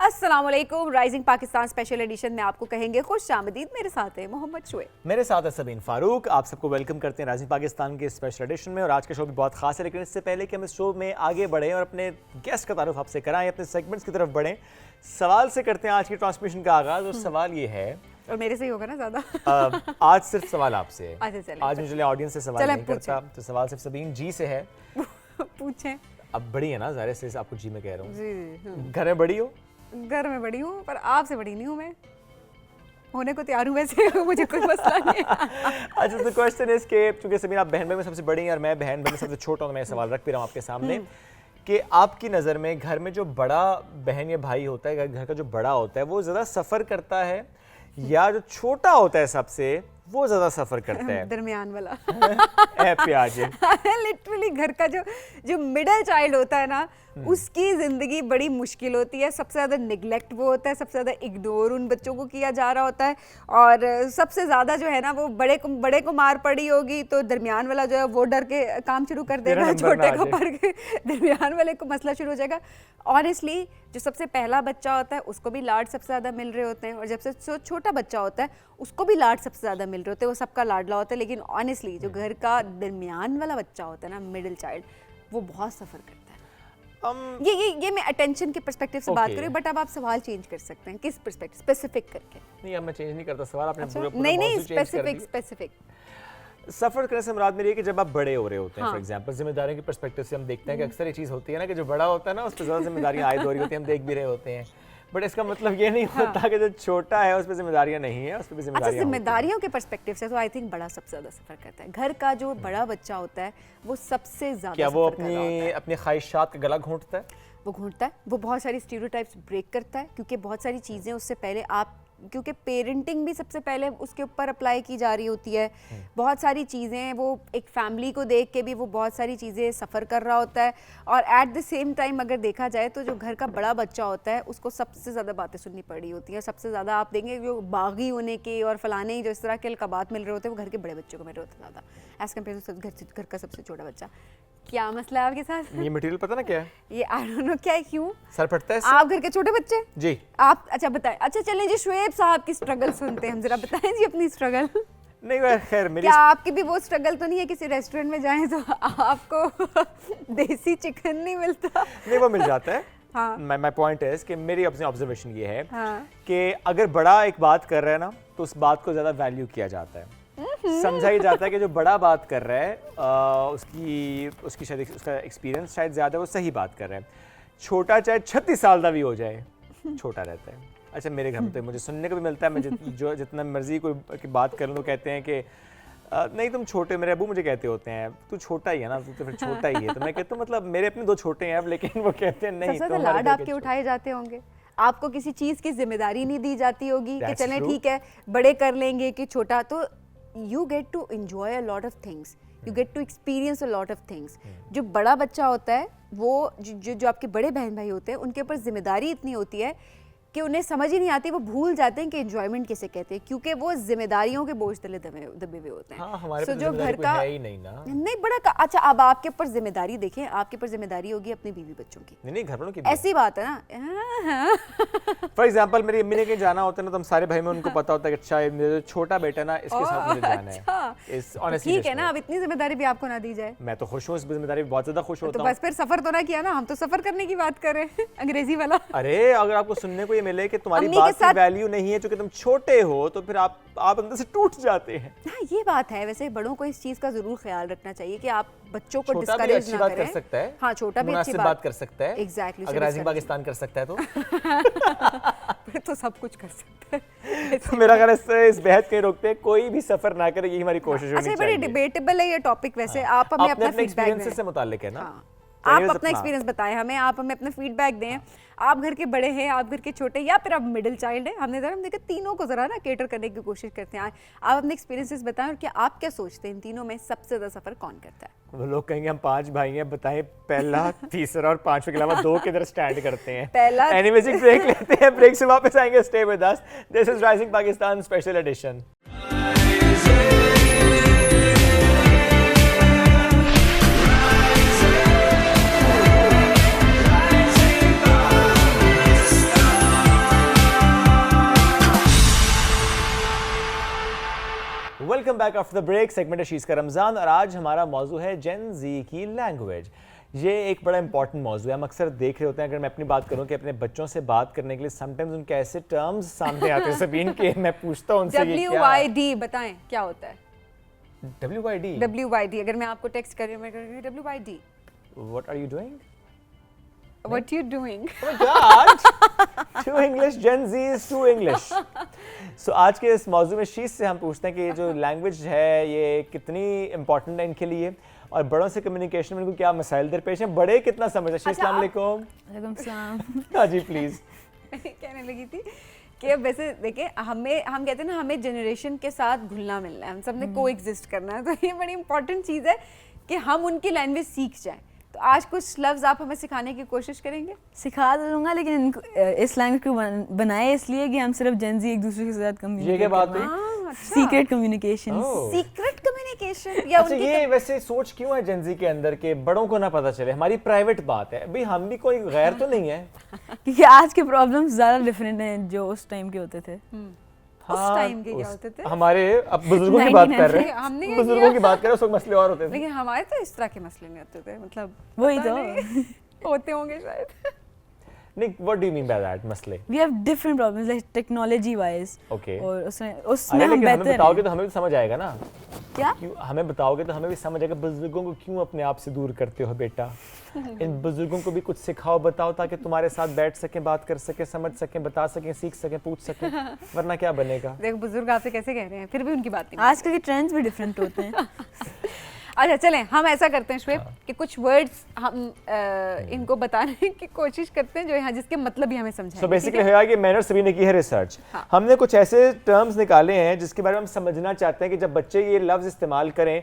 अस्सलाम वालेकुम। Rising Pakistan special edition में आपको कहेंगे खुश आमदीद। मेरे साथ है मोहम्मद शुएब, मेरे साथ है सबीन फारूक। आप सबको वेलकम करते हैं राइजिंग पाकिस्तान के स्पेशल एडिशन में। और आज का शो भी बहुत खास है, लेकिन इससे पहले कि हम इस शो में आगे बढ़ें और अपने गेस्ट का तारुफ आपसे कराएं, अपने सेगमेंट्स की तरफ बढ़ें, सवाल से करते हैं आज की ट्रांसमिशन का आगाज। और सवाल ये है, और मेरे से ही होगा ना ज्यादा। आज सिर्फ सवाल आपसे है। अच्छा चलें, आज मुझे ऑडियंस से सवाल नहीं करता, तो सवाल सिर्फ सबीन जी से है। पूछें। अब बड़ी है ना, ज़ाहिर से आपको जी में कह रहा हूँ। जी घर में बड़ी हो? घर में बड़ी हूँ, पर आपसे बड़ी नहीं हूँ मैं। होने को तैयार हूँ वैसे, मुझे कोई मसला नहीं है। अच्छा, तो क्वेश्चन इज के चूंकि सबीन आप बहन भाई में सबसे बड़ी हैं और मैं बहन भाई में सबसे छोटा हूँ, तो मैं सवाल रख भी रहा हूँ आपके सामने कि आपकी नज़र में घर में जो बड़ा बहन या भाई होता है, घर का जो बड़ा होता है, वो ज़्यादा सफ़र करता है या जो छोटा होता है सबसे वो ज्यादा सफर करता है? दरमियान वाला। प्याज लिटरली घर का जो मिडिल चाइल्ड होता है ना, उसकी जिंदगी बड़ी मुश्किल होती है। सबसे ज्यादा निगलेक्ट वो होता है, सबसे ज्यादा इग्नोर उन बच्चों को किया जा रहा होता है। और सबसे ज्यादा जो है ना, वो बड़े को मार पड़ी होगी तो दरमियान वाला जो है वो डर के काम शुरू कर देगा, छोटे को पर दरमियान वाले को मसला शुरू हो जाएगा। ऑनेस्टली जो सबसे पहला बच्चा होता है उसको भी लाड सबसे ज्यादा मिल रहे होते हैं, और जब से छोटा बच्चा होता है उसको भी लाड सबसे ज्यादा मिल रहे होते हैं, वो सबका लाडला होता है। लेकिन ऑनेस्टली जो घर का दरमियान वाला बच्चा होता है ना, मिडिल चाइल्ड, वो बहुत सफर करता है। ये मैं अटेंशन के पर्सपेक्टिव से बात कर रही हूँ, बट अब आप सवाल चेंज कर सकते हैं। किस पर्सपेक्टिव? स्पेसिफिक करके। नहीं, अब मैं चेंज नहीं करता सवाल, आपने पूरा नहीं स्पेसिफिक। सफर करने से मुराद मेरी है कि जब आप बड़े हो रहे होते हैं, फॉर एग्जांपल जिम्मेदारियों के पर्सपेक्टिव से हम देखते हैं कि अक्सर ये चीज़ होती है ना कि जो बड़ा होता है ना उस पर ज़्यादा जिम्मेदारियां आयद हो रही होती हैं, हम देख भी रहे होते हैं। बट इसका मतलब ये नहीं होता कि जो छोटा है उस पर जिम्मेदारियां नहीं है, उस पर भी जिम्मेदारियां। अच्छा, जिम्मेदारियों के पर्सपेक्टिव से तो आई थिंक बड़ा सबसे ज़्यादा सफर करता है। घर का जो बड़ा बच्चा होता है वो सबसे ज़्यादा। क्या वो अपनी ख्वाहिशात का गला घोंटता है? वो घूंटता है, वो बहुत सारी स्टीरियोटाइप्स ब्रेक करता है, क्योंकि बहुत सारी चीज़ें उससे पहले क्योंकि पेरेंटिंग भी सबसे पहले उसके ऊपर अप्लाई की जा रही होती है। बहुत सारी चीज़ें वो एक फैमिली को देख के भी वो बहुत सारी चीज़ें सफ़र कर रहा होता है। और एट द सेम टाइम अगर देखा जाए तो जो घर का बड़ा बच्चा होता है उसको सबसे ज़्यादा बातें सुननी पड़ी होती है। सबसे ज़्यादा आप देंगे जो बागी होने के और फलाने जो इस तरह के अलकाबात मिल रहे होते हैं वो घर के बड़े बच्चों को मिल रहे होते हैं ज़्यादा, एज़ कम्पेयर टू घर का सबसे छोटा बच्चा। क्या मसला है आपके साथ? ये मटेरियल पता ना क्या है? ये आई डोंट नो क्या है, क्यों सर फटता है? आप घर के छोटे बच्चे जी आप? अच्छा बताएं। अच्छा चलें जी, शुएब साहब की स्ट्रगल सुनते हैं हम, जरा बताएं जी अपनी स्ट्रगल। नहीं खैर मेरी क्या आपकी भी वो स्ट्रगल तो नहीं है किसी रेस्टोरेंट में जाएं तो आपको देसी चिकन नहीं मिलता? नहीं, वो मिल जाता है। हाँ। माय पॉइंट है कि मेरी अपनी ऑब्जर्वेशन ये है हाँ। कि अगर बड़ा एक बात कर रहा है ना तो उस बात को ज्यादा वैल्यू किया जाता है, समझा ही जाता है कि जो बड़ा बात कर रहा है उसकी शायद उसका एक्सपीरियंस शायद ज़्यादा, वो सही बात कर रहा है। छोटा चाहे 36 साल का भी हो जाए, छोटा रहता है। अच्छा, मेरे घर में तो मुझे सुनने को भी मिलता है, मैं जितना मर्जी कोई की बात कर लूँ तो कहते हैं कि नहीं तुम छोटे, मेरे अबू मुझे कहते होते हैं तू छोटा ही है ना, तू तो फिर छोटा ही है। तो मैं कहता हूँ मतलब मेरे अपने 2 छोटे हैं अब, लेकिन वो कहते हैं नहीं। सबसे लाड आपके उठाए जाते होंगे, आपको किसी चीज़ की जिम्मेदारी नहीं दी जाती होगी कि चलें ठीक है बड़े कर लेंगे कि छोटा। तो you get to enjoy a lot of things, you get to experience a lot of things। जो बड़ा बच्चा होता है वो जो आपके बड़े बहन भाई होते हैं उनके ऊपर जिम्मेदारी इतनी होती है कि उन्हें समझ ही नहीं आती, वो भूल जाते हैं कि एंजॉयमेंट किसे कहते हैं, क्योंकि वो जिम्मेदारियों के बोझ तले दबे हुए होते हैं। हाँ, हमारे जो घर का है ही नहीं ना। नहीं बड़ा का। अच्छा, अब आपके ऊपर जिम्मेदारी देखें, आपके ऊपर जिम्मेदारी होगी अपनी बीवी बच्चों की। नहीं घर वालों की ऐसी बात है ना। फॉर एग्जाम्पल मेरी अम्मी ने कहीं जाना होता है ना, तो हम सारे भाई में उनको पता होता है कि अच्छा मेरा छोटा बेटा ना इसके साथ मुझे जाना है। ठीक है ना, अब इतनी जिम्मेदारी भी आपको ना दी जाए। मैं तो खुश हूँ, इस जिम्मेदारी में बहुत ज्यादा खुश होता हूँ। तो बस फिर सफर तो ना किया ना, हम तो सफर करने की बात कर रहे हैं, अंग्रेजी वाला। अरे अगर आपको सुनने को ये मिले कि तुम्हारी बात की वैल्यू नहीं है क्योंकि तुम छोटे हो, तो फिर आप अंदर से टूट जाते हैं। हाँ, ये बात है। वैसे बड़ों को इस चीज का जरूर ख्याल रखना चाहिए कि आप बच्चों को डिस्करेज ना करें। कर सकता है। हाँ, छोटा भी अच्छी बात कर सकता है। एग्जैक्टली। अगर राइजिंग पाकिस्तान कर सकता है तो फिर तो सब कुछ कर सकता है। तो मेरा ख्याल है इस बहस के रोकते हैं, कोई भी सफर ना करे, यही हमारी कोशिश होनी चाहिए। अच्छा, बड़ी डिबेटेबल है ये टॉपिक। वैसे आप हमें अपना फीडबैक से मुताल्लिक है ना, आप अपना एक्सपीरियंस बताएं हमें, आप हमें अपना फीडबैक दें। आप घर के बड़े हैं, आप घर के छोटे, या फिर आप मिडिल चाइल्ड हैं। हम देखा तीनों को जरा ना केटर करने की कोशिश करते हैं। आप अपने एक्सपीरियंसेस बताएं और क्या आप क्या सोचते हैं इन तीनों में सबसे ज्यादा सफर कौन करता है? वो लोग कहेंगे हम 5 भाई हैं, बताएं पहला, तीसरा और 5वें के अलावा 2 किधर स्टैंड करते हैं। पहला एनीवेज ब्रेक लेते हैं, ब्रेक से वापस आएंगे। Stay with us, this is Rising Pakistan special edition. Welcome back after the break. Segment है शीश का रमजान और आज हमारा मौजू है जेन जी की लैंग्वेज। ये एक बड़ा इंपॉर्टेंट मौजू है। हम अक्सर देख रहे होते हैं, अगर मैं अपनी बात करूं, कि अपने बच्चों से बात करने के लिए समटाइम्स उनके ऐसे टर्म्स सामने आते हैं सबीन के मैं पूछता हूं उनसे ये क्या है। WYD बताएं क्या होता है? WYD WYD अगर मैं आपको टेक्स्ट कर रही हूं, मैं कर रही हूं WYD, What are you doing? what you doing? Oh my God! Too English, Gen Z is too English. So आज के इस मौजू में शीश से हम पूछते हैं कि ये जो लैंग्वेज है ये कितनी इंपॉर्टेंट है इनके लिए और बड़ों से कम्युनिकेशन में इनको क्या मसाइल दरपेश हैं, बड़े कितना समझते हैं। शीश अस्सलाम वालेकुम। वालेकुम सलाम। हाँ जी प्लीज। कहने लगी थी कि अब वैसे देखें, हम कहते हैं ना, हमें जनरेशन के साथ घुलना मिलना है, हम सब ने को एग्जिस्ट करना है, तो ये बड़ी इंपॉर्टेंट चीज़ है कि हम उनकी लैंग्वेज सीख जाएं। तो आज कुछ लफ्ज़ आप हमें सिखाने की कोशिश करेंगे? सिखा दूंगा, लेकिन इनको इस लैंग्वेज को बनाए इसलिए कि हम सिर्फ जेन ज़ी एक दूसरे के साथ ये क्या बात हुई? Secret communication. सीक्रेट कम्युनिकेशन या अच्छा, ये वैसे सोच क्यों है जेन जी के अंदर के बड़ों को ना पता चले, हमारी प्राइवेट बात है भाई, हम भी कोई गैर तो नहीं है। क्योंकि आज के प्रॉब्लम्स ज़्यादा डिफरेंट हैं जो उस टाइम के होते थे। उस टाइम के क्या होते थे? हमारे अब बुजुर्गों की बात कर रहे हैं, हमने क्या बुजुर्गों की बात कर रहे हैं, उस वक्त मसले और होते थे। लेकिन हमारे तो इस तरह के मसले नहीं होते थे, मतलब वही पता तो। नहीं, होते होंगे शायद। नहीं, what do you mean by that मसले? We have different problems like technology wise. Okay. और उसमें अरे हम लेकिन हमें बेहतर बताओगे हैं। तो हमें भी समझ आएगा ना। क्या? क्यों हमें बताओगे तो हमें भी समझ आएगा बुजुर्गों को क्यों अपने आप से दूर करते हो बेटा। इन बुजुर्गों को भी कुछ सिखाओ, बताओ, ताकि तुम्हारे साथ बैठ सकें, बात कर सकें, समझ सकें, बता सकें, सीख सकें, पूछ सकें, वरना क्या बनेगा। देखो बुजुर्ग आपसे कैसे कह रहे हैं, फिर भी उनकी बात नहीं। आजकल के ट्रेंड्स भी डिफरेंट होते हैं। अच्छा चलें, हम ऐसा करते हैं श्वेत कि कुछ वर्ड्स हम इनको बताने की कोशिश करते हैं जो यहाँ जिसके मतलब ही हमें समझाएं। सो बेसिकली होगा कि मैंने और सभी ने की है रिसर्च। हाँ। हमने कुछ ऐसे टर्म्स निकाले हैं जिसके बारे में हम समझना चाहते हैं कि जब बच्चे ये लफ्ज इस्तेमाल करें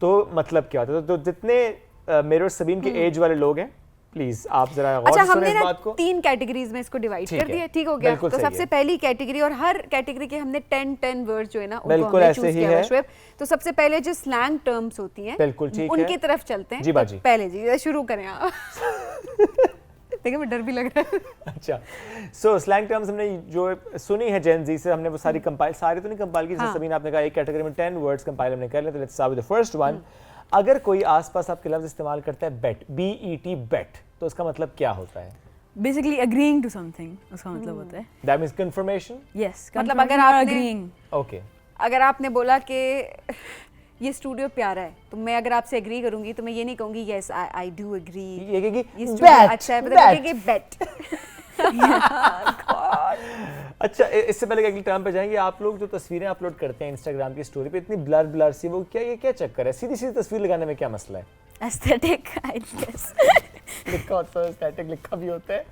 तो मतलब क्या होता है। तो जितने मेरे और सबीन के एज वाले लोग हैं, प्लीज आप जरा गौर अच्छा, से सुनें हमने इस ना बात को। 3 कैटेगरीज में इसको डिवाइड ठीक कर है, दिया, ठीक हो गया। बिल्कुल तो सही सबसे है। पहली कैटेगरी, और हर कैटेगरी के हमने 10 वर्ड्स जो है ना उनको बिल्कुल हमने ऐसे चूज ही किया हुआ है। है श्वेत। तो सबसे पहले जो स्लैंग टर्म्स होती हैं, बिल्कुल ठीक है। उनकी तरफ चलते हैं। जी तो बाजी। पहले जी शुरू करें आप। देखिए मैं डर भी लग रहा है। अच्छा, सो स्लैंग टर्म्स हमने जो सुनी है जेन जी से, हमने वो सारी कंपाइल, सारी तो नहीं कंपाइल की, जैसे हाँ। सभी ने आपने कहा एक कैटेगरी में 10 वर्ड्स कंपाइल हमने कर लिए। तो let's start with the first one. अगर कोई आसपास आपके लफ्ज इस्तेमाल करता है बेट, BET बेट, तो उसका मतलब क्या होता है? बेसिकली अग्रीइंग टू समथिंग उसका मतलब होता है। That means confirmation. यस, मतलब अगर आपने अग्रीइंग, ओके, अगर आपने बोला कि ये स्टूडियो प्यारा है, तो मैं अगर आपसे एग्री करूंगी तो मैं ये नहीं कहूंगी यस आई डू एग्री ये कि ये स्टूडियो अच्छा है, पता है कि बेट। अच्छा, इससे पहले अगली टर्म पे जाएंगे। आप लोग जो तस्वीरें अपलोड करते हैं इंस्टाग्राम की स्टोरी पे, इतनी ब्लर ब्लर सी, वो क्या, ये क्या चक्कर है? सीधी सीधी तस्वीर लगाने में क्या मसला है? Aesthetic I guess. लिखा होता है, स्टैटिक लिखा भी होता है।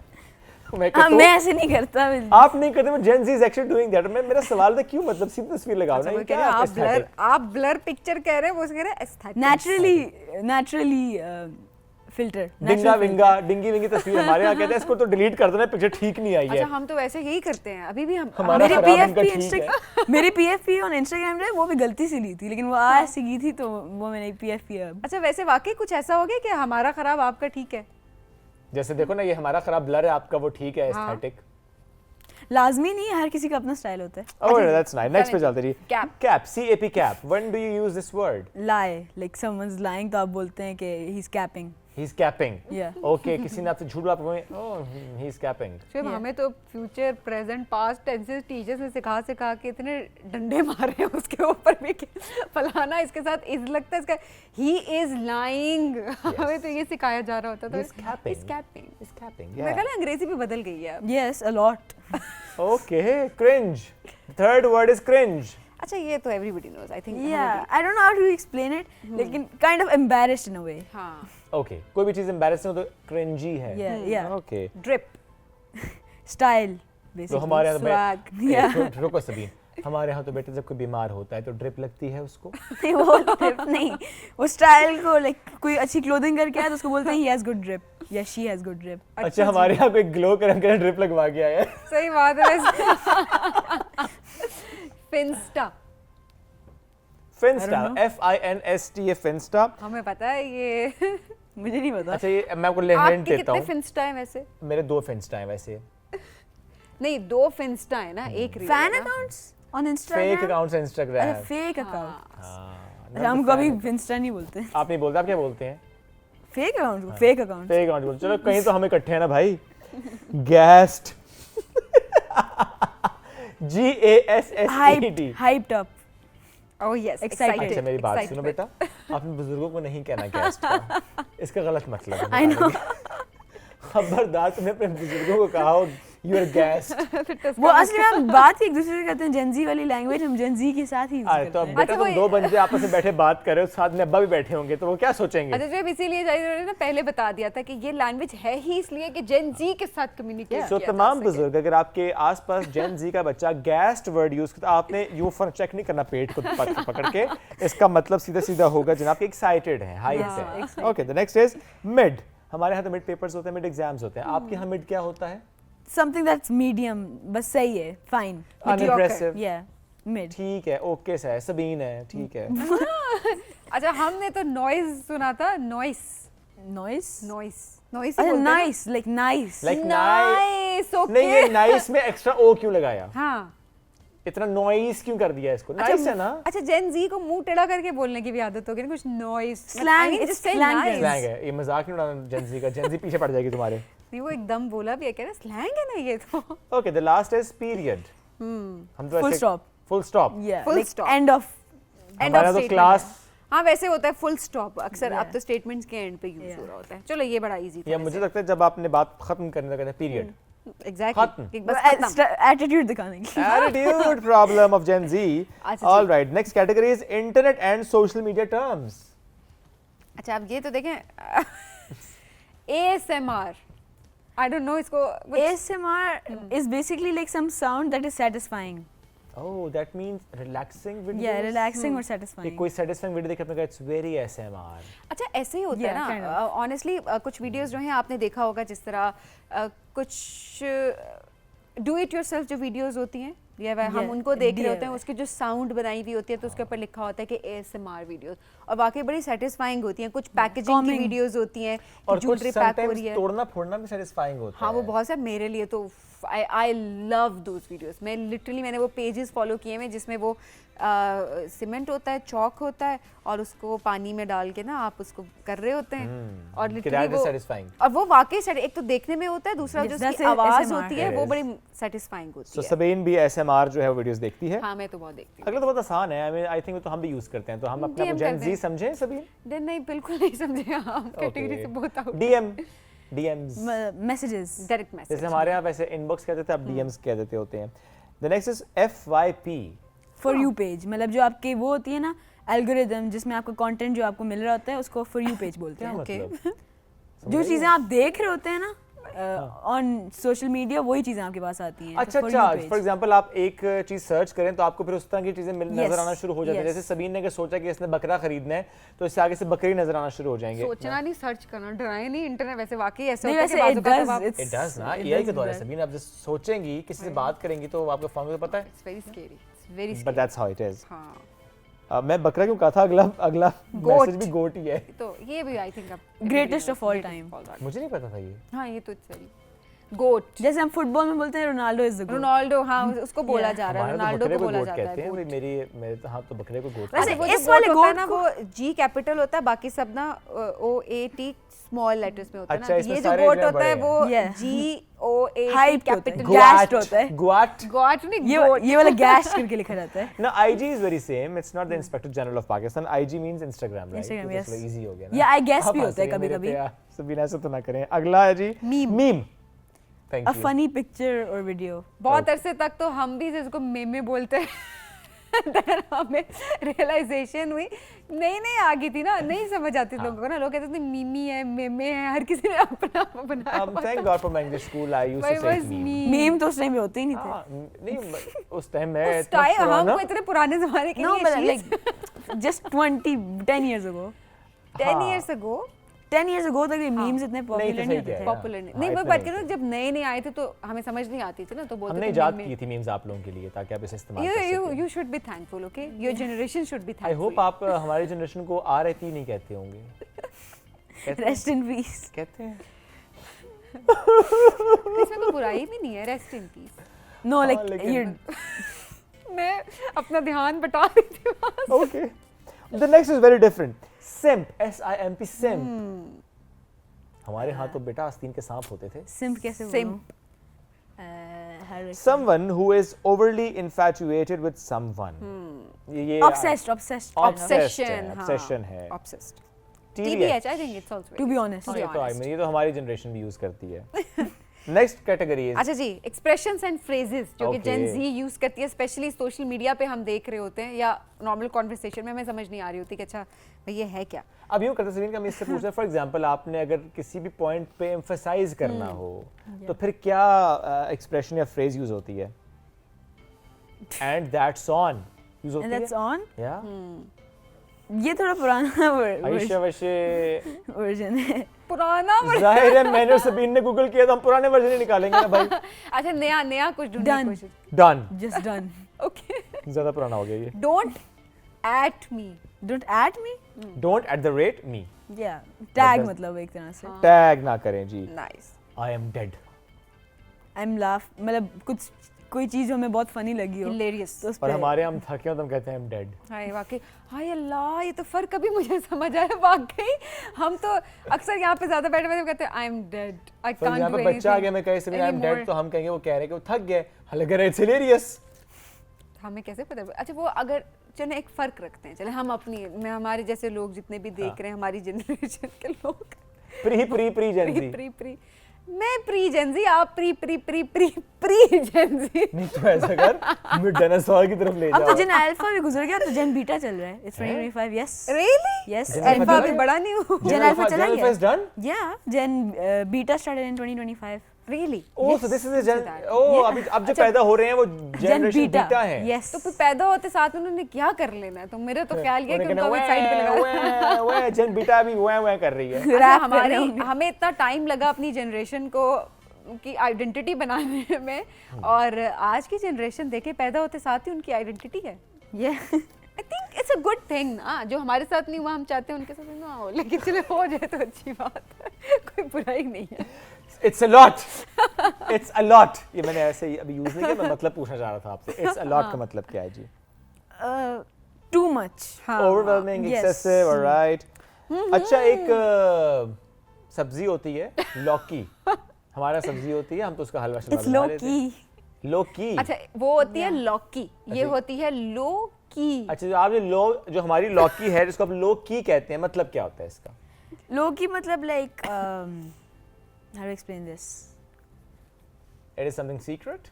मैं ऐसे नहीं करता। आप नहीं करते, मैं जेन जी इज एक्चुअली डूइंग दैट। मेरा सवाल था क्यों, मतलब सीधी तस्वीर लगाओ ना, वो ये कह क्या रहे हैं, है aesthetic? आप ब्लर पिक्चर कह रहे हैं, वो कह रहे हैं एस्थेटिक। नेचुरली फिल्टर, डिंगी विंगी तस्वीर हमारे यहाँ कहते हैं इसको तो डिलीट कर देना, पिक्चर ठीक नहीं आई अच्छा, है। हम तो वैसे यही करते हैं अभी भी। हम हमारा मेरी खराब, उनका PFP ठीक है। मेरी PFP ऑन इंस्टाग्राम जो है वो भी गलती से ली थी, लेकिन वो आज से की थी तो वो मैंने PFP अब। अच्छा, वैसे वाकई कुछ ऐसा हो गया कि हमारा खराब आपका ठीक है? जैसे देखो ना, ये हमारा खराब ब्लर है, आपका वो ठीक है हाँ। एस्थेटिक। लाजमी नहीं है, हर किसी का अपना स्टाइल होता है। Oh that's nice. नेक्स्ट पे चलते रहिए। Cap. Cap, CAP cap. When do you use this word? Lie, like someone's lying, तो आप बोलते हैं कि he is capping. He is capping. Yeah. Okay, किसी ने आपसे झूठ बोला, आप कहेंगे ओह ही इज कैपिंग। सिर्फ Yeah. हमें तो future present past tenses teachers ने सिखा के इतने डंडे मारे हैं उसके ऊपर भी कि फलाना इसके साथ इज लगता है, इसका ही इज लाइंग। हमें तो ये सिखाया जा रहा होता था। He's capping. He's capping. He's capping, मेरे yeah. ख्याल है अंग्रेजी भी बदल गई है अब। Yes, a lot. Okay, cringe. Third word is cringe. अच्छा, ये तो एवरीबॉडी नोज आई थिंक। या I don't know how to explain it, लेकिन kind of embarrassed in a way. हाँ, Okay, कोई भी चीज embarrassing हो तो cringy है। या Okay. ड्रिप। स्टाइल तो बेसिकली, हमारे यहाँ स्वैग। तो या रुको सभी, हमारे यहाँ तो बेटे जब कोई बीमार होता है तो ड्रिप लगती है उसको। नहीं, वो ड्रिप नहीं, वो स्टाइल को लाइक कोई अच्छी क्लोथिंग करके आया तो उसको बोलते हैं ही हैज गुड ड्रिप या शी हैज गुड ड्रिप। अच्छा, हमारे यहाँ कोई ग्लो कर ड्रिप लगवा के आया है। सही बात है। फिंस्टा। फिंस्टा, FINSTA, फिंस्टा। हमें पता है ये। मुझे नहीं पता। अच्छा, ये मैं आपको हिंट आपके देता कितने हूँ। फिंस्टा है वैसे? मेरे 2 फिंस्टा हैं वैसे। नहीं, 2 फिंस्टा है ना, एक रील फैन है ना। Accounts On Instagram. Fake account से इंस्टाग्राम। अच्छा फेक अकाउंट। हाँ, हम कभी इंस्टा नहीं बोलते। आप नहीं बोलते, आप क्या बोलते हैं? फेक अकाउंट को फेक अकाउंट। फेक अकाउंट बोलते। चलो कहीं तो हम इकट्ठे हैं ना भाई। Guest GASSED। Hyped up. Oh yes, Excited. अच्छा मेरी बात सुनो Excitement. बेटा, अपने बुजुर्गों को नहीं कहना गेस्ट का, इसका गलत मतलब है। I know. खबरदार तुमने अपने बुजुर्गों को कहा हो यू आर गेस्ट। वो असली में हम बात एक दूसरे से करते हैं जेंजी वाली लैंग्वेज, हम जेंजी के साथ ही यूज तो करते अब हैं। बेटा अच्छा, तुम दो बंदे आपस में बैठे बात कर रहे हो, साथ में अब्बा भी बैठे होंगे, तो वो क्या सोचेंगे? अच्छा जब इसीलिए जाहिर ने पहले बता दिया था कि ये लैंग्वेज है ही इसलिए कि जेन जी के साथ कम्युनिकेट तो तमाम बुजुर्ग अगर आपके आसपास जेन जी का बच्चा गेस्ट वर्ड यूज करता, आपने यूं फन चेक नहीं करना पेट को पकड़ के, इसका मतलब सीधा सीधा होगा जनाब कि एक्साइटेड है, हाइप है। Okay, the next is mid. हमारे यहाँ तो मिड पेपर्स होते हैं, मिड एग्जाम्स होते हैं, आपके यहाँ मिड क्या होता है? Something that's medium, बस सही है, fine. अनइम्प्रेसिव। Yeah, mid. ठीक है, ओके सा है, सबीन है, ठीक है। अच्छा हमने तो नॉइज सुना था, नॉइस Noise? नॉइस नॉइस अच्छा nice, like nice. Like nice नहीं, ये ओके नाइस में एक्स्ट्रा ओ क्यों लगाया? हाँ इतना नॉइस क्यों कर दिया इसको? नाइस है ना? अच्छा जेन जी को मुंह टेढ़ा करके बोलने की भी आदत होगी ना, कुछ नॉइस Slang, it's slang है। स्लैंग है, ये मजाक नहीं उड़ाना जेंजी का, जेंजी पीछे पड़ जाएगी तुम्हारे। नहीं वो एकदम बोला भी है, कह रहा स्लैंग है ना ये तो। Okay, the last is period. हम तो Full stop. Full stop. Yeah, Full like stop. end of. And हमारा ऑफ तो स्टेटमेंट क्लास हाँ वैसे होता है फुल स्टॉप अक्सर, अब Yeah. तो स्टेटमेंट्स के एंड पे यूज Yeah. हो रहा होता है। चलो ये बड़ा इजी था या मुझे लगता है जब आपने बात खत्म करने लगा था पीरियड। एग्जैक्टली खत्म। बस खत्म। Attitude दिखाने की. Attitude problem of Gen Z. अच्छा, All ji. right, next category is internet and social media terms. अच्छा अब ये तो देखें ASMR आई डोंट नो इसको ASMR is basically like some sound that is satisfying. Oh, that means relaxing videos. Yeah, relaxing or कि satisfying. कोई satisfying video देखे अपने कहा it's very ASMR. अच्छा ऐसे ही होता Yeah, है kind ना ऑनेस्टली कुछ वीडियोस जो हैं आपने देखा होगा जिस तरह कुछ डू इट योरसेल्फ जो वीडियोस होती हैं या हम Yeah, उनको देख रहे होते हैं, DIY. उसकी जो साउंड बनाई हुई होती है तो उसके ऊपर लिखा होता है कि ASMR वीडियोस, और वाकई बड़ी सेटिस्फाइंग होती हैं। कुछ पैकेजिंग की Calming. वीडियोस होती हैं और कि कुछ ज्वेलरी पैक हो sometimes रही है। तोड़ना फोड़ना भी satisfying होता हाँ है। वो बहुत सा मेरे लिए तो आई लव दोज वीडियोस। मैं लिटरली मैंने वो पेजेस फॉलो किए हैं जिसमें वो सीमेंट होता है, चौक होता है और उसको पानी में डाल के ना आप उसको कर रहे होते हैं और कि लिटरली that is वो satisfying. और वो वाकई एक तो देखने में होता है, दूसरा Yes, जो that's उसकी it, आवाज ASMR. होती है It वो is. बड़ी सेटिस्फाइंग होती So है। सबीन भी ASMR जो है वो वीडियोस देखती है। हाँ मैं तो बहुत देखती हूँ। अगला तो बहुत आसान है, आई थिंक तो हम भी यूज करते हैं, तो हम अपने DM आप Gen करते Z हैं। समझें सबीन? नहीं बिल्कुल नहीं समझे हम कैटेगरी से बहुत out. DMs। Messages. Direct message जैसे हमारे यहाँ वैसे इनबॉक्स कहते थे, अब DMs कह देते होते हैं। The next is FYP। For you page, मतलब जो आपके वो होती है ना एल्गोरिदम जिसमें आपका कंटेंट जो आपको मिल रहा होता है उसको for you पेज बोलते क्या हैं. Okay. मतलब? जो चीजें आप देख रहे होते हैं ना ऑन सोशल मीडिया वही चीजें आपके पास आती हैं. अच्छा For you अच्छा, page. फॉर एग्जांपल आप एक चीज सर्च करें तो आपको फिर उस तरह की चीजें नजर आना शुरू हो जाती है। yes. जैसे सबीन ने अगर सोचा कि इसने बकरा खरीदना है तो इससे आगे से बकरी नजर आना शुरू हो जाएंगे। सोचना नहीं, सर्च करना, डराए नहीं। इंटरनेट वैसे वाकई ऐसे नहीं होता है कि वैसे बाज़ it औक़ात does. आप- इट डज ना, it एआई does के do द्वारा that. सबीन आप जैसे सोचेंगी, किसी से बात करेंगी तो आपको फॉर्म में पता है, It's very scary. It's very but scary. That's how it is. हाँ मैं बकरा क्यों कहा था, अगला Goat. मैसेज भी गोट ही है। तो ये भी I think Greatest of all time. मुझे नहीं पता था ये। हाँ ये तो सही गोट। जैसे हम फुटबॉल में बोलते हैं Ronaldo is the GOAT. Ronaldo हाँ उसको बोला जा रहा है, हमारे तो रोनाल्डो बकरे को को बोला गोट जाता कहते है हैं। goat। मेरे तो हाँ तो बकरे को गोट। वैसे वो इस जो वाले goat होता है goat ना वो G कैपिटल होता है, बाकी सब ना OAT स्मॉल लेटर्स में होता है अच्छा, ना। इसमें ये जो सारे गोट इतने होता है बड़े वो हैं। GOAT Hyped होता है। कैपिटल Gashed होता है। गुआट। गोट नहीं ये गोट। ये वाला गैश करके लिखा रहता है. No, IG is very same. It's not the Inspector General of Pakistan. IG means Instagram, right? Instagram, तो yes. थोड़ा easy हो गया ना। या आई गेस आप भी हंस होता है रही हैं मेरे कभी-कभी. पे यार, सबीना ऐसा तो ना करें। अगला है जी meme. Thank a you. Funny picture और वीडियो. बहुत अरसे तक तो हम भी जिसको मेमे बोलते हैं then हमें रियलाइजेशन हुई नहीं आ गई थी ना, नहीं समझ आती लोगों को ना। लोग कहते थे मीमी है, मेमे है, हर किसी ने अपना बनाया हुआ Thank था। God for my English school. I used Why to say was meme. meme? Meme तो उस टाइम में होते ही नहीं थे. हाँ, नहीं उस टाइम मैं उस इतना टाइम पुराना। हमको इतने पुराने जमाने के No, लिए but she's like just 10 years ago. 10 years ago 10 years ago तक ये memes इतने नहीं पॉपुलर तो नहीं सही होते कह थे. रहे पॉपुलर नहीं। हाँ, नहीं मैं इतने बात नहीं कर रही हूँ, जब नए आए थे तो हमें समझ नहीं आती थी ना, तो बोलते हमने थे इजाद meme। की थी मीम्स आप लोगों के लिए ताकि आप इसे इस्तेमाल You कर you सकें। you should be thankful, okay? Your generation should be I thankful. Hope आप हमारी जनरेशन को RIP नहीं कहते होंगे। कहते हैं? Rest in peace. कहते हैं। इसमें तो बुराई भी नहीं है, रेस्ट इन पीस। No, हाँ, like लेकिन- you're मैं अपना ध्यान बटा रही थी वहाँ से। Okay. The next is very different. Simp, S-I-M-P, simp. हमारे यहाँ तो बेटा आस्तीन के सांप होते थे. Simp कैसे Simp. Someone who is overly infatuated with someone. ये Obsessed obsessed है, Obsession, obsession है. Obsessed. TBH. TBH, I think it's also. To be honest. हाँ, ये तो हमारी जनरेशन भी यूज करती है. नेक्स्ट कैटेगरी इज अच्छा जी, एक्सप्रेशंस एंड फ्रेजेस जो कि Okay. जेन जी यूज करती है, स्पेशली सोशल मीडिया पे हम देख रहे होते हैं या नॉर्मल कॉन्वर्सेशन में हमें समझ नहीं आ रही होती कि अच्छा भाई ये है क्या. अब यूँ करते सलीन का हम इससे पूछ रहे हैं, फॉर एग्जांपल आपने अगर किसी भी पॉइंट पे एम्फसाइज करना हो तो फिर क्या एक्सप्रेशन या फ्रेज यूज होती है? एंड दैट्स ऑन यूज होती And है? that's on. या ये थोड़ा पुराना आयशा वशे वर्जन है. पुराना जाहिर है मैंने और सबीन ने गूगल किया तो हम पुराने वर्जन ही निकालेंगे ना भाई. अच्छा नया कुछ ढूंढने की Done. कोशिश. डन. Just done. ओके. ज्यादा पुराना हो गया ये. Don't at me. Don't at me. Don't at the rate me. Yeah. Tag does- मतलब एक तरह से. टैग ना करें जी. Nice. I am dead. I'm laugh मतलब कुछ कोई चीज हमें बहुत फनी लगी हो हिलेरियस. तो उस और पे हमारे हम थके हो तो हम कहते हैं आई एम डेड. हाय वाकई, हाय अल्लाह, ये तो फर्क अभी मुझे समझ आया वाकई. हम तो अक्सर यहाँ पे ज्यादा बैठे बैठे कहते हैं आई एम डेड, आई तो कांट यहाँ डू पे बच्चा आ गया मैं कहे आई एम डेड anymore. तो हम कहेंगे वो कह रहे हैं कि वो थक गए, हालांकि इट्स हिलेरियस. हमें कैसे पता? अच्छा वो अगर चलो एक फर्क रखते हैं, चले हम अपनी में हमारे जैसे लोग जितने भी देख रहे हैं, हमारी जनरेशन के लोग, pre pre pre Gen Z. Pre pre मैं प्री जेनजी, आप pre pre pre pre pre Gen Z. नहीं तो ऐसा कर मैं डायनासोर की तरफ ले अब तो जाओ. जेन अल्फा भी गुजर गया तो जेन बीटा चल रहा है. It's 2025. Yes. Really? Yes. Gen alpha Alpha भी चला बड़ा नहीं हूँ. Gen Alpha चला Gen गया. Alpha is done? Yeah. Gen beta started in 2025. Really? Oh, so this is a gen. that. Oh, Yeah. अभी अब जो पैदा हो रहे हैं वो Gen जनरेशन beta. बीटा है. Yes. तो फिर पैदा होते साथ में उन्होंने क्या कर लेना है? तो मेरा तो ख्याल ये कि उनको अभी साइड पे लगा. वो जेन बीटा अभी वो कर रही है. अच्छा, Rap हमारे कर रहे होंगे. हमें इतना टाइम लगा अपनी जनरेशन को की आइडेंटिटी बनाने में, और आज की जनरेशन देखे पैदा होते साथ ही उनकी आइडेंटिटी है. Yeah. I think it's a good thing ना, जो हमारे साथ नहीं हुआ हम चाहते हैं उनके साथ ना हो, लेकिन चले हो जाए तो अच्छी बात है. कोई बुराई नहीं है. It's a lot. It's a lot. ये मैंने ऐसे ही अभी यूज नहीं किया, मैं मतलब पूछना चाह रहा था आपसे. It's a lot का मतलब क्या है जी? Too much. Overwhelming, Yes. excessive, alright. अच्छा एक सब्जी होती है लौकी. हमारा सब्जी होती है, हम तो उसका हलवा It's low key. लौकी. अच्छा वो होती है लौकी, ये अच्छा. होती है लौकी. अच्छा जो आप जो हमारी लौकी है जिसको आप लौकी कहते हैं, मतलब क्या होता है इसका? Low key मतलब like how to explain this? It is something secret?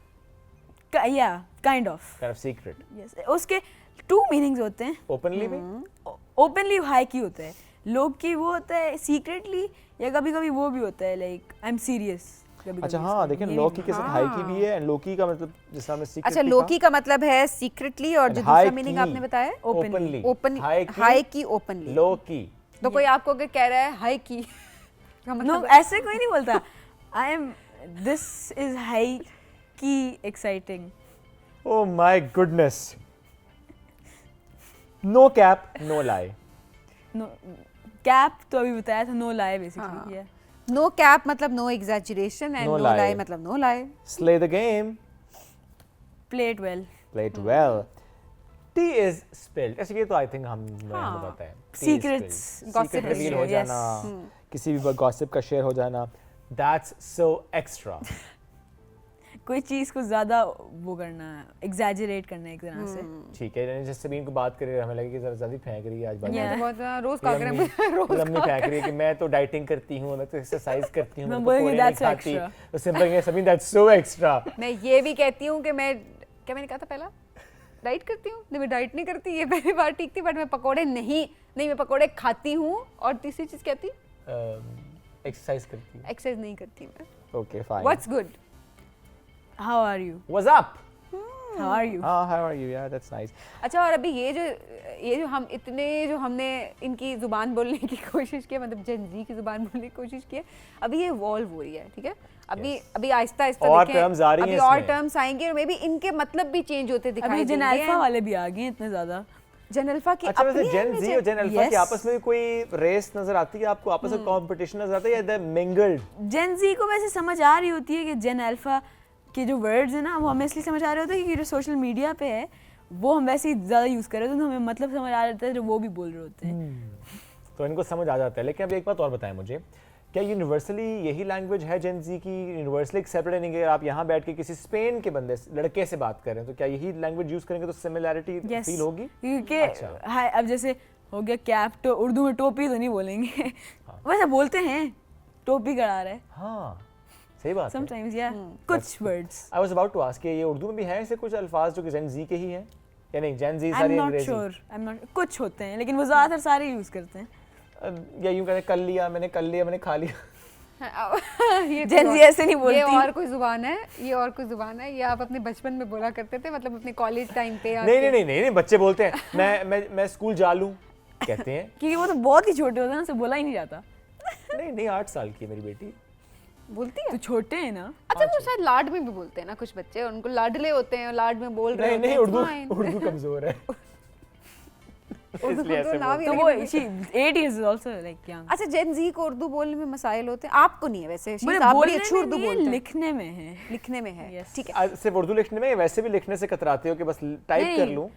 Yeah, kind of. Kind of secret. Yes. उसके two meanings होते हैं. Openly भी? Openly high key होता है. Low key वो होता है secretly, या कभी-कभी वो भी होता है like I'm serious. अच्छा हाँ देखिए लौकी के साथ हाई की भी है, एंड लौकी का मतलब जिस हमने सीक्रेट. अच्छा लौकी का मतलब है सीक्रेटली, और जो high दूसरा मीनिंग key. आपने बताया Openly. Open High high key. की ओपनली. लौकी. तो कोई आपको अगर कह रहा है हाई की का No, मतलब ऐसे कोई नहीं बोलता. This is high key exciting. Oh my goodness. No cap, no lie. No, cap तो अभी बताया था, no lie basically. हाँ. Yeah. नो कैप मतलब no exaggeration, and No no lie. Lie मतलब no lie. Slay the game. Play it well. Play it well. Tea is spilled. ऐसे ये तो आई थिंक हमें हाँ. पता है. Tea is Secrets, spilled. gossip Secret reveal हो yes. जाना, किसी भी गॉसिप का शेयर हो जाना. That's so extra. कोई चीज को ज्यादा वो करना, exaggerate करना एक तरह से. ठीक है, जैसे सबीन को बात करें हमें लगे कि जरा ज्यादा फेंक रही है आज बात. Yeah. तो बहुत रोज का कर लम्बी फेंक रही है कि मैं तो डाइटिंग करती हूँ, मैं तो एक्सरसाइज करती हूँ, मैं मैं बोलेंगी, पकौड़े नहीं "That's खाती." extra." तो सिंपल है सबीन दैट्स सो एक्स्ट्रा. मैं ये भी कहती हूँ कि मैं क्या मैंने कहा था पहला, डाइट करती हूँ. नहीं मैं डाइट नहीं करती, ये पहली बार ठीक थी, बट मैं पकोड़े नहीं मैं पकोड़े खाती हूँ. और तीसरी चीज क्या थी? एक्सरसाइज करती हूँ. एक्सरसाइज नहीं करती मैं. Okay fine. What's good? How are you? What's up? How are you? How are you? Yeah that's nice. अच्छा और अभी ये जो हम इतने जो हमने इनकी जुबान बोलने की कोशिश की, मतलब जेन जी की जुबान बोलने की कोशिश की है, अभी ये इवॉल्व हो रही है. ठीक है, अभी आहिस्ता आहिस्ता और देखें, terms आ रही हैं अभी और इसमें. टर्म्स आएंगे और मे बी इनके मतलब भी चेंज होते दिखाई अभी देंगे. जेन अल्फा वाले भी आ गए हैं इतने ज्यादा. जेन अल्फा की अच्छा वैसे अपनी जेन जी और जेन अल्फा Yes. के आपस में भी कोई रेस नजर आती है आपको? आपस में कंपटीशन नजर आता है या दे मिंगल्ड? जेन जी को वैसे समझ आ रही होती है कि जेन अल्फा के जो वर्ड्स हैं ना वो हमें इसलिए समझ आ रहे होते हैं क्योंकि जो सोशल मीडिया पे है वो हम वैसे ही ज़्यादा यूज़ कर रहे हैं तो हमें मतलब समझ आ जाता है जो वो भी बोल रहे होते हैं। तो इनको समझ आ जाता है। लेकिन अब एक बात और बताएं मुझे, क्या यूनिवर्सली यही लैंग्वेज है जेन ज़ी की, यूनिवर्सली एक्सेप्टेड है? नहीं कि अगर आप यहाँ बैठ के किसी स्पेन के लड़के से बात कर रहे हैं तो क्या यही लैंग्वेज यूज़ करेंगे तो सिमिलैरिटी फील होगी? क्योंकि अच्छा। हाँ, अब जैसे हो गया कैप, तो उर्दू में टोपी तो नहीं बोलेंगे। वैसे बोलते हैं टोपी गड़ा रहा है हाँ, सही बात है। समटाइम्स, या कुछ words. I was about to ask, ये उर्दू में भी है ऐसे कुछ अल्फाज जो कि जेन ज़ी के ही हैं या नहीं? जेन ज़ी आई सारी एम नॉट अंग्रेजी श्योर, आई एम नॉट, कुछ होते हैं लेकिन वो ज़्यादातर सारे यूज़ करते हैं। या यूं कहते हैं कर लिया मैंने खा लिया। ये Gen Z ऐसे नहीं बोलती। ये और कोई जुबान है, ये और कोई जुबान है। ये आप अपने बचपन में बोला करते थे, मतलब अपने कॉलेज टाइम पे? नहीं, बच्चे बोलते हैं मैं स्कूल जा लूं कहते हैं। क्योंकि वो तो बहुत ही छोटे होते हैं, उनसे बोला ही नहीं जाता। नहीं 8 साल की है मेरी बेटी। बोलती है तो छोटे हैं ना। अच्छा, वो शायद लाड में भी बोलते हैं ना कुछ बच्चे, उनको लाडले होते हैं, लाड में बोल रहे होते नहीं, हैं। उर्दू कमजोर है। उर्दू इसलिए ऐसे तो ना भी तो वो she 8 years is also like young। अच्छा, जेन ज़ी को उर्दू बोलने में मसाइल होते हैं? आपको नहीं है वैसे, मुझे आप बड़ी बोलने अच्छी में उर्दू नहीं है, बोलते हैं। लिखने में है। लिखने में है, Yes। ठीक है। सिर्फ उर्दू लिखने में, वैसे भी लिखने से कतराते हो कि बस टाइप कर लूं?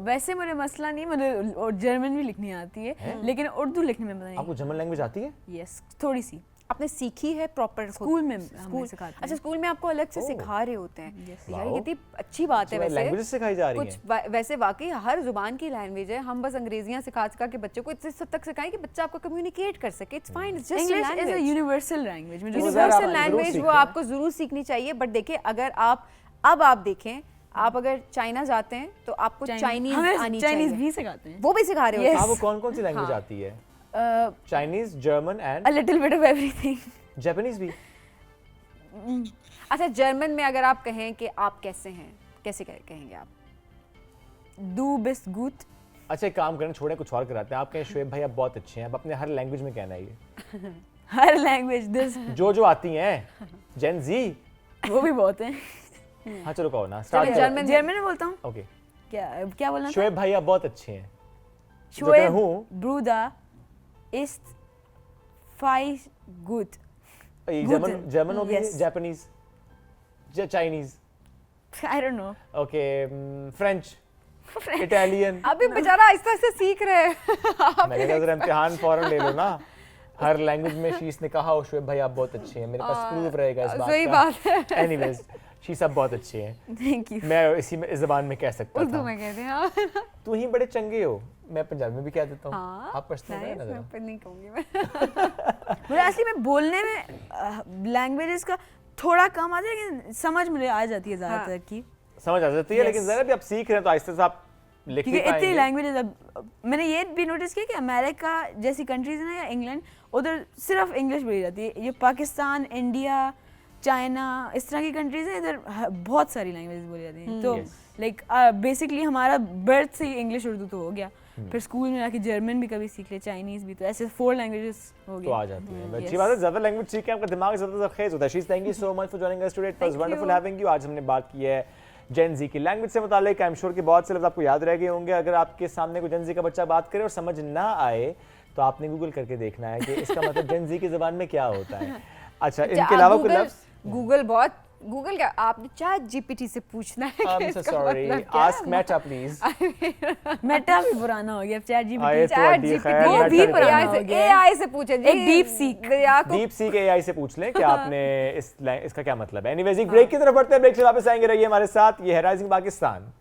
वैसे मुझे मसला नहीं, मुझे जर्मन भी लिखनी आती है लेकिन उर्दू लिखने में नहीं। आपको जर्मन लैंग्वेज आती है? यस, थोड़ी सी। आपने सीखी है प्रॉपर? स्कूल में हमें सिखाते हैं। अच्छा, स्कूल में आपको अलग से ओह। सिखा रहे होते हैं? Yes। यार, ये कितनी अच्छी बात है। वैसे लैंग्वेजेस सिखाई जा रही कुछ हैं। वैसे वाकई हर जुबान की लैंग्वेज है। हम बस अंग्रेजियां सिखा के बच्चों को इस हद तक सिखाएं कि बच्चा आपको कम्युनिकेट कर सके। It's fine, it's just English is a language. Universal language. Universal जरूर लैंग्वेज वो सीखें। आपको जरूर सीखनी चाहिए। बट देखिए, अगर आप देखें, आप अगर चाइना जाते हैं तो आपको चाइनीज आनी चाइनीज चाहिए। भी सिखाते हैं। वो भी सिखा रहे होते हैं। आपको कौन सी लैंग्वेज आती है? Chinese, German a and little bit of everything. Japanese भी? अच्छा, जर्मन में अगर आप कहें कि आप कैसे हैं, कैसे कहेंगे आप? डू बिस्ट गुड। अच्छा, एक काम करें, छोड़ें, कुछ और कराते हैं। आप कहें शुएब भाई आप बहुत अच्छे हैं, आप अपने हर लैंग्वेज में कहना है ये। हर लैंग्वेज दिस जो आती हैं जेन ज़ी, वो भी बहुत हैं। हाँ चलो कहो ना, चलो, स्टार्ट करो। जर्मन में बोलता हूँ। ओके, क्या बोलना था? शुएब भाई आप बहुत अच्छे हैं। Shoaib हूँ Bruder ist fei gut। ये Guten। जर्मन हो गई, Yes। Japanese, Chinese, I don't know। Okay, French, Italian. अभी बेचारा आहिस्ता आहिस्ता सीख रहे हैं। मैंने कहा जरा इम्तिहान फौरन ले लो ना। हर लैंग्वेज में शीश ने कहा शुएब भाई आप बहुत अच्छे हैं, मेरे पास प्रूफ रहेगा इस बात का। सही बात है। एनीवेज, शीश आप बहुत अच्छे हैं। Thank you. मैं इस ज़बान में कह सकता उर्दू था। में कहते हैं। हाँ। तू ही बड़े चंगे हो, मैं पंजाबी में भी कह देता हूँ। हाँ, आप पछताना है nice, ना जरा। मैं नहीं कहूंगी मैं। मुझे असली में बोलने में लैंग्वेजेस का थोड़ा कम आता है लेकिन समझ मुझे आ जाती है ज़्यादातर की। समझ आ जाती है, Yes। लेकिन जरा भी आप सीख रहे हैं तो आहिस्ते से आप लिख भी क्योंकि इतनी पाएंगे। लैंग्वेजेस, अब मैंने ये भी नोटिस किया कि अमेरिका जैसी कंट्रीज है ना, या इंग्लैंड, उधर सिर्फ इंग्लिश बोली जाती है। ये पाकिस्तान, इंडिया, चाइना, इस तरह की कंट्रीज हैं, इधर बहुत सारी लैंग्वेजेस बोली जाती हैं। तो Yes। लाइक बेसिकली हमारा बर्थ से ही इंग्लिश उर्दू तो हो गया, फिर स्कूल में जाके जर्मन भी कभी सीख ले, चाइनीज़ भी, तो ऐसे 4 लैंग्वेजेस हो तो आ गई। जाती है। Yes। अच्छी बात है, ज्यादा लैंग्वेज सीख के आपका दिमाग ज्यादा जरखेज होता है। शीज, thank you so much for joining us today. It was Thank wonderful you। Having you. आज हमने बात की है जेन ज़ी की लैंग्वेज से मुतालिक। आई एम श्योर कि बहुत से लफ्ज़ आपको याद रह गए होंगे। अगर आपके सामने कोई जेन ज़ी का बच्चा बात करे और समझ ना आए तो आपने गूगल करके देखना है कि इसका मतलब जेन ज़ी की ज़बान में क्या होता है। अच्छा, इनके अलावा कोई लफ्ज़? गूगल क्या, आपने चैट जीपीटी से पूछना है आई कि एम सो इसका सॉरी, मतलब क्या है? Ask Meta please. मेटा भी पुराना हो गया, चैट आए जीपीटी। तो चैट अड्डी जीपीटी खैर, वो मेटा भी भी पुराना पुराना हो हो गया। गया। एआई से पूछे जी, एक DeepSeek। दरिया को डीप सीक एआई से पूछ लें कि आपने इसका क्या मतलब है। एनीवेज, एक ब्रेक की तरफ बढ़ते हैं, ब्रेक से वापस आएंगे, रहिए हमारे साथ। ये है Rising Pakistan.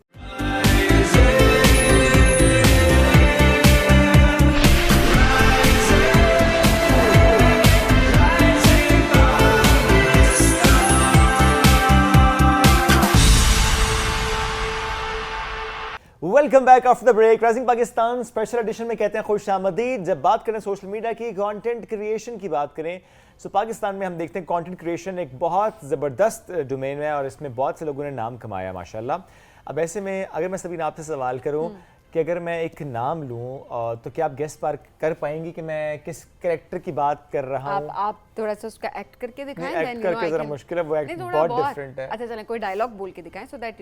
Welcome back after the break. Rising Pakistan special edition में कहते हैं खुश आमदीद। जब बात करें सोशल मीडिया की, कंटेंट क्रिएशन की बात करें, सो पाकिस्तान में हम देखते हैं कंटेंट क्रिएशन एक बहुत ज़बरदस्त डोमेन है और इसमें बहुत से लोगों ने नाम कमाया माशाल्लाह। अब ऐसे में अगर मैं सभी आपसे सवाल करूं कि अगर मैं एक नाम लूं तो क्या आप गेस पार कर पाएंगी कि मैं किस कैरेक्टर की बात कर रहा हूं? आप थोड़ा सा उसका एक्ट करके दिखाएं। नहीं, एक्ट करके ज़रा मुश्किल है, वो एक्ट बहुत डिफरेंट है। अच्छा चलें, कोई डायलॉग बोल के दिखाएं सो दैट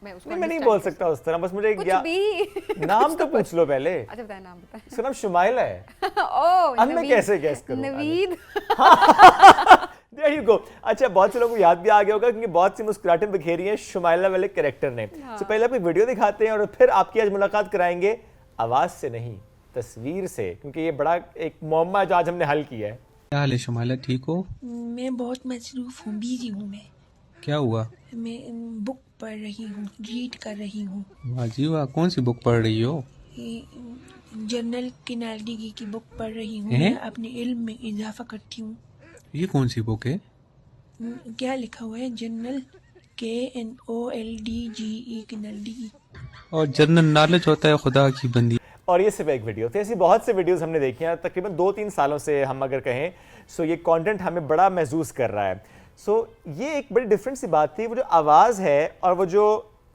मैं उसको नहीं, मैं नहीं बोल सकता उस तरह, बस मुझे कुछ या भी। नाम तो पूछ लो पहले। अच्छा बताएं, नाम बताएं। उसका नाम शुमाइला है। ओह, अब मैं कैसे गेस करूं? नवीद। There you go. अच्छा, बहुत से लोगों को याद भी आ गया होगा क्योंकि बहुत सी मुस्कुराहटें बिखेरी हैं शुमाइला वाले कैरेक्टर ने। तो पहले आप एक वीडियो दिखाते हैं और फिर आपकी आज मुलाकात कराएंगे आवाज से नहीं, तस्वीर से, क्योंकि ये बड़ा एक मुअम्मा है जो आज हमने हल किया है। क्या हाल है शुमाइला, ठीक हो? मैं बहुत मसरूफ़ हूँ, बिजी हूँ मैं। क्या हुआ? मैं बुक पढ़ रही हूँ, रीड कर रही हूँ। वाह जी वाह, कौन सी बुक पढ़ रही हो? जनरल किनाल्डी की बुक पढ़ रही हूँ। हैं? मैं अपने इल्म में इजाफा करती हूँ। ये कौन सी बुक है? क्या लिखा हुआ है? General KNOLDGE किनाल्डी। और जनरल नॉलेज होता है खुदा की बंदी। और ये सिर्फ एक वीडियो थी, ऐसी बहुत से वीडियोस हमने देखी हैं तकरीबन 2-3 सालों से हम अगर कहें। सो ये कंटेंट हमें बड़ा महसूस कर रहा है। सो ये एक बड़ी डिफरेंट सी बात थी, वो जो आवाज़ है और वो जो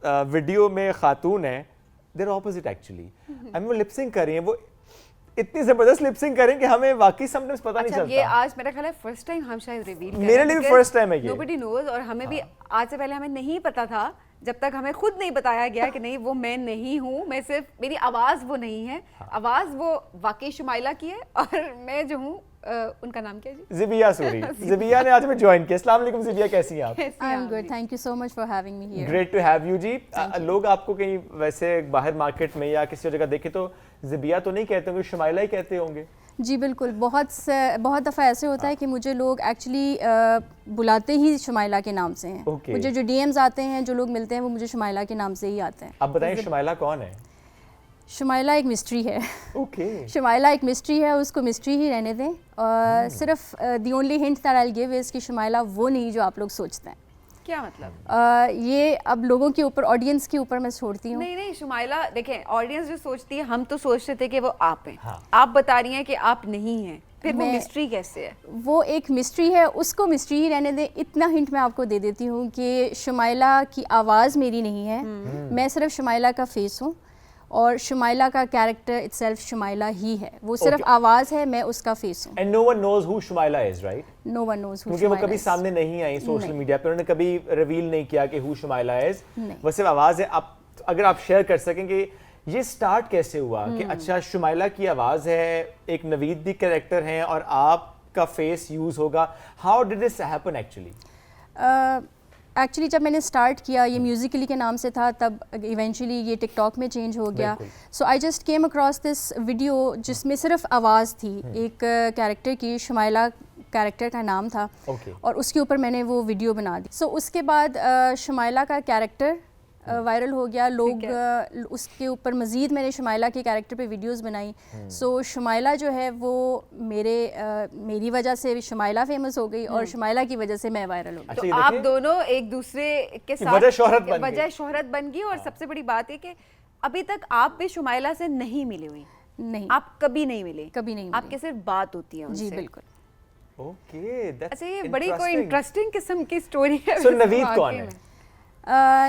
वीडियो में खातून है, there opposite actually. I mean वो लिपसिंग कर रही हैं, वो इतनी ज़बरदस्त लिपसिंग करें कि हमें वाकई समटाइम्स पता नहीं चलता। ये आज मेरा ख्याल है फर्स्ट टाइम हम शायद रिवील कर मेरे लिए भी first time है ये। नोबडी नोज, और हमें भी आज से पहले हमें नहीं पता था, जब तक हमें खुद नहीं बताया गया कि नहीं वो मैं नहीं हूँ, मैं सिर्फ, मेरी आवाज़ वो नहीं है, आवाज़ वो वाकई शुमाइला की है और मैं जो हूँ उनका नाम क्या है जी? ज़िबिया सूरी। ज़िबिया ने आज हमें ज्वाइन किया। अस्सलाम वालेकुम ज़िबिया, कैसी हैं आप? I'm good. Thank you so much for having me here. Great to have you जी। लोग आपको कहीं वैसे बाहर मार्केट में या किसी जगह देखे तो ज़िबिया तो नहीं कहते होंगे, शुमाइला ही कहते होंगे। जी बिल्कुल, बहुत दफ़ा ऐसे होता है कि मुझे लोग एक्चुअली बुलाते ही शुमाइला के नाम से हैं। Okay. मुझे जो DMs आते हैं, जो लोग मिलते हैं, वो मुझे शुमाइला के नाम से ही आते हैं। अब बताएं शुमाइला कौन है? शुमाइला एक मिस्ट्री है। ओके। शुमाइला एक मिस्ट्री है, उसको मिस्ट्री ही रहने दें। और सिर्फ the only hint that I will give is कि शुमाइला वो नहीं जो आप लोग सोचते हैं। क्या मतलब? ये अब लोगों के ऊपर, ऑडियंस के ऊपर मैं छोड़ती हूँ। नहीं शुमाइला, देखें ऑडियंस जो सोचती है, हम तो सोचते थे कि वो आप हैं। हाँ। आप बता रही हैं कि आप नहीं हैं, फिर वो मिस्ट्री कैसे है? वो एक मिस्ट्री है, उसको मिस्ट्री ही रहने दें। इतना हिंट मैं आपको दे देती हूँ कि शुमाइला की आवाज़ मेरी नहीं है, मैं सिर्फ शुमाइला का फेस हूँ और शुमाइला का कैरेक्टर इटसेल्फ शुमाइला ही है। वो सिर्फ आवाज़ है, मैं उसका फेस हूँ। And no one knows who Shumaila is, right? No one knows who, क्योंकि वो कभी सामने नहीं आई सोशल मीडिया पे, उन्होंने कभी रिवील नहीं किया कि हु शुमाइला इज। वो सिर्फ आवाज़ है। आप अगर आप शेयर कर सकें कि ये स्टार्ट कैसे हुआ कि अच्छा शुमाइला की आवाज़ है, एक नवीद भी कैरेक्टर हैं और आपका फेस यूज़ होगा। How did this happen actually? Actually जब मैंने स्टार्ट किया, ये म्यूजिकली के नाम से था, तब इवेंचुअली ये टिकटॉक में चेंज हो गया। So I just came across this video जिसमें सिर्फ आवाज़ थी, एक कैरेक्टर की, शुमाइला कैरेक्टर का नाम था। और उसके ऊपर मैंने वो वीडियो बना दी। सो उसके बाद शुमाइला का कैरेक्टर वायरल हो गया। लोग उसके ऊपर मज़ीद मैंने शुमाइला के कैरेक्टर पे वीडियोस बनाई। सो शुमाइला जो है वो मेरी वजह से शुमाइला फेमस हो गई और शुमाइला की वजह से मैं वायरल हो गई। तो आप दोनों एक दूसरे के साथ वजह शोहरत बन गई। और सबसे बड़ी बात है कि अभी तक आप भी शुमाइला से नहीं मिली हुई। नहीं, आप कभी नहीं मिले? कभी नहीं मिले। आपके सिर्फ बात होती है उनसे? जी बिल्कुल। ओके, दैट्स अच्छा, ये बड़ी कोई इंटरेस्टिंग किस्म की स्टोरी है। सो नवीद कौन है?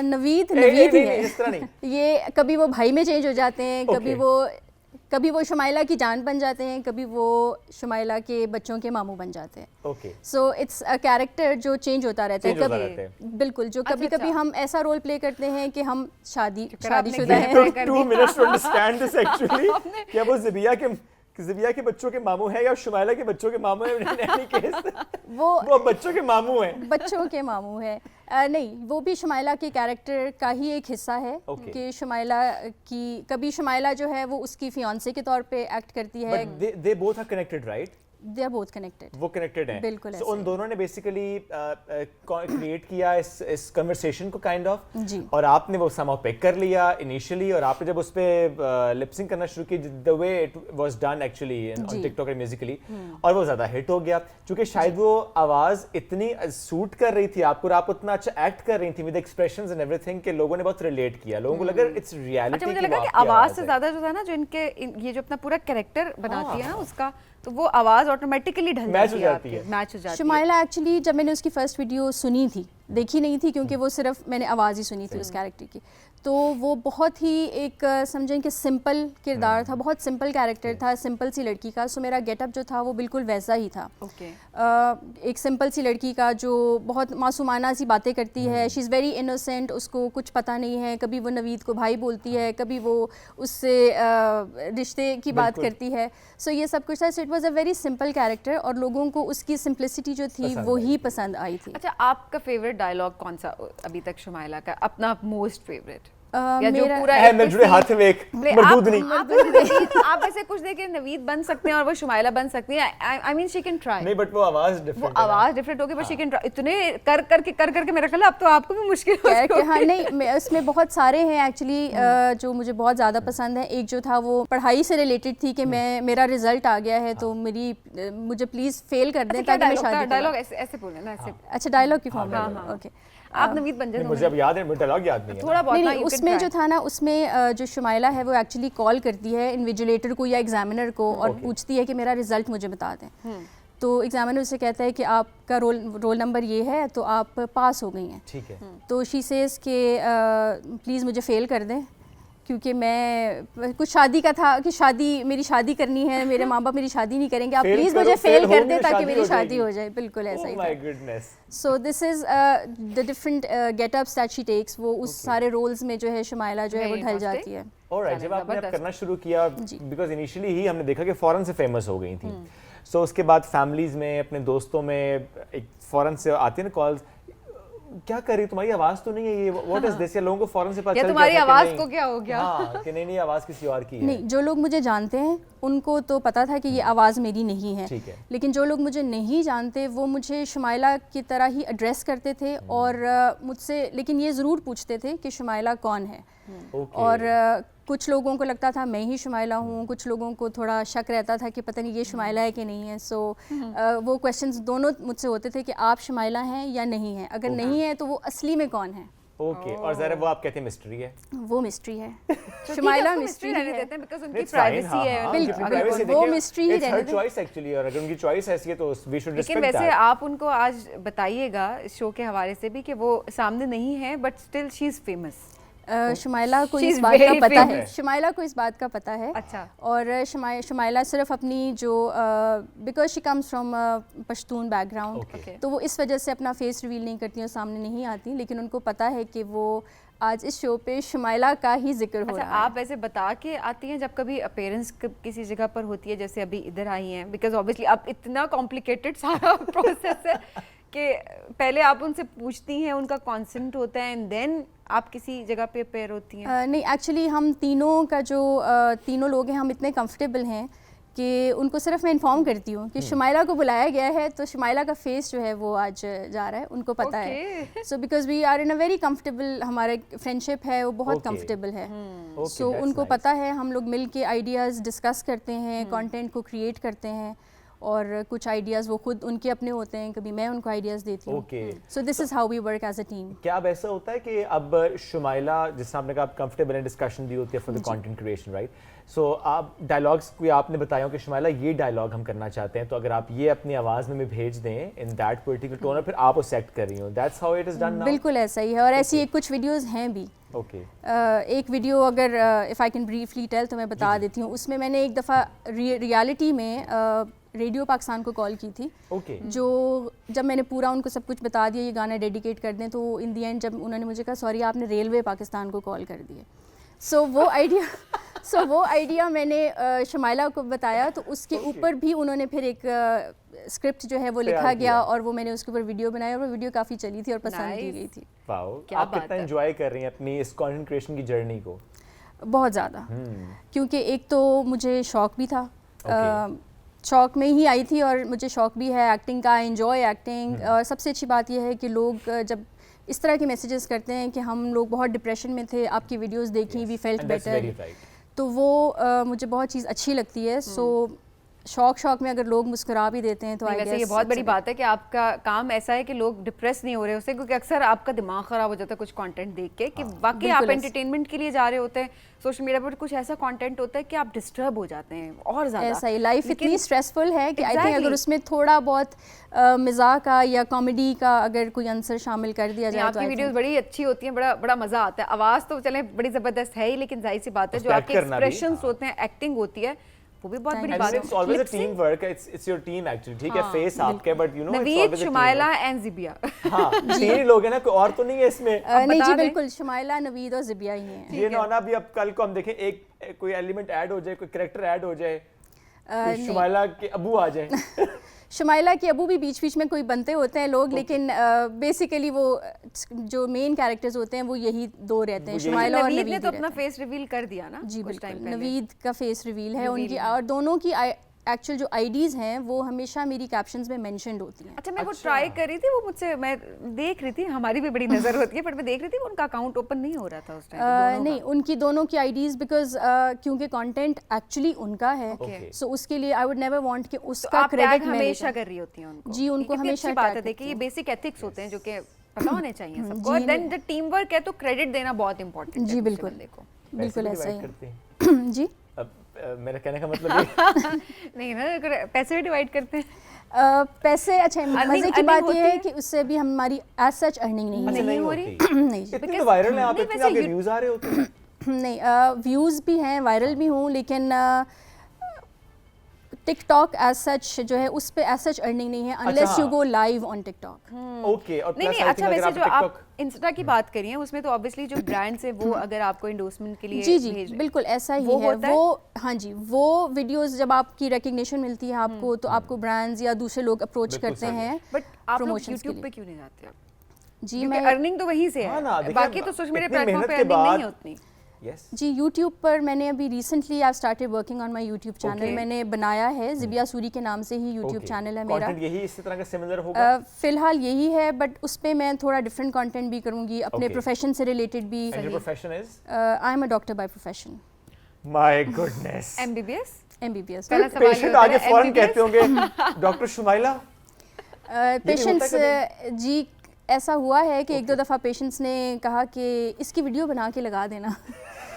नवीद ही है। इस तरह नहीं। ये कभी वो भाई में चेंज हो जाते हैं, कभी वो शुमाइला की जान बन जाते हैं, कभी वो शुमाइला के बच्चों के मामू बन जाते हैं। Okay. So it's a character जो चेंज होता रहता है कभी। बिल्कुल, जो कभी कभी हम ऐसा रोल प्ले करते हैं कि हम शादीशुदा हैं। 2 minutes to understand this actually. क्या वो ज़िबिया के बच्चों के मामू है या शुमाइला के बच्चों के मामू है? वो बच्चों के मामू हैं। बच्चों के मामू है। नहीं, वो भी शुमाइला के कैरेक्टर का ही एक हिस्सा है कि शुमाइला की, कभी शुमाइला जो है वो उसकी फियांसे के तौर पे एक्ट करती है। They both are connected, right? They are both connected. वो कनेक्टेड हैं। बिल्कुल। So, उन दोनों ने बेसिकली क्रिएट किया इस कन्वर्सेशन को काइंड ऑफ। जी। और आपने वो समाउ पिक कर लिया इनिशियली, और आपने जब उस पे लिपसिंग करना शुरू की, the way it was done actually on TikTok and Musically, और वो ज्यादा हिट हो गया क्योंकि शायद वो आवाज इतनी सूट कर रही थी आपको और आप उतना अच्छा एक्ट कर रही थी विद एक्सप्रेशंस एंड एवरीथिंग कि लोगों ने बहुत रिलेट किया। लोगों को लगा इट्स रियलिटी। अच्छा, मुझे लगा कि आवाज से ज्यादा जो था ना, जो इनके ये जो अपना पूरा कैरेक्टर बनाती है ना उसका, तो वो आवाज ऑटोमेटिकली ढल जाती है, मैच हो जाती है। शुमाइला एक्चुअली जब मैंने उसकी फर्स्ट वीडियो सुनी थी देखी नहीं थी क्योंकि वो सिर्फ मैंने आवाज़ ही सुनी थी उस कैरेक्टर की। तो वो बहुत ही एक समझें कि सिंपल किरदार था, बहुत सिंपल कैरेक्टर था, सिंपल सी लड़की का। सो मेरा गेटअप जो था वो बिल्कुल वैसा ही था। एक सिंपल सी लड़की का जो बहुत मासूमाना सी बातें करती है, शी इज़ वेरी इनोसेंट, उसको कुछ पता नहीं है, कभी वो नवीद को भाई बोलती है, कभी वो उससे रिश्ते की बात करती है। सो ये सब कुछ था। So it was a very simple character और लोगों को उसकी सिंप्लिसिटी जो थी वो ही पसंद आई थी। अच्छा, आपका फेवरेट डायलॉग कौन सा अभी तक शुमाइला का, अपना मोस्ट फेवरेट? या जो पूरा है मैं जुड़े हाथ में एक मरदूदनी। आप ऐसे कुछ देके नवीद बन सकते हैं और वो शुमाइला बन सकती है। I mean she can try. नहीं बट वो आवाज डिफरेंट है। वो आवाज डिफरेंट होगी, बट शी कैन ट्राई। इतने कर करके मेरा ख्याल है अब तो आपको भी मुश्किल हो कि हाँ नहीं, इसमें बहुत सारे हैं एक्चुअली जो मुझे बहुत ज़्यादा पसंद है। एक जो था वो पढ़ाई से रिलेटेड थी कि मेरा रिजल्ट आ गया है तो मुझे प्लीज़ फेल कर दें ताकि मैं शादी। डायलॉग ऐसे बोले ना, ऐसे। अच्छा, डायलॉग की फॉर्म में। ओके, आप नवीद बन जाए। मुझे अब याद है, डायलॉग याद नहीं है थोड़ा बहुत। नहीं, उसमें जो था ना, उसमें जो शुमाइला है वो एक्चुअली कॉल करती है इन्विजिलेटर को या एग्जामिनर को और पूछती है कि मेरा रिजल्ट मुझे बता दें। तो एग्जामिनर उसे कहता है कि आपका रोल नंबर ये है तो आप पास हो गई हैं। ठीक है। तो शी सेज कि प्लीज़ मुझे फ़ेल कर दें क्योंकि मैं कुछ शादी का था कि मेरी शादी करनी है, मेरे माँ बाप मेरी शादी नहीं करेंगे, आप प्लीज़ मुझे फेल कर दें ताकि मेरी शादी हो जाए। बिल्कुल ऐसा ही था। So this is the different getups that she takes. वो उस सारे रोल्स में जो है शुमाइला जो है वो ढल जाती है। ऑलराइट, जब आपने करना शुरू किया, बिकॉज इनिशियली ही हमने देखा कि फ़ौरन से फेमस हो गई थी। सो उसके बाद फैमिलीज में, अपने दोस्तों में एक फ़ौरन से आती है ना कॉल्स, क्या कर रही तुम्हारी आवाज तो नहीं है ये, व्हाट इज दिस, या लोगों को फौरन से पता चल गया तुम्हारी आवाज को क्या हो गया। हाँ, कि नहीं आवाज किसी और की है। नहीं, जो लोग मुझे जानते हैं उनको तो पता था कि ये आवाज़ मेरी नहीं है। ठीक है। लेकिन जो लोग मुझे नहीं जानते वो मुझे शुमाइला की तरह ही एड्रेस करते थे और मुझसे लेकिन ये ज़रूर पूछते थे कि शुमाइला कौन है। और कुछ लोगों को लगता था मैं ही शुमाइला हूँ, कुछ लोगों को थोड़ा शक रहता था कि पता नहीं ये शुमाइला है कि नहीं है। सो वो क्वेश्चंस दोनों मुझसे होते थे कि आप शुमाइला हैं या नहीं हैं। अगर नहीं है तो वो असली में कौन है। ओके, और ज़रा वो आप कहते हैं मिस्ट्री है। वो मिस्ट्री है। शुमाइला मिस्ट्री रहने है देते हैं बिकॉज़ उनकी प्राइवेसी है। बिल्कुल, वो मिस्ट्री ही रहने देते हैं। चॉइस एक्चुअली, और अगर उनकी चॉइस ऐसी है तो वी शुड रिस्पेक्ट लेकिन दैट। वैसे आप उनको आज बताइएगा शो के हवाले से भी कि वो सामने नहीं है but still she is famous. Shumaila को She's इस बात का very पता है। famous. शुमाइला को इस बात का पता है। अच्छा। और शुमाइला सिर्फ अपनी जो because she comes from Pashtun background, Okay. तो वो इस वजह से अपना फेस रिवील नहीं करती और सामने नहीं आती, लेकिन उनको पता है कि वो आज इस शो पे शुमाइला का ही जिक्र हो अच्छा, रहा है। आप ऐसे बता के आती हैं जब कभी अपीयरेंस किसी जगह पर होती है, जैसे अभी इधर आई हैं, बिकॉज ऑब्वियसली अब इतना कॉम्प्लिकेटेड सारा प्रोसेस है कि पहले आप उनसे पूछती हैं, उनका कॉन्सेंट होता है एंड देन आप किसी जगह पे अपेयर होती हैं। नहीं, एक्चुअली हम तीनों का जो तीनों लोग हैं हम इतने कंफर्टेबल हैं कि उनको सिर्फ मैं इन्फॉर्म करती हूँ कि शुमाइला को बुलाया गया है तो शुमाइला का फेस जो है वो आज जा रहा है, उनको पता है। So because we are in a very comfortable, हमारा फ्रेंडशिप है वो बहुत कंफर्टेबल है। सो उनको पता है, हम लोग मिल के आइडियाज़ डिस्कस करते हैं, कंटेंट को क्रिएट करते हैं और कुछ आइडियाज़ वो खुद उनके अपने होते हैं, कभी मैं उनको आइडियाज़ देती हूँ। So this is how we work as a team. क्या अब ऐसा होता है कि अब शुमाइला, जिससे आपने कहा आप कंफर्टेबल है, डिस्कशन भी होती है for the content creation, right? So आप डायलॉग्स कोई आपने बताया हो कि शुमाइला ये डायलॉग हम करना चाहते हैं, तो अगर आप ये अपनी आवाज़ में भेज दें इन दैट पर्टिकुलर टोन और फिर आप उसे एक्ट कर रही हो, that's how it is done now? बिल्कुल ऐसा ही है और ऐसी कुछ वीडियोज़ हैं भी। ओके। एक वीडियो अगर if I can briefly tell तो मैं बता देती हूँ। उसमें मैंने एक दफ़ा रियलिटी में रेडियो पाकिस्तान को कॉल की थी। जो जब मैंने पूरा उनको सब कुछ बता दिया, ये गाना डेडिकेट कर दें, तो इन दी एंड जब उन्होंने मुझे कहा सॉरी आपने रेलवे पाकिस्तान को कॉल कर दिए। सो वो आइडिया मैंने शुमाइला को बताया, तो उसके ऊपर भी उन्होंने फिर एक स्क्रिप्ट जो है वो लिखा गया और वो मैंने उसके ऊपर वीडियो बनाया और वो वीडियो काफ़ी चली थी और पसंद की गई थी। वाओ, आप कितना एंजॉय कर रही हैं अपनी इस कंटेंट क्रिएशन की जर्नी को? बहुत ज़्यादा, क्योंकि एक तो मुझे शौक भी था, शौक में ही आई थी और मुझे शौक भी है एक्टिंग का, एंजॉय एक्टिंग। और सबसे अच्छी बात यह है कि लोग जब इस तरह के मैसेजेस करते हैं कि हम लोग बहुत डिप्रेशन में थे, आपकी वीडियोस देखी, वी फेल्ट बेटर, तो वो मुझे बहुत चीज़ अच्छी लगती है। सो शौक में अगर लोग मुस्कुरा भी देते हैं तो नहीं, आई वैसे ये गेस बहुत बड़ी बात है कि आपका काम ऐसा है कि लोग डिप्रेस नहीं हो रहे उससे, क्योंकि अक्सर आपका दिमाग खराब हो जाता है कुछ कंटेंट देख के कि वाकई आप बिल्कुल ऐसे। एंटरटेनमेंट के लिए जा रहे होते हैं, सोशल मीडिया पर कुछ ऐसा कंटेंट होता है कि आप डिस्टर्ब हो जाते हैं और ज़्यादा। ऐसा ही लाइफ लेकिन- इतनी स्ट्रेसफुल है कि आई थिंक Exactly. अगर उसमें थोड़ा बहुत मज़ाक का या कॉमेडी का अगर कोई अंसर शामिल कर दिया नहीं, जाए तो आपकी I वीडियोस think- बड़ी अच्छी होती हैं, बड़ा बड़ा मज़ा आता है। आवाज़ तो चले बड़ी ज़बरदस्त है ही, लेकिन जाहिर सी बात है उस जो पे आपके act करना भी, एक्सप्रेशंस होते हैं, एक्टिंग होती है, वो भी बहुत बड़ी And बात है। it's always a Lip sync, team work. It's your team actually. ठीक है, face आपके, but you know it's Naveed, always a team Shumaila work. And Zibia. हाँ, तीन ही लोग हैं ना, कोई और तो नहीं है इसमें। नहीं बता जी दें। बिल्कुल, शुमाइला, नवीद और ज़िबिया ही हैं। ये ना होना भी, अब कल को हम देखें एक कोई एलिमेंट ऐड हो जाए, कोई कैरेक्टर ऐड हो जाए, कोई शुमाइला के अबू आ जाए। शुमाइला के अबू भी बीच में कोई बनते होते हैं लोग, लेकिन बेसिकली वो जो मेन कैरेक्टर्स होते हैं वो यही दो रहते हैं, शुमाइला और नवीद नवीद ने ही तो रहते अपना हैं। फेस रिवील कर दिया ना जी कुछ टाइम बिल्कुल, पहले। नवीद का फेस रिवील है Reveal उनकी, है। और दोनों की एक्चुअल जो आईडीज़ हैं वो हमेशा मेरी कैप्शंस में मेंशन्ड होती हैं। अच्छा, मैं वो ट्राई कर रही थी, वो मुझसे मैं देख रही थी, हमारी भी बड़ी नजर होती है, बट मैं देख रही थी उनका अकाउंट ओपन नहीं हो रहा था उस टाइम। नहीं, उनकी दोनों की आईडीज़ बिकॉज क्योंकि कंटेंट एक्चुअली उनका है, Okay. सो उसके लिए आई वुड नेवर वांट कि तो उसका आप टैग क्रेडिट मैं हमेशा कर रही होती हैं उनको। जी, उनको ये कितनी हमेशा अच्छी बात tag है। देखिए, ये करती बेसिक एथिक्स होते हैं जो कि पता होने चाहिए सबको। और देन जब टीम वर्क है तो क्रेडिट देना बहुत इंपॉर्टेंट है। जी, दूसरे बिल्कुल। बंदे को। बिल्कुल पैसे भी ऐसा divide ही करते हैं। है। जी अब मेरा कहने का मतलब ये नहीं ना, अगर पैसे भी डिवाइड करते हैं। पैसे, अच्छा मजे की earning बात होती ये है है? कि उससे भी हमारी एज सच अर्निंग नहीं अच्छा, है। नहीं हो होती। रही? नहीं जी, इतनी तो वायरल है आप, नहीं, इतने वैसे आपके you- व्यूज आ रहे होते हैं। नहीं, व्यूज़ भी हैं, वायरल भी हूँ, लेकिन टिकटॉक एज सच जो है उस पे एज सच अर्निंग नहीं है अनलेस अच्छा। You go live on TikTok. Okay, और नहीं प्लस नहीं, आई अच्छा थिंक अगर वैसे आप जो आप टिकटॉक इंस्टा की बात करी है उसमें तो ऑब्वियसली जो ब्रांड्स है वो अगर आपको एंडोर्समेंट के लिए जी जी भेज रहे हैं। बिल्कुल ऐसा ही वो है होता है? वो, हाँ जी, वो वीडियोस जब आपकी रिकग्निशन मिलती है आपको तो आपको ब्रांड्स या दूसरे लोग अप्रोच बिल्कुल करते सही है। हैं बट आप लोग promotions के यूट्यूब लिए। पे क्यों नहीं जाते आप? जी क्योंकि मैं अर्निंग तो वहीं से हाँ ना, है, देखिए, बाकी तो सोशल मीडिया इतनी प्लेटफॉर्म मेहनत पे के अर्निंग नहीं बाद- है उतनी। यस जी यूट्यूब पर मैंने अभी recently I started working on my YouTube channel. Okay. मैंने बनाया है ज़िबिया सूरी के नाम से ही यूट्यूब चैनल है मेरा। कंटेंट यही इसी तरह का सिमिलर होगा। फिलहाल यही है, बट उस पे मैं थोड़ा डिफरेंट कंटेंट भी करूँगी, अपने Okay. प्रोफेशन से रिलेटेड भी। And your profession is? I am a doctor by profession, my goodness. MBBS MBBS। पहला सवाल ये पेशेंट होता है, आगे फौरन MBBS? कहते होंगे डॉक्टर शुमाइला। पेशेंट्स होता जी ऐसा हुआ है कि एक दो दफ़ा पेशेंट्स ने कहा कि इसकी वीडियो बना के लगा देना।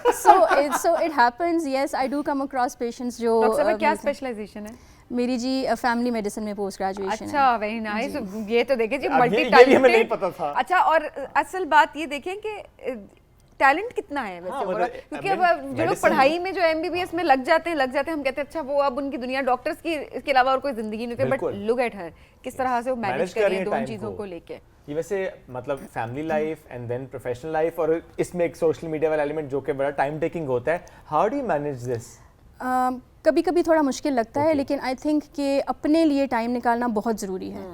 So it happens, yes I do come across patients जो डॉक्टर साहब क्या स्पेशलाइजेशन है? मेरी जी फैमिली मेडिसिन में पोस्ट ग्रेजुएशन है। अच्छा, वेरी नाइस। ये तो देखें जी, अब मल्टी ये भी हमें नहीं पता था। अच्छा, और असल बात ये देखें कि टैलेंट कितना है वैसे हाँ, ओवरऑल, मतलब, क्योंकि अब अब जो लोग medicine- पढ़ाई में जो एमबीबीएस में लग जाते हैं हम कहते हैं अच्छा वो अब उनकी दुनिया डॉक्टर्स की इसके अलावा और कोई जिंदगी नहीं होती, बट बिल्कुल। लुक एट हर किस तरह से वो मैनेज Manage कर कर रही रही है है दोनों time चीज़ों को। को लेके। ये वैसे मतलब family life and then professional life, और इसमें एक सोशल मीडिया वाला एलिमेंट जो कि बड़ा टाइम टेकिंग होता है। How do you manage this? कभी कभी थोड़ा मुश्किल लगता है, लेकिन आई थिंक कि अपने लिए टाइम निकालना बहुत ज़रूरी है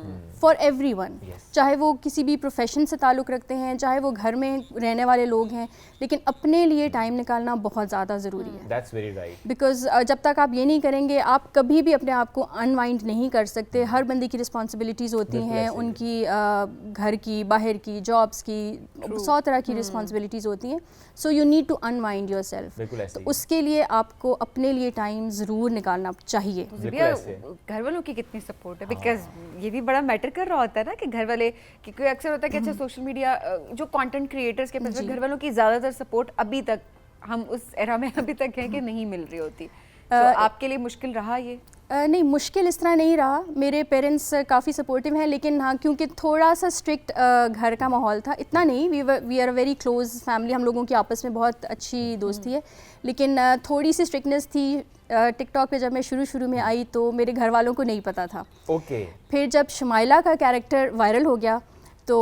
फॉर एवरीवन। चाहे वो किसी भी प्रोफेशन से ताल्लुक़ रखते हैं, चाहे वो घर में रहने वाले लोग हैं, लेकिन अपने लिए टाइम निकालना बहुत ज़्यादा ज़रूरी है। That's very right. बिकॉज जब तक आप ये नहीं करेंगे आप कभी भी अपने आप को अनवाइंड नहीं कर सकते। हर बंदे की रिस्पॉन्सिबिलिटीज़ होती बिल्कुल हैं, ऐसे ही। उनकी घर की, बाहर की, जॉब्स की, 100 तरह की रिस्पॉन्सिबिलिटीज़ होती हैं। So you need to unwind your self. बिल्कुल ऐसे तो ही। उसके लिए आपको अपने लिए टाइम ज़रूर निकालना चाहिए। बिल्कुल भैया, ऐसे। घर वालों की कितनी सपोर्ट है? बिकॉज ये भी बड़ा मैटर कर रहा होता है ना कि घर वाले, क्योंकि अक्सर होता है कि अच्छा सोशल मीडिया जो कंटेंट क्रिएटर्स के पास घर वालों की ज़्यादातर सपोर्ट अभी तक, हम उस एरा में अभी तक हैं कि नहीं मिल रही होती। तो आपके लिए मुश्किल रहा ये? नहीं, मुश्किल इस तरह नहीं रहा। मेरे पेरेंट्स काफ़ी सपोर्टिव हैं, लेकिन हाँ क्योंकि थोड़ा सा स्ट्रिक्ट घर का माहौल था, इतना नहीं, we are very close family, हम लोगों की आपस में बहुत अच्छी दोस्ती है, लेकिन थोड़ी सी स्ट्रिक्टनेस थी। टिकटॉक पे जब मैं शुरू में आई तो मेरे घर वालों को नहीं पता था। ओके। फिर जब शुमाइला का कैरेक्टर वायरल हो गया तो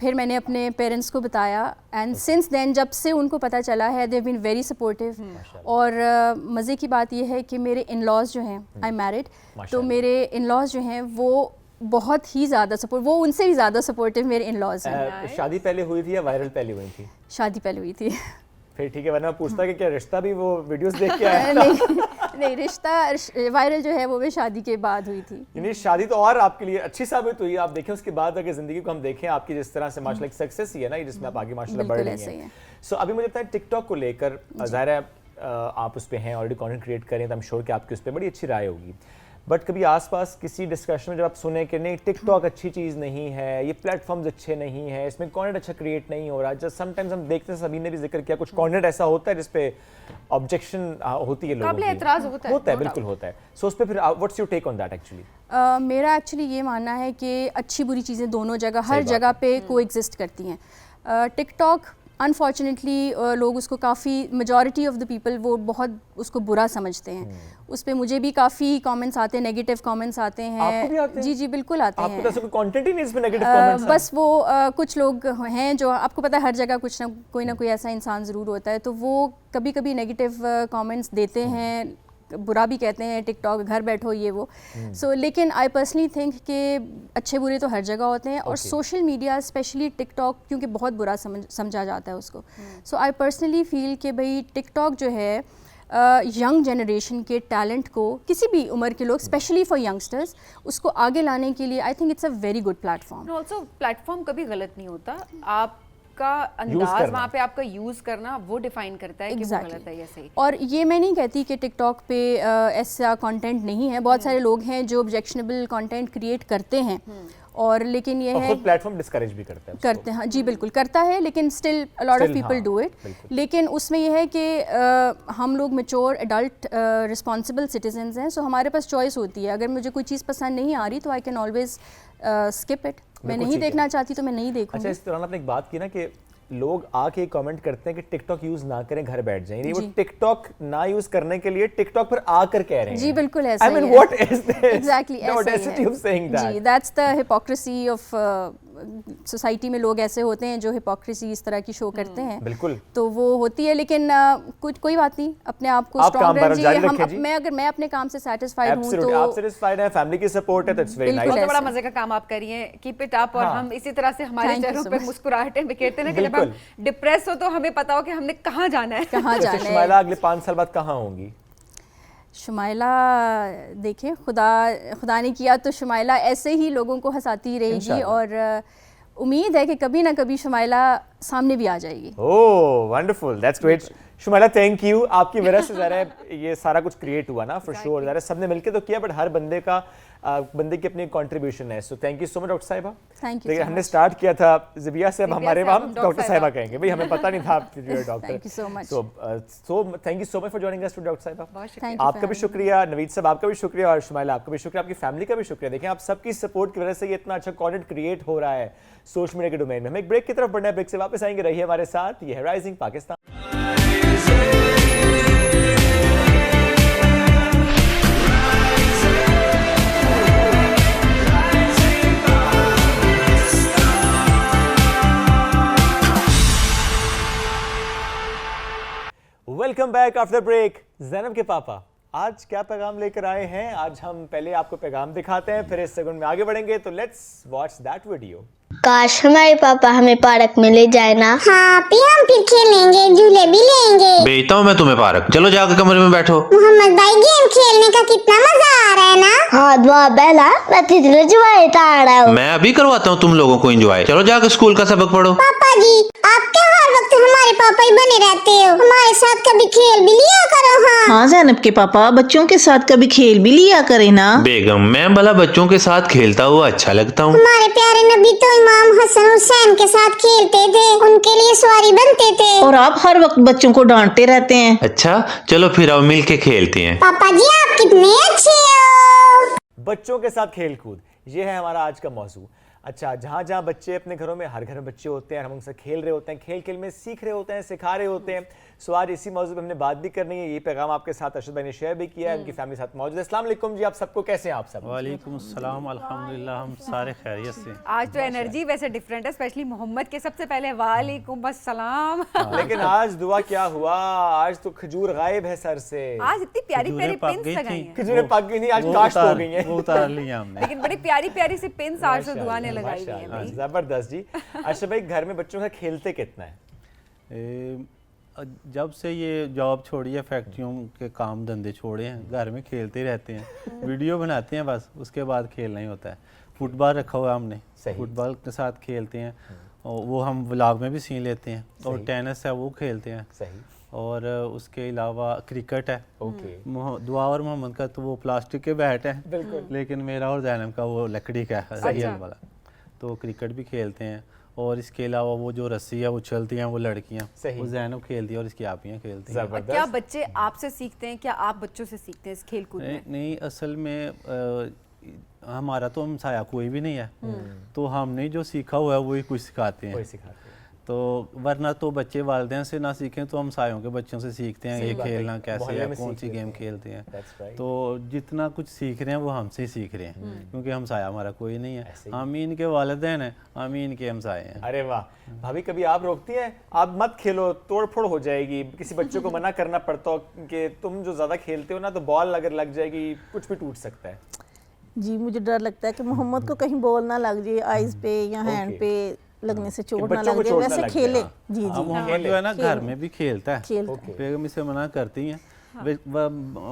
फिर मैंने अपने पेरेंट्स को बताया, एंड सिंस देन जब से उनको पता चला है they have been very supportive. और मज़े की बात यह है कि मेरे इन लॉज जो हैं, आई मैरिड, तो मेरे इन लॉज जो हैं वो बहुत ही ज़्यादा सपोर्ट, वो उनसे भी ज़्यादा सपोर्टिव मेरे इन लॉज हैं। शादी पहले हुई थी या वायरल पहले हुई थी? शादी पहले हुई थी। फिर ठीक है, वरना मैं पूछता कि क्या रिश्ता भी वो वीडियोस देख के आया? नहीं, रिश्ता वायरल जो है वो भी शादी के बाद हुई थी। यानी शादी तो और आपके लिए अच्छी साबित हुई। आप देखें उसके बाद अगर जिंदगी को हम देखें आपकी जिस तरह से माशाल्लाह एक सक्सेस ही है ना, जिसमें आप आगे माशाल्लाह बढ़ बिल्कुल रही ऐसा ही हैं। है। सो अभी मुझे बताएं टिकटॉक को लेकर, ज़ाहिर है आप उस पर हैं, ऑलरेडी कंटेंट क्रिएट करें, तो आई एम श्योर कि आपकी उस पर बड़ी अच्छी राय होगी। बट कभी आसपास किसी डिस्कशन में जब आप सुने कि नहीं टिकटॉक अच्छी चीज़ नहीं है, ये प्लेटफॉर्म्स अच्छे नहीं है, इसमें कंटेंट अच्छा क्रिएट नहीं हो रहा, जस्ट समटाइम्स हम देखते हैं, सभी ने भी जिक्र किया, कुछ कंटेंट ऐसा होता है जिसपे ऑब्जेक्शन होती है लोगों काबिल की, एतराज़ होता है, बिल्कुल होता है। सो उस पे फिर what's your take on that actually? मेरा एक्चुअली ये मानना है कि अच्छी बुरी चीज़ें दोनों जगह हर बात जगह पे को एग्जिस्ट करती हैं। टिकटॉक अनफॉर्चुनेटली लोग उसको काफ़ी मेजॉरिटी ऑफ द पीपल वो बहुत उसको बुरा समझते हैं। उस पे मुझे भी काफ़ी कमेंट्स आते हैं, नेगेटिव कमेंट्स आते हैं। आपको भी आते हैं? जी जी बिल्कुल आते आपको हैं। तो ऐसा कोई कंटेंट ही नहीं इसमें नेगेटिव कमेंट्स हैं? बस वो कुछ लोग हैं जो आपको पता है हर जगह कुछ ना कोई ऐसा इंसान ज़रूर होता है, तो वो कभी कभी नेगेटिव कमेंट्स देते हैं, बुरा भी कहते हैं, टिकटॉक घर बैठो ये वो। सो लेकिन आई पर्सनली थिंक कि अच्छे बुरे तो हर जगह होते हैं, और सोशल मीडिया स्पेशली टिकटॉक क्योंकि बहुत बुरा समझा जाता है उसको। सो आई पर्सनली फील कि भाई टिकटॉक जो है यंग जनरेशन के टैलेंट को, किसी भी उम्र के लोग स्पेशली फॉर यंगस्टर्स, उसको आगे लाने के लिए I think it's a very good platform. Also platform कभी गलत नहीं होता, आपका अंदाज वहाँ पे आपका यूज़ करना वो डिफाइन करता है कि वो गलत है या सही। और ये मैं नहीं कहती कि टिकटॉक पे ऐसा कंटेंट नहीं है, बहुत सारे लोग हैं जो ऑब्जेक्शनेबल कंटेंट क्रिएट करते हैं, और लेकिन ये है खुद प्लेटफॉर्म डिस्करेज भी करता है करते हैं। जी बिल्कुल करता है, लेकिन still a lot of people do it. लेकिन उसमें यह है कि हम लोग मैच्योर एडल्ट रिस्पॉन्सिबल सिटीजन्स हैं, सो हमारे पास चॉइस होती है। अगर मुझे कोई चीज़ पसंद नहीं आ रही तो I can always skip it. मैं नहीं देखना चाहती तो मैं नहीं देखूंगी। अच्छा, इस दौरान आपने एक बात की ना कि लोग आके कमेंट करते हैं कि टिकटॉक यूज ना करें, घर बैठ जाएं। नहीं, वो टिकटॉक ना यूज करने के लिए टिकटॉक पर आकर कह रहे हैं। जी बिल्कुल ऐसा I mean, what is this? Exactly, The audacity of saying that. जी, that's the hypocrisy of society में लोग ऐसे होते हैं जो हिपोक्रेसी इस तरह की शो करते हैं। बिल्कुल। तो वो होती है, लेकिन कुछ कोई बात नहीं, अपने आप को आप स्ट्रॉन्ग काम जारी रखिए। रखें जी। अगर मैं अपने काम से सेटिस्फाइड हूँ तो आप सेटिस्फाइड हैं, फैमिली की सपोर्ट है, तो इट्स वेरी नाइस। बहुत बड़ा मजे का काम आप कर रही हैं, कीप इट अप। और हम इसी तरह से हमारे Thank you चेहरों so पे much. मुस्कुराहटें बिखेरते हैं ना कि जब हम डिप्रेस हो तो हमें पता हो कि हमने कहाँ जाना है। कहाँ जाना है। शुमाइला अगले 5 साल बाद कहाँ होंगी? शुमाइला देखिए, खुदा ने किया तो शुमाइला ऐसे ही लोगों को हंसाती रहेगी, और उम्मीद है कि कभी ना कभी शुमाइला सामने भी आ जाएगी। Oh wonderful, that's great. Shumaila thank you, आपकी वजह से ज़रा ये सारा कुछ क्रिएट हुआ ना, फॉर श्योर। ज़रा सबने मिलके तो किया, बट हर बंदे की अपनी कंट्रीब्यूशन है। So thank you so much doctor साहिबा। Thank you. देखिए, हमने स्टार्ट किया था ज़िबिया से, अब हमारे वहाँ डॉक्टर साहिबा कहेंगे, भाई हमें पता नहीं था आप doctor. Thank you so much. So thank you so much for joining us too doctor साहिबा। Thank you. आपका भी शुक्रिया, नवीद साहब आपका भी शुक्रिया, और शुमाइला आपका भी शुक्रिया, आपकी फैमिली का भी शुक्रिया। देखें, आप सबकी सपोर्ट की वजह से ये इतना अच्छा कंटेंट क्रिएट हो रहा है सोशल मीडिया के डोमेन में। हम एक ब्रेक की तरफ बढ़ना है, ब्रेक से वापस आएंगे, रहिए हमारे साथ। ये है Rising Pakistan. Welcome back after break. Zainab के पापा आज क्या पैगाम लेकर आए हैं? आज हम पहले आपको पैगाम दिखाते हैं, फिर इस सेगमेंट में आगे बढ़ेंगे, तो लेट्स वॉच दैट वीडियो। काश हमारे पापा हमें पार्क में ले जाए ना। हाँ पी, हम फिर खेलेंगे, झूले भी लेंगे। भेजता हूँ मैं तुम्हें पार्क, चलो जाकर कमरे में बैठो। मोहम्मद भाई, गेम खेलने का कितना मजा आ रहा है ना। हाँ दुआ बेला, मैं तितली जुआई आ रहा हूँ। मैं अभी करवाता हूँ तुम लोगों को एंजॉय। चलो जाकर स्कूल का सबक पढ़ो। पापा जी, आप क्या हर वक्त हमारे पापा ही बने रहते हो? हमारे साथ कभी खेल भी लिया करो। हाँ ज़ैनब के पापा, बच्चों के साथ कभी खेल भी लिया करे ना। बेगम, मैं भला बच्चों के साथ खेलता हुआ अच्छा लगता हूँ? हमारे प्यारे नबी तो इमाम हसन हुसैन के साथ खेलते थे, उनके लिए सवारी बनते थे। और आप हर वक्त बच्चों को डांटते रहते हैं। अच्छा चलो फिर आओ मिल के खेलते हैं। पापा जी आप कितने अच्छे हो। बच्चों के साथ खेल कूद, ये है हमारा आज का मौजू। अच्छा, जहाँ जहाँ बच्चे अपने घरों में, हर घर में बच्चे होते हैं, हम उनसे खेल रहे होते हैं, खेल खेल में सीख रहे होते हैं, सिखा रहे होते हैं। सो आज इसी मौजू पे हमने बात भी करनी है। ये पैगाम आपके साथ अरशद भाई ने शेयर भी किया है, उनकी फैमिली साथ मौजूद है। अस्सलाम वालेकुम जी, आप सबको कैसे हैं आप सब? वालेकुम अस्सलाम, अल्हम्दुलिल्लाह हम सारे खैरियत से। आज तो एनर्जी वैसे डिफरेंट है, स्पेशली मोहम्मद के। सबसे पहले वालेकुम अस्सलाम। लेकिन आज दुआ क्या हुआ, आज तो खजूर गायब है सर से। आज इतनी प्यारी प्यारी पिन्स लगाई हैं। खजूरें पक गई नहीं, आज काश्त हो गई हैं। वो उतार लिया हमने। लेकिन बड़ी प्यारी प्यारी सी पिन्स आज से दुआ ने लगाई हुई हैं भाई। जबरदस्त जी। अच्छा भाई, घर में बच्चों का खेलते कितना है? जब से ये जॉब छोड़ी है, फैक्ट्रियों के काम धंधे छोड़े हैं, घर में खेलते रहते हैं, वीडियो बनाते हैं बस, उसके बाद खेल नहीं होता है। फुटबॉल रखा हुआ है हमने, फुटबॉल के साथ खेलते हैं, और वो हम व्लॉग में भी सीन लेते हैं, और टेनिस है वो खेलते हैं। सही। और उसके अलावा क्रिकेट है। ओके। दुआ और मोहम्मद का तो वो प्लास्टिक के बैट है, बिल्कुल। लेकिन मेरा और जैनब का वो लकड़ी का है, रियल वाला। तो क्रिकेट भी खेलते हैं। और इसके अलावा वो जो रस्सी है वो चलती हैं वो लड़कियां, सही। वो जैनब खेलती है और इसकी आपियाँ खेलती हैं। जबरदस्त। क्या बच्चे आपसे सीखते हैं, क्या आप बच्चों से सीखते हैं इस खेल कूद में? नहीं, असल में हमारा तो हमसाया कोई भी नहीं है, तो हमने जो सीखा हुआ है वही कुछ सिखाते हैं। कोई सिखाते हैं। तो वरना तो बच्चे वालिदैन से ना सीखें तो हमसायों के बच्चों से सीखते हैं, ये खेलना कैसे मोहल्ले है, में कौन सीख सी लेते गेम हैं। खेलते हैं। That's right. तो जितना कुछ सीख रहे हैं वो हमसे ही सीख रहे हैं, क्योंकि हमसाया हमारा कोई नहीं है। ऐसे ही। हम ही इनके वालिदैन हैं, हम ही इनके हमसाए हैं। अरे वाह, भाभी कभी आप रोकती हैं, आप मत खेलो, तोड़ फोड़ हो जाएगी, किसी बच्चों को मना करना पड़ता हो कि तुम जो ज्यादा खेलते हो ना तो बॉल अगर लग जाएगी कुछ भी टूट सकता है? जी मुझे डर लगता है कि मोहम्मद को कहीं बॉल ना लग जाए आइज पे या हैंड पे लगने से चोट ना बच्चों को लग जाए, चोट ना वैसे लग खेले। जाए, हाँ। जी जी मोहम्मद जो है ना घर में भी खेलता है, खेलता है। बेगम इसे मना करती हैं।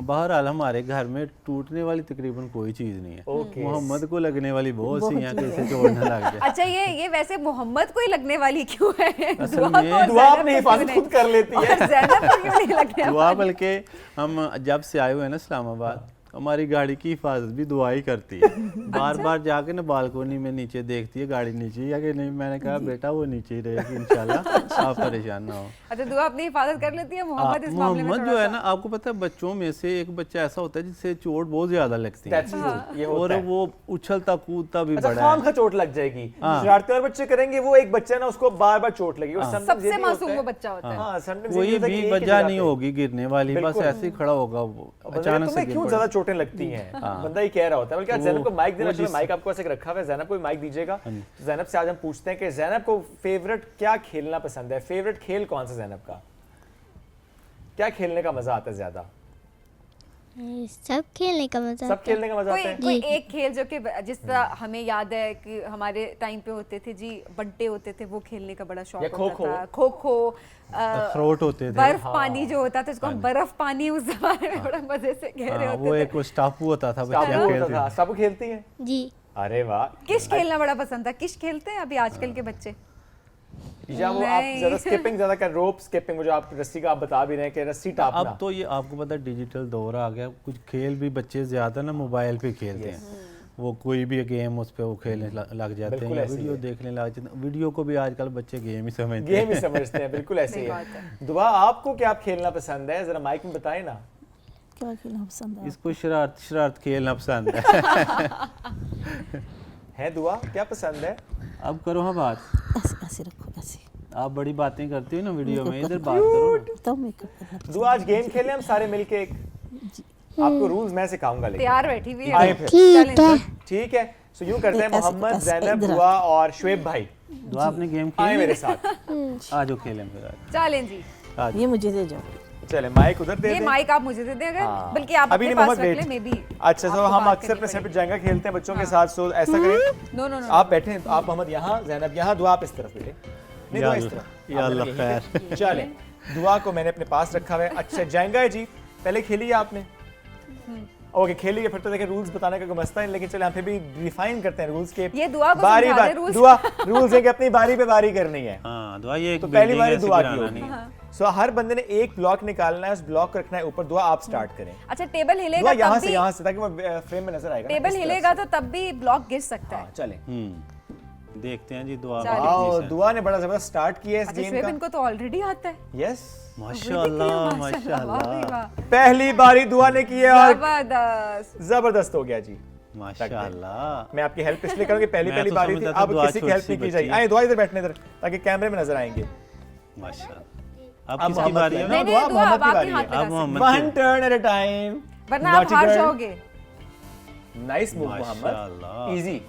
बहरहाल हमारे घर में टूटने वाली तकरीबन कोई चीज़ नहीं है। ओके। मोहम्मद को लगने वाली बहुत सी हैं कि इसे चोट ना लग जाए। अच्छा, ये वैसे मोहम्मद को ही लगने वाली क्यों है? असल दुआ में- को और दुआ ज़ैनब अपनी को हिफाजत क्यों खुद कर लेती है। और ज़ैनब को क्यों नहीं लगने दुआ बल्कि हम जब से आए हुए हैं ना इस्लामाबाद, हमारी गाड़ी की हिफाजत भी दुआ ही करती है। बार बार जाके ना बालकोनी में नीचे देखती है गाड़ी नीचे ही है कि नहीं। मैंने कहा बेटा वो नीचे ही रहेगी इंशाल्लाह, आप परेशान ना हो। अच्छा, दुआ अपनी हिफाजत कर लेती है, मोहम्मद इस मामले में मोहम्मद जो थोड़ा है सा- ना, आपको पता है बच्चों में से एक बच्चा ऐसा होता है जिससे चोट बहुत ज्यादा लगती है That's true, ये होता और है। वो उछलता कूदता भी अच्छा, बड़ा खाम है। खा चोट लग जाएगी, हाँ। शरारती और बच्चे करेंगे, वो एक बच्चा ना उसको बार बार चोट लगी। और sometimes ये सबसे भी होता मासूम है- वो बच्चा होता है। हाँ, sometimes ये कोई होता है कि भी एक ही वजह जगह नहीं पे- होगी गिरने वाली, बस बिल्कुल। ऐसे ही खड़ा होगा वो बंदा अचानक से तुम्हें गिर क्यों पड़ेगा। ज्यादा चोटें लगती हैं, बंदा ही कह रहा होता है। बल्कि आज वो- जैनब को माइक देना वो चाहिए, जिस- माइक आपको ऐसे रखा हुआ है, जैनब को माइक दीजिएगा। जैनब से आज हम पूछते हैं कि जैनब को फेवरेट क्या खेलना पसंद है, फेवरेट खेल कौन सा जैनब का, क्या खेलने का मजा आता है ज्यादा? सब खेलने का मजा सब खेलने का मजा आता है। कोई एक खेल जो कि जिस तरह हमें याद है कि हमारे टाइम पे होते थे जी, बंटे होते थे, वो खेलने का बड़ा शौक या होता खो-खो। था। खो खो, अखरोट होते थे। बर्फ पानी जो होता था, जिसको हम बर्फ पानी उस जमाने में बड़ा मजे से खेल रहे हाँ, होते वो थे। एक स्टापू होता था, स्टापू बच्चे होता खेलते था, थे। स्टापू खेलती हैं? जी। अरे वाह। किश खेलना बड़ा पसंद था। किश खेलते हैं अभी आजकल के बच्चे? या वो आप नहीं। ज्यादा स्किपिंग ज्यादा कर, रोप स्किपिंग, जो आप रस्सी का आप बता भी रहे हैं कि रस्सी टापना। अब तो ये आपको पता है डिजिटल दौर आ गया, कुछ खेल भी बच्चे ज्यादा ना मोबाइल पे खेलते हैं। वो कोई भी गेम उस पे वो खेलने लग जाते बिल्कुल हैं, ऐसे ही वीडियो है। देखने लग जाते हैं। वीडियो को भी आजकल बच्चे गेम ही समझते गेम ही हैं। समझते हैं, बिल्कुल ऐसे ही सही है। बात दुआ, आपको क्या खेलना पसंद है, जरा माइक में बताएं ना। क्या खेलना पसंद है? इसको शरारत शरारत खेलना पसंद है। है दुआ, क्या पसंद है? अब करो हाँ बात, ऐसे ऐसे रखो ऐसे, आप बड़ी बातें करती हो ना वीडियो में, इधर बात करो ना। तब मेकअप करना पसंद दुआ, आज गेम खेलें हम सारे मिलके एक। आपको रूल्स मैं सिखाऊंगा, लेकिन तैयार बैठी हुई आए है। फिर। ठीक है। ठीक है, सो यूं करते हैं, ऐसे- मोहम्मद, ऐसे- जैनब, इधर दुआ और शुएब भाई दुआ आपने गेम आए खेली? मेरे साथ। आ जाओ खेलें फिर आज। चलें जी, आज ये मुझे दे जाओ। चले, माइक उधर दे ये दें। माइक आप मुझे दे दें अगर, हाँ। बल्कि आप अभी अपने नहीं, पास मोहम्मद रख लें, वेट। May be. अच्छा, तो हम अक्सर अपने सेट पे जाएंगा खेलते हैं बच्चों के साथ, सो ऐसा करें, नो नो नो, आप बैठे, आप मोहम्मद यहाँ, जैनब यहाँ, दुआ आप इस तरफ बैठे। नहीं, दुआ इस तरफ। या अल्लाह आप यहीं पे। खैर। चलें, दुआ को मैंने अपने पास रखा हुआ है। अच्छा, जाएंगा है जी, पहले खेलिए आपने। ओके, खेलिए, फिर तो देखिए रूल्स बताने का कोई मसला नहीं, लेकिन चले हम फिर भी रिफाइन करते हैं रूल्स के। ये दुआ को बारी समझा दे बारी rules। दुआ, रूल्स है कि अपनी बारी पे बारी करनी है। हाँ दुआ, ये एक तो पहली building बारी ऐसे दुआ की गिराना होगी। नहीं है। सो हर बंदे ने एक ब्लॉक निकालना है, उस ब्लॉक को रखना है ऊपर। दुआ आप स्टार्ट करें। अच्छा, टेबल दुआ हिलेगा यहाँ तब से, भी, यहाँ से, ताकि वो फ्रेम में नजर आएगा ना, टेबल इस तरफ हिलेगा से। तो तब भी ब्लॉक गिर सकता है। हाँ, चलें। देखते हैं जी दुआ चलिए। वाओ, दुआ ने बड़ा जबरदस्त स्टार्ट किया है इस अच्छा, गेम शुएब का। इनको तो ऑलरेडी आता है। यस, माशाल्लाह वाह भाई माशाल्लाह वाह, पहली बारी दुआ ने की है और जबरदस्त। जबरदस्त हो गया जी। माशाल्लाह। मैं आपकी हेल्प इसलिए करूँ कि पहली मैं पहली तो बारी थी, समझता था अब दुआ किसी की छोटी हेल्प सी नहीं की बच्ची जाएगी। है। आए दुआ इधर बैठने, इधर, ताकि कैमरे में नजर आएंगे। माशाल्लाह। अब अब किसकी मोहम्मद बारी की है? है। नहीं दुआ नहीं, दुआ मोहम्मद अब की आपके बारी हाथ है। लगा अब सकते Mohammad one turn at a time, वरना आप हार जाओगे। नाइस मूव माशाल्लाह। मोहम्मद, इजी।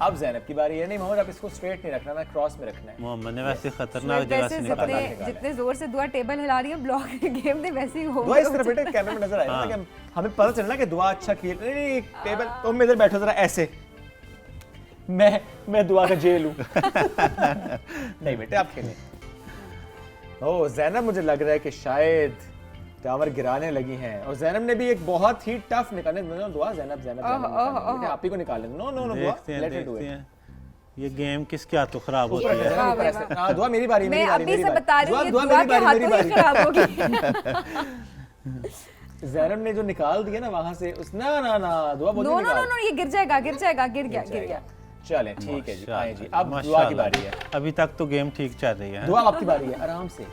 अब जैनब की बारी है। नहीं मोहम्मद, आप इसको स्ट्रेट नहीं रखना, ना क्रॉस में रखना है। मोहम्मद ने वैसे खतरनाक शुएब जगह वैसे से जितने निकाला। जितने जोर से दुआ टेबल हिला रही है, ब्लॉक गेम ने वैसे ही हो। दुआ इस तरफ बेटे, कैमरे में नजर आएगा ना, कि हमें पता चलना कि दुआ अच्छा खेल। नहीं, टेबल, तुम इधर बैठो जरा ऐसे, मैं दुआ का जेल हूँ। नहीं बेटे, आप खेलें। ओ जैनब, मुझे लग रहा है कि शायद टावर गिराने लगी हैं, और जैनब ने भी एक बहुत ही टफ निकालने। नो दुआ, जैनब बेटे, आप ही को निकालें। नो नो नो दुआ, देखते हैं लेट इट डू देखते इट। हैं। ये गेम किसके हाथों खराब होती ऊपर है? ज़ैनब ऊपर ऐसे। हाँ दुआ मेरी बारी, मैं मेरी बारी, अभी मेरी से बारी। बता रही हूँ, ये दुआ दुआ मेरी के बारी, मेरी हाथों ही बारी। खराब होगी। ज़ैनब ने जो निकाल दिया ना वहाँ से उस ना ना ना दुआ बोली नो नो निकाल। नो नो, ये गिर जाएगा, गिर जाएगा, गिर गया। चलें ठीक है जी, आए जी, अब दुआ की माशाल्लाह। बारी है। अभी तक तो गेम ठीक चल रही है। दुआ आपकी बारी है, आराम से।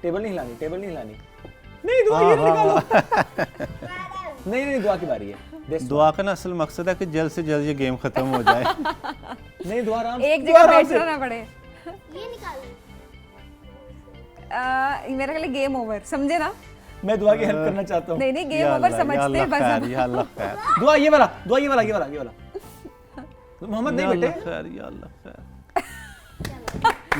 टेबल नहीं हिलानी, टेबल नहीं हिलानी। नहीं दुआ ये निकालो। नहीं नहीं दुआ की बारी है। देख दुआ का ना असल मकसद है कि जल्द से जल्द ये गेम खत्म हो जाए। नहीं दुआ आराम एक दुआ जगह आराम से। बैठना ना पड़े। मेरा ख्याल गेम ओवर, समझे ना? मैं दुआ की हेल्प करना चाहता हूँ। नहीं नहीं, गेम ओवर समझते हैं बस हम। या अल्लाह खैर, दुआ ये वाला, दुआ ये वाला, ये वाला, ये वाला। मोहम्मद नहीं या बेटे, अल्लाह खैर, या अल्लाह खैर।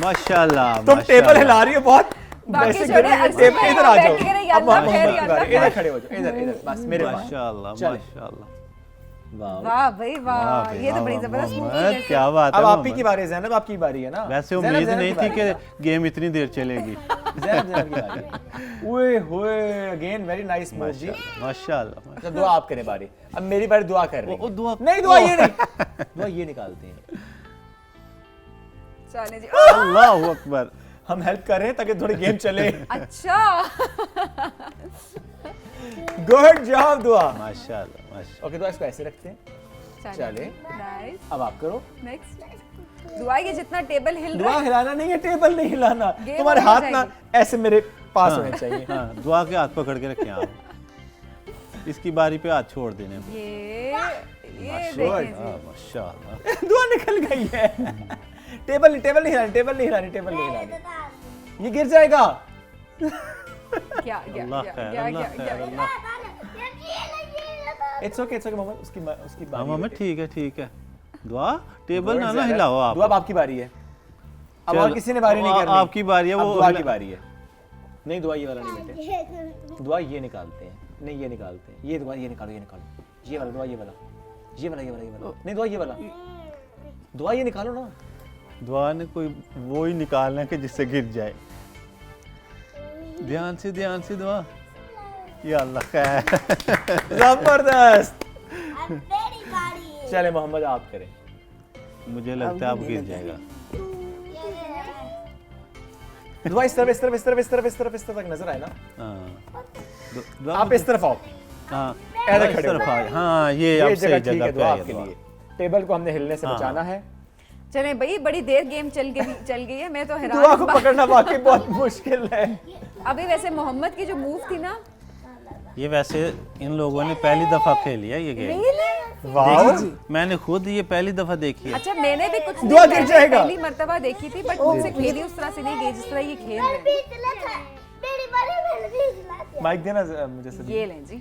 माशाल्लाह तुम टेबल माशाल्लाह। हिला रही हो बहुत। बाकी वैसे छोड़े, गिर रही है, अरसद टेबल भाई इधर आ बैठ जाओ। के करें, या अब अल्लाह मोहम्मद खैर, की या बारी, अल्लाह इधर खड़े हो जाओ, इधर इधर बस मेरे पास। माशाल्लाह चले। माशाल्लाह। वाह वाह भाई वाह, वाह ये तो भाई, बड़ी वाह, जबरदस्त मूवी मोहम्मद, है। क्या बात है अब आप ही मोहम्मद। की बारी है ज़ैनब, आपकी बारी है ना। वैसे ज़ैनब, उम्मीद ज़ैनब नहीं की थी बारी है। कि गेम इतनी देर चलेगी। ज़ैनब की बारी है। ओए होए, अगेन वेरी नाइस मूव जी। माशाल्लाह। अच्छा दुआ आप करें बारी। अब मेरी बारी दुआ कर रही ओ, है। दुआ नहीं दुआ ये नहीं, दुआ ये निकालते हैं। चले जी। अल्लाह अकबर। हम हेल्प कर रहे हैं ताकि थोड़ी गेम चले। अच्छा गुड जॉब दुआ। माशाल्लाह माशाल्लाह। ओके दुआ इसको ऐसे रखते हैं। चले। नाइस। अब आप करो। नेक्स्ट दुआ, ये जितना टेबल हिल रहा दुआ है, हिलाना नहीं है, टेबल नहीं हिलाना। गेम तुम्हारे हो हाथ ना जाएगी। ऐसे मेरे पास होने चाहिए। हाँ, दुआ के हाथ पकड़ के रखें आप। इसकी बारी पे हाथ छोड़ देने। ये देखें Good. जी। माशाल्लाह। दुआ निकल गई है। टेबल नहीं हिलानी, टेबल नहीं हिलानी, टेबल नहीं हिलानी। ये गिर जाएगा। क्या अल्लाह खैर, अल्लाह खैर, अल्लाह। इट्स ओके मोहम्मद, उसकी हाँ बारी मोहम्मद, ठीक है। दुआ टेबल Good, ना ज़ैनब। हिलाओ आप। दुआ अब आपकी बारी है। अब और चलो, किसी ने बारी नहीं अब करनी। आपकी बारी है, अब वो दुआ हिला- की बारी है। नहीं दुआ ये वाला नहीं बेटे। दुआ ये निकालते हैं। नहीं ये निकालते हैं। ये दुआ ये निकालो, ये निकालो। ये वाला दुआ, ये वाला। ये वाला, ये वाला, ये वाला। नहीं दुआ ये वाला। दुआ ये निकालो ना। दुआ ने कोई वो ही निकालना है कि जिससे गिर जाए। ध्यान से दुआ। या अल्लाह खैर। जबरदस्त। चले मोहम्मद आप करें। मुझे लगता है अब गिर जाएगा। दुआ इस तरफ तक नजर आए ना। हाँ। दुआ आप इस तरफ आओ। हाँ, ऐसे इस खड़े तरफ हो आ जाओ। हाँ, ये अब ये सही जगह ठीक जगह है पे दुआ है आपके दुआ। लिए। टेबल को हमने हिलने से हाँ, बचाना है। चले भाई, बड़ी देर गेम चल गई है, मैं तो हैरान दुआ को हूँ। पकड़ना वाकई बहुत मुश्किल है। अभी वैसे मोहम्मद की जो मूव थी ना, ये वैसे इन लोगों ने पहली दफा खेली है ये गेम। वाह। मैंने खुद ये पहली दफा देखी है। अच्छा मैंने भी कुछ दुआ दिन गिर पहले जाएगा। पहली मर्तबा देखी थी, बट मुझसे खेली उस तरह से नहीं गई जिस तरह ये खेल रहे हैं। माइक देना मुझे से। ये लें जी।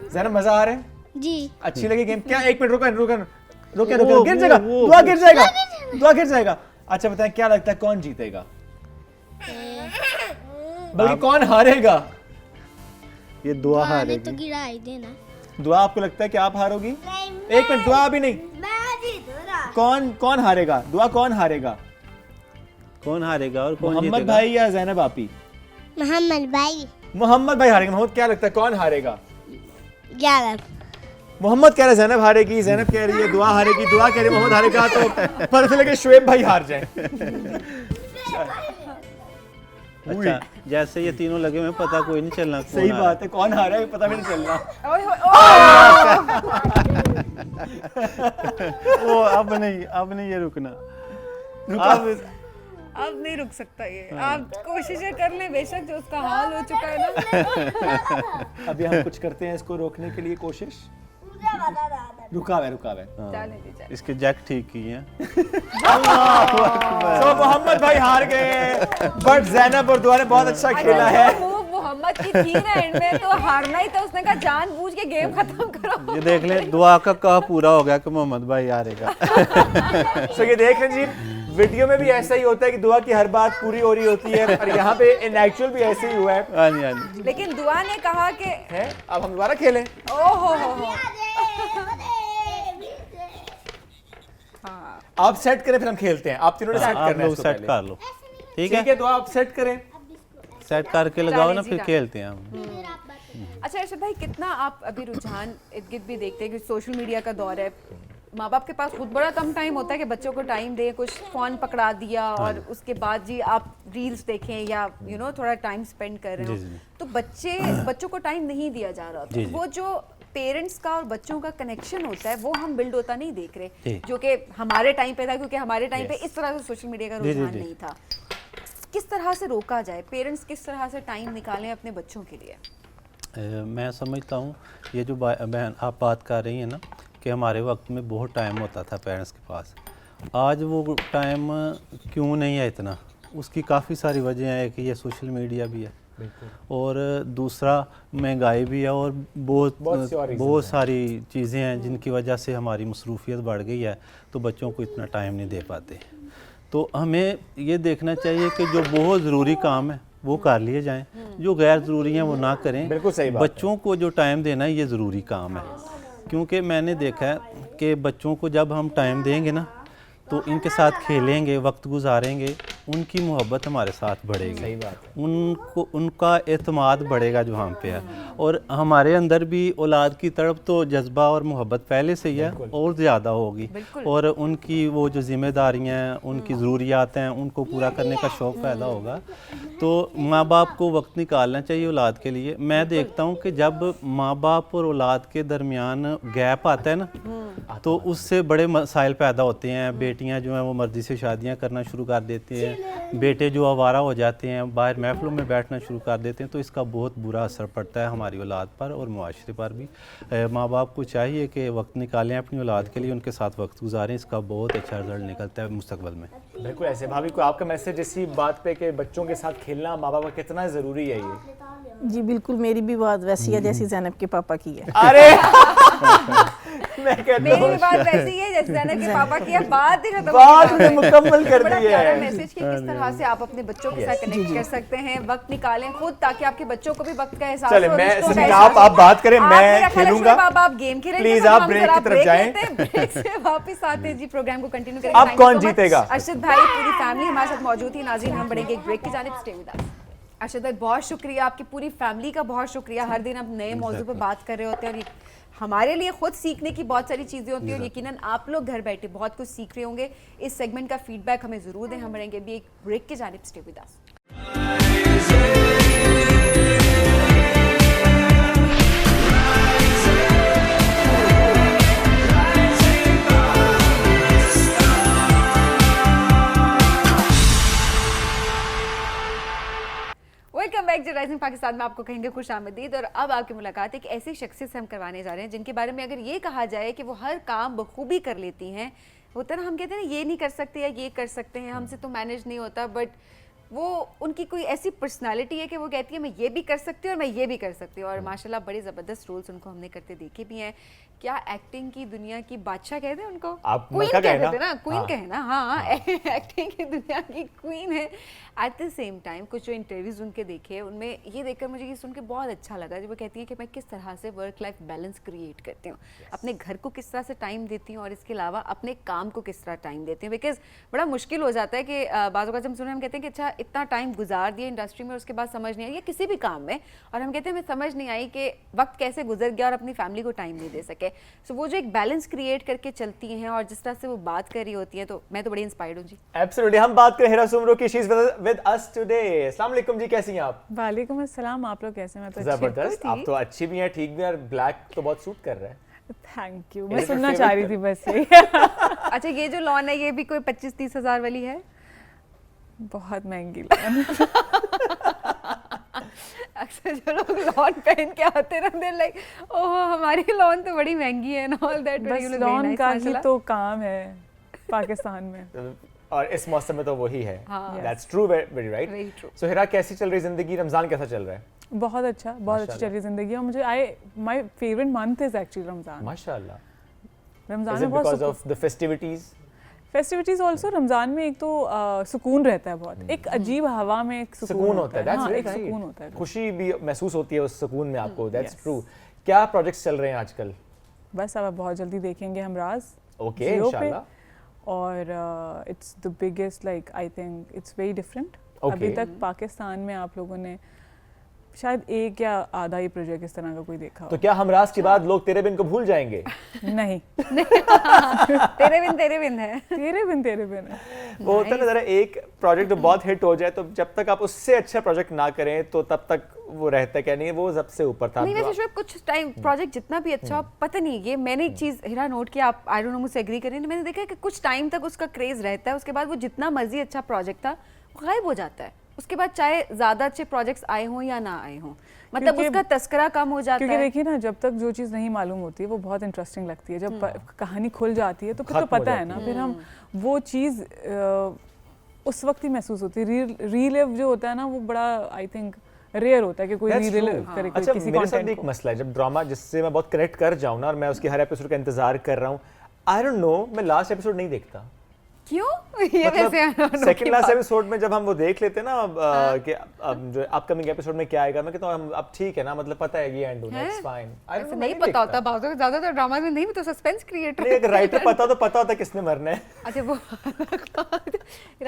ज़रा मजा आ रहा है? जी अच्छी लगी गेम? क्या एक मिनट रुको गिर जाएगा। दुआ गिर जाएगा। दुआ गिर जाएगा। अच्छा बताएं क्या लगता है कौन जीतेगा? बल्कि कौन हारेगा? ये दुआ तो हारेगी। गिरा ही देना। दुआ आपको लगता है कि आप हारोगी? एक मिनट दुआ अभी नहीं। मैं जीतूंगा। कौन हारेगा? दुआ कौन हारेगा? कौन हारेगा और कौन मोहम्मद जीतेगा? भाई या ज़ैनब आपी? मोहम्मद भाई। मोहम्मद भाई हारेगा। मोहम्मद क्या लगता है कौन हारेगा? 11। मोहम्मद कह रहा है ज़ैनब हारेगी, ज़ैनब कह रही है दुआ हारेगी, दुआ कह रही है मोहम्मद हारेगा, तो पता चले कि शुएब भाई हार जाए। अच्छा, जैसे ये तीनों लगे हुए हैं, पता कोई नहीं चलना कौन सही हारा। बात है, कौन हारा है पता भी नहीं चलना। ओए होए, ओ अब नहीं ये रुकना। अब नहीं रुक सकता ये। आप कोशिशें कर लें बेशक, जो उसका हाल हो चुका है ना। अभी हम कुछ करते हैं इसको रोकने के लिए कोशिश। रुका हुआ है। चलें जी, चलें। इसके जैक ठीक किए हैं। तो मोहम्मद भाई हार गए, बट ज़ैनब और दुआ ने बहुत अच्छा खेला है। अच्छा, मूव मोहम्मद की थी ना एंड में, तो हारना ही था। उसने कहा जानबूझ के गेम खत्म करो। ये देख ले, दुआ का कहा पूरा हो गया कि मोहम्मद भाई हारेगा। तो ये देख लें जी, वीडियो में भी ऐसा ही होता है कि दुआ की हर बात पूरी हो रही होती है, और यहाँ पे इन एक्चुअल भी ऐसे ही हुआ है। हाँ जी। लेकिन दुआ ने कहा कि हैं? अब हम दोबारा खेलें। ओहो हो। हाँ आप सेट करें फिर हम खेलते हैं। आप तीनों ने सेट आप करना है लोग इसको सेट पहले। कर लो। ठीक ठीक है, है तो आप सेट करें। सेट करके लगाओ ना, जी फिर का। खेलते हैं हम। अच्छा अर्शद भाई, कितना आप अभी रुझान इर्द गिर्द भी देखते हैं कि सोशल मीडिया का दौर है, माँ बाप के पास खुद बड़ा कम टाइम होता है कि बच्चों को टाइम दें, कुछ फ़ोन पकड़ा दिया और उसके बाद जी आप रील्स देखें या थोड़ा टाइम स्पेंड कर रहे हो, तो बच्चों को टाइम नहीं दिया जा रहा होता। वो जो पेरेंट्स का और बच्चों का कनेक्शन होता है वो हम बिल्ड होता नहीं देख रहे, जो कि हमारे टाइम पे था, क्योंकि हमारे टाइम पे इस तरह से सोशल मीडिया का रुझान नहीं था। किस तरह से रोका जाए, पेरेंट्स किस तरह से टाइम निकालें अपने बच्चों के लिए? मैं समझता हूँ ये जो बहन आप बात कर रही हैं ना कि हमारे वक्त में बहुत टाइम होता था पेरेंट्स के पास, आज वो टाइम क्यों नहीं है इतना, उसकी काफ़ी सारी वजह है कि ये सोशल मीडिया भी है और दूसरा महंगाई भी है और बहुत सारी चीज़ें हैं जिनकी वजह से हमारी मसरूफियत बढ़ गई है, तो बच्चों को इतना टाइम नहीं दे पाते। तो हमें ये देखना चाहिए कि जो बहुत ज़रूरी काम है वो कर लिए जाएं, जो गैर ज़रूरी हैं वो ना करें। बिल्कुल सही बात बच्चों को जो टाइम देना है ये ज़रूरी काम है, क्योंकि मैंने देखा है कि बच्चों को जब हम टाइम देंगे ना तो इनके साथ खेलेंगे, वक्त गुजारेंगे, उनकी मोहब्बत हमारे साथ बढ़ेगी। सही बात है। उनको उनका एतमाद बढ़ेगा जो हम पे है, और हमारे अंदर भी औलाद की तरफ तो जज्बा और मोहब्बत पहले से ही है और ज़्यादा होगी, और उनकी वो जो जिम्मेदारियाँ हैं, उनकी ज़रूरियात हैं, उनको पूरा करने का शौक़ पैदा होगा। तो माँ बाप को वक्त निकालना चाहिए औलाद के लिए। मैं देखता हूँ कि जब माँ बाप और औलाद के दरमियान गैप आता है ना तो उससे बड़े मसाइल पैदा होते हैं। बेटियां जो हैं वो मर्जी से शादियां करना शुरू कर देती हैं, बेटे जो आवारा हो जाते हैं, बाहर महफिलों में बैठना शुरू कर देते हैं, तो इसका बहुत बुरा असर पड़ता है हमारी औलाद पर और मुआशरे पर भी। माँ बाप को चाहिए कि वक्त निकालें अपनी औलाद के लिए, उनके साथ वक्त गुजारें, इसका बहुत अच्छा रिजल्ट निकलता है मुस्तकबिल में। बिल्कुल ऐसे। भाभी को आपका मैसेज इसी बात पे कि बच्चों के साथ खेलना माँ बाप का कितना ज़रूरी है ये? जी बिल्कुल, मेरी भी बात वैसी है जैसी ज़ैनब के पापा की है। अरे मैं कहता मेरी हूँ भी बात वैसी है जैसे ज़ैनब के पापा की है, बात ही खत्म बात ने मुकम्मल कर बड़ा दी प्यारा है। मैसेज कि किस तरह से आप अपने बच्चों के साथ कनेक्ट कर सकते हैं, वक्त निकालें खुद, ताकि आपके बच्चों को भी वक्त का एहसास हो। चले मैं रिश्तों का सनीना, एहसास आप हो। बात करें, आप मैं मेरा ख्याल है खेलूंगा। शुभ आप गेम खेलेंगे, प्लीज तो आप हम ब्रेक जरा की तरफ ब्रेक जाएं। लेते हैं, ब्रेक से वापस आते हैं जी, प्रोग्राम को कंटिन्यू करेंगे। अब Thank you कौन so much। जीतेगा? अर्शद भाई, पूरी फैमिली हमारे साथ मौजूद थी। नाज़रीन, हम बढ़ेंगे एक ब्रेक की जानिब, स्टे विद अस। अर्शद भाई, बहुत शुक्रिया, आपकी पूरी फैमिली का बहुत शुक्रिया। हर दिन आप नए मौजू पर बात कर रहे होते हैं और ये हमारे लिए खुद सीखने की बहुत सारी चीज़ें होती हैं और यकीनन आप लोग घर बैठे बहुत कुछ सीख रहे होंगे। इस सेगमेंट का फीडबैक हमें ज़रूर दें। हम बढ़ेंगे भी एक ब्रेक की जानिब, stay with us. Welcome back. Rising Pakistan में आपको कहेंगे खुश आमदीद। और अब आपकी मुलाकात एक ऐसी शख्सियत से हम करवाने जा रहे हैं जिनके बारे में अगर ये कहा जाए कि वो हर काम बखूबी कर लेती हैं, होता ना हम कहते हैं ना ये नहीं कर सकते या ये कर सकते हैं, हमसे तो मैनेज नहीं होता, बट वो उनकी कोई ऐसी पर्सनालिटी है कि वो कहती है मैं ये भी कर सकती हूँ और मैं ये भी कर सकती हूँ। और माशाल्लाह बड़े ज़बरदस्त रोल्स उनको हमने करते देखे भी हैं। क्या एक्टिंग की दुनिया की बादशाह कहते हैं उनको, आप क्वीन मक्का कहते कहना? थे ना, क्वीन हाँ। कहना, हाँ एक्टिंग की दुनिया की क्वीन है। एट द सेम टाइम कुछ जो इंटरव्यूज उनके देखे, उनमें ये देखकर मुझे ये सुन के बहुत अच्छा लगा जब वो कहती है कि मैं किस तरह से वर्क लाइफ बैलेंस क्रिएट करती हूँ, अपने घर को किस तरह से टाइम देती हूँ और इसके अलावा अपने काम को किस तरह टाइम देती हूँ। बिकॉज बड़ा मुश्किल हो जाता है कि बाज़ औक़ात जब सुने हम कहते हैं कि अच्छा इतना टाइम गुजार दिया इंडस्ट्री में, उसके बाद समझ नहीं आई, या किसी भी काम में, और हम कहते हैं मैं समझ नहीं आई कि वक्त कैसे गुजर गया और अपनी फैमिली को टाइम नहीं दे सके। सो वो जो एक बैलेंस क्रिएट करके चलती हैं और जिस तरह से वो बात कर रही होती हैं, तो मैं तो बड़ी इंस्पायर्ड हूँ जी। एब्सोल्युटली। हम बात करें हिरा सुमरो की, she is with us today. अस्सलाम वालेकुम जी, कैसी हैं आप? वालेकुम अस्सलाम, आप लोग कैसे? मैं तो अच्छी जबरदस्त, आप तो अच्छी भी हैं, ठीक भी हैं, और ब्लैक तो बहुत सूट कर रहा है। थैंक यू, Is मैं it सुनना your चाह रही favorite? थी बस ये। अच्छा, ये जो लॉन है ये भी कोई 25-30 हज़ार वाली है? बहुत महंगी लॉन। अक्सर जो लोग लॉन पहन के आते रहते हैं लाइक ओह हमारी लॉन तो बड़ी महंगी है एंड ऑल दैट। बस लॉन का ही तो काम है पाकिस्तान में, और इस मौसम में तो वही है। हाँ। That's true, very right. Very true. सो हिरा, कैसी चल रही जिंदगी? रमजान कैसा चल रहा है? बहुत अच्छी चल रही जिंदगी। और मुझे my favourite month is actually Ramzan. माशाल्लाह। रमजान इज में इट बहुत because of the festivities? Festivities also. Ramzan में एक तो सुकून रहता है, बहुत एक अजीब हवा में एक सुकून होता है। हाँ, एक दैट्स सुकून होता है, खुशी भी महसूस होती है उस सुकून में आपको। That's true. क्या प्रोजेक्ट्स चल रहे हैं आजकल? बस अब बहुत जल्दी देखेंगे हम राज ओके, जियो पे। इंशाल्लाह। और it's the biggest, like I think it's very different. Okay. अभी तक पाकिस्तान में आप लोगों ने शायद एक या आधा ही प्रोजेक्ट इस तरह का कोई देखा तो क्या हमराज के बाद लोग तेरे बिन को भूल जाएंगे? हो नहीं तेरे बिन है। तेरे बिन है। वो होता है ना, जरा एक प्रोजेक्ट जो बहुत हिट हो जाए तो जब तक आप उससे अच्छा प्रोजेक्ट ना करें तो तब तक वो रहता है, क्या नहीं वो सबसे ऊपर था। नहीं वैसे शुएब कुछ टाइम प्रोजेक्ट जितना भी अच्छा हो, पता नहीं ये मैंने एक चीज हिरा नोट किया, आप आई डोंट नो मुझसे एग्री करें, मैंने देखा कि कुछ टाइम तक उसका क्रेज रहता है, उसके बाद वो जितना मर्जी अच्छा प्रोजेक्ट था वो गायब हो जाता है। उसके बाद चाहे ज्यादा अच्छे प्रोजेक्ट्स आए हों या ना आए हों, मतलब उसका तस्करा कम हो जाता है। क्योंकि देखिए ना, जब तक जो चीज़ नहीं मालूम होती है वो बहुत इंटरेस्टिंग लगती है, जब कहानी खुल जाती है तो फिर तो पता है ना, फिर हम वो चीज़ उस वक्त ही महसूस होती है। रीलिव जो होता है ना वो बड़ा आई थिंक रेयर होता है कि कोई रीलिव करे अच्छा, किसी मेरे साथ भी कंटेंट एक को। मसला है, जब ड्रामा जिससे मैं बहुत कनेक्ट कर जाऊँ ना और मैं उसके हर एपिसोड का इंतजार कर रहा हूँ, आई डोंट नो, मैं लास्ट एपिसोड नहीं देखता। क्यों? ये वैसे सेकंड लास्ट एपिसोड में जब हम वो देख लेते हैं ना कि अब जो अपकमिंग एपिसोड में क्या आएगा, मैं कहता हूँ अब ठीक है ना, मतलब पता है ये एंड होना है, इट्स फाइन। ऐसे नहीं पता होता, बहुत ज्यादातर ड्रामा में नहीं, तो सस्पेंस क्रिएट नहीं, अगर राइटर पता तो पता होता किसने मरना है। अच्छा वो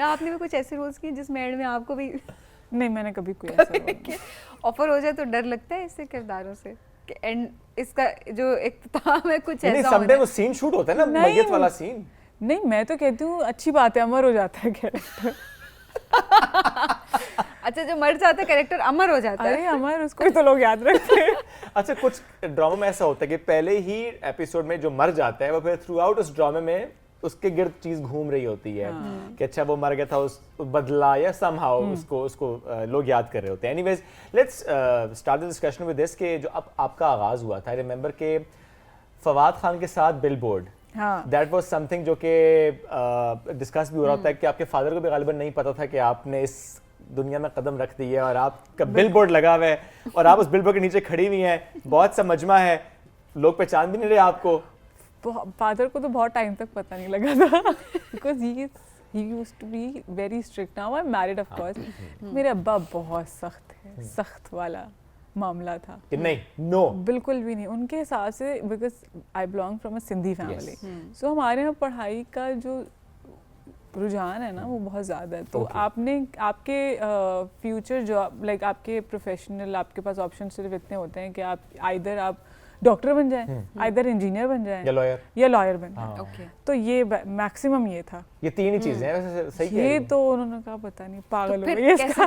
आपने भी कुछ ऐसे रोल्स किए जिसमें एंड में आपको भी नहीं, मैंने कभी कोई ऐसा ऑफर हो जाए तो डर लगता है इससे किरदारों से कि एंड इसका जो इख्तिताम है कुछ नहीं, ऐसा समटाइम होना वो सीन शूट होता है ना, नहीं। मैयत वाला सीन। नहीं, मैं तो कहती हूँ अच्छी बात है, अमर हो जाता है कैरेक्टर। अच्छा, जो मर जाता है कैरेक्टर अमर हो जाता अरे है। अमर, उसको ही तो लोग याद रखते हैं। अच्छा, कुछ ड्रामा में ऐसा होता है कि पहले ही एपिसोड में जो मर जाता है वो फिर थ्रू आउट उस ड्रामे में उसके गिर्द चीज घूम रही होती है कि अच्छा वो मर गया था, उस बदला या समहाउ उसको लोग याद कर रहे होते हैं। Anyways, let's start the discussion with this कि जो अब आपका आगाज हुआ था, आई रिमेंबर के फवाद खान के साथ बिलबोर्ड, दैट वाज समथिंग जो कि डिस्कस भी हो रहा होता है कि आपके फादर को भी गालिबन नहीं पता था कि आपने इस दुनिया में कदम रख दी है और आपका बिलबोर्ड लगा हुआ है और आप उस बिलबोर्ड के नीचे खड़ी हुई हैं, बहुत सा मजमा है, लोग पहचान भी नहीं रहे आपको। फादर को तो बहुत टाइम तक पता नहीं लगा था, because he used to be very strict. Now I'm married, of course. मेरे अब्बा बहुत सख्त है, सख्त वाला मामला था कि नहीं, नो, बिल्कुल भी नहीं उनके हिसाब से, because I belong from a Sindhi family, so हमारे यहाँ पढ़ाई का जो रुझान है ना वो बहुत ज़्यादा है। तो आपने आपके फ्यूचर जॉब, लाइक आपके प्रोफेशनल, आपके पास ऑप्शन सिर्फ इतने होते हैं कि आप आइदर आप डॉक्टर बन जाएं, आइदर इंजीनियर बन जाएं या लॉयर बन जाएं। तो ये मैक्सिमम ये था, ये तीन ही चीजें हैं। वैसे सही कह रही ये हैं। तो उन्होंने कहा पता नहीं पागल हो गए, इसका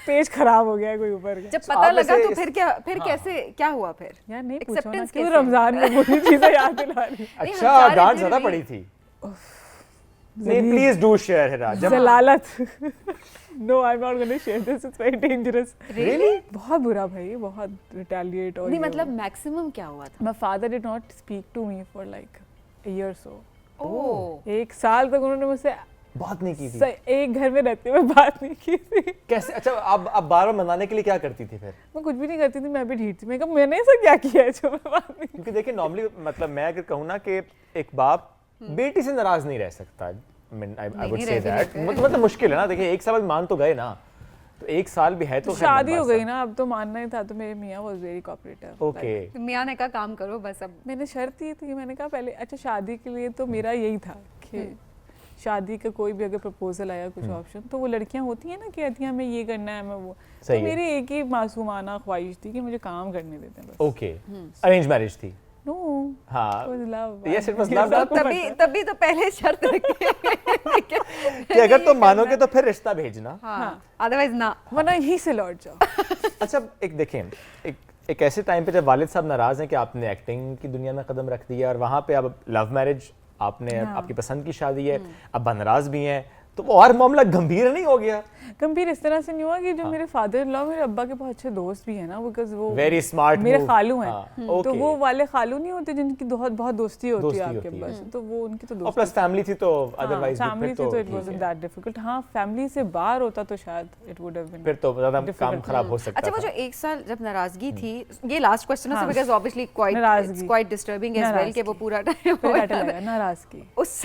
पेज खराब हो गया है कोई ऊपर का। जब पता लगा तो फिर क्या, फिर कैसे क्या हुआ फिर? यार नहीं पूछो ना, Acceptance क्यों कैसे? रमजान में बुरी चीजें याद दिला रही। अच्छा, डांट ज्यादा पड़ी थी। नहीं, प्लीज डू शेयर हिरा। जलालत। No, I'm not going to share this. It's very dangerous. Really? बहुत बुरा भाई, बहुत retaliate और नहीं, ये मतलब वो। मैक्सिमम क्या हुआ था? My father did not speak to me for like a year or so. ओह, एक साल तक उन्होंने मुझसे बात नहीं की थी। एक घर में रहते हुए बात नहीं की थी। कैसे? अच्छा, अब बार बार मनाने के लिए क्या करती थी फिर? मैं कुछ भी नहीं करती थी, मैं भी ढीठ थी। मैं कहा मैंने ऐसा क्या किया है जो मैं बात नहीं। क्योंकि देखिए नॉर्मली, मतलब मैं अगर कहूँ ना कि एक बाप बेटी से नाराज नहीं रह सकता, आई वुड से दैट, मतलब मुश्किल है ना। देखिए एक साल मान तो गए ना, तो एक साल भी है तो शादी हो गई ना, अब तो मानना ही था। तो मेरे मियाँ वाज वेरी कोऑपरेटिव। ओके, मियाँ ने कहा काम करो बस अब। मैंने शर्त ये थी, मैंने कहा पहले, अच्छा शादी के लिए तो मेरा यही था कि शादी का कोई भी अगर प्रपोजल आया, कुछ ऑप्शन, तो वो लड़कियां होती हैं ना कि कहती हैं हमें ये करना है, मैं वो, तो मेरी एक ही मासूमाना ख्वाहिश थी कि मुझे काम करने देते हैं बस। ओके, अरेंज मैरिज थी? नो, हाँ, it was love. yes it was love. तभी तो पहले शर्त रखी कि अगर तुम मानोगे तो फिर रिश्ता भेजना, हाँ, अदरवाइज ना, वरना यहीं से लौट जाओ। अच्छा, एक देखें, एक ऐसे टाइम पे जब वालिद साहब नाराज हैं कि आपने एक्टिंग की दुनिया में कदम रख दिया और वहाँ पे अब लव मैरिज आपने, आपकी पसंद की शादी है, अब नाराज भी हैं, तो वो और मामला गंभीर नहीं हो गया? गंभीर इस तरह से नहीं हुआ कि जो मेरे फादर इन लॉ, मेरे अब्बा के बहुत अच्छे दोस्त भी हैं ना, बिकॉज वो वेरी स्मार्ट मेरे खालू हैं, तो वो वाले खालू नहीं होते जिनकी बहुत दोस्ती होती है आपके पास, तो वो उनकी तो और दोस्त, प्लस फैमिली थी तो अदरवाइज फैमिली थी तो इट वाजंट दैट डिफिकल्ट। हाँ, फैमिली से बाहर होता तो शायद इट वुड हैव बीन, फिर तो ज्यादा काम खराब हो सकता अच्छा, वो था। जो एक साल जब नाराजगी थी, ये लास्ट क्वेश्चन है because obviously quite disturbing as well कि वो पूरा टाइम नाराजगी उस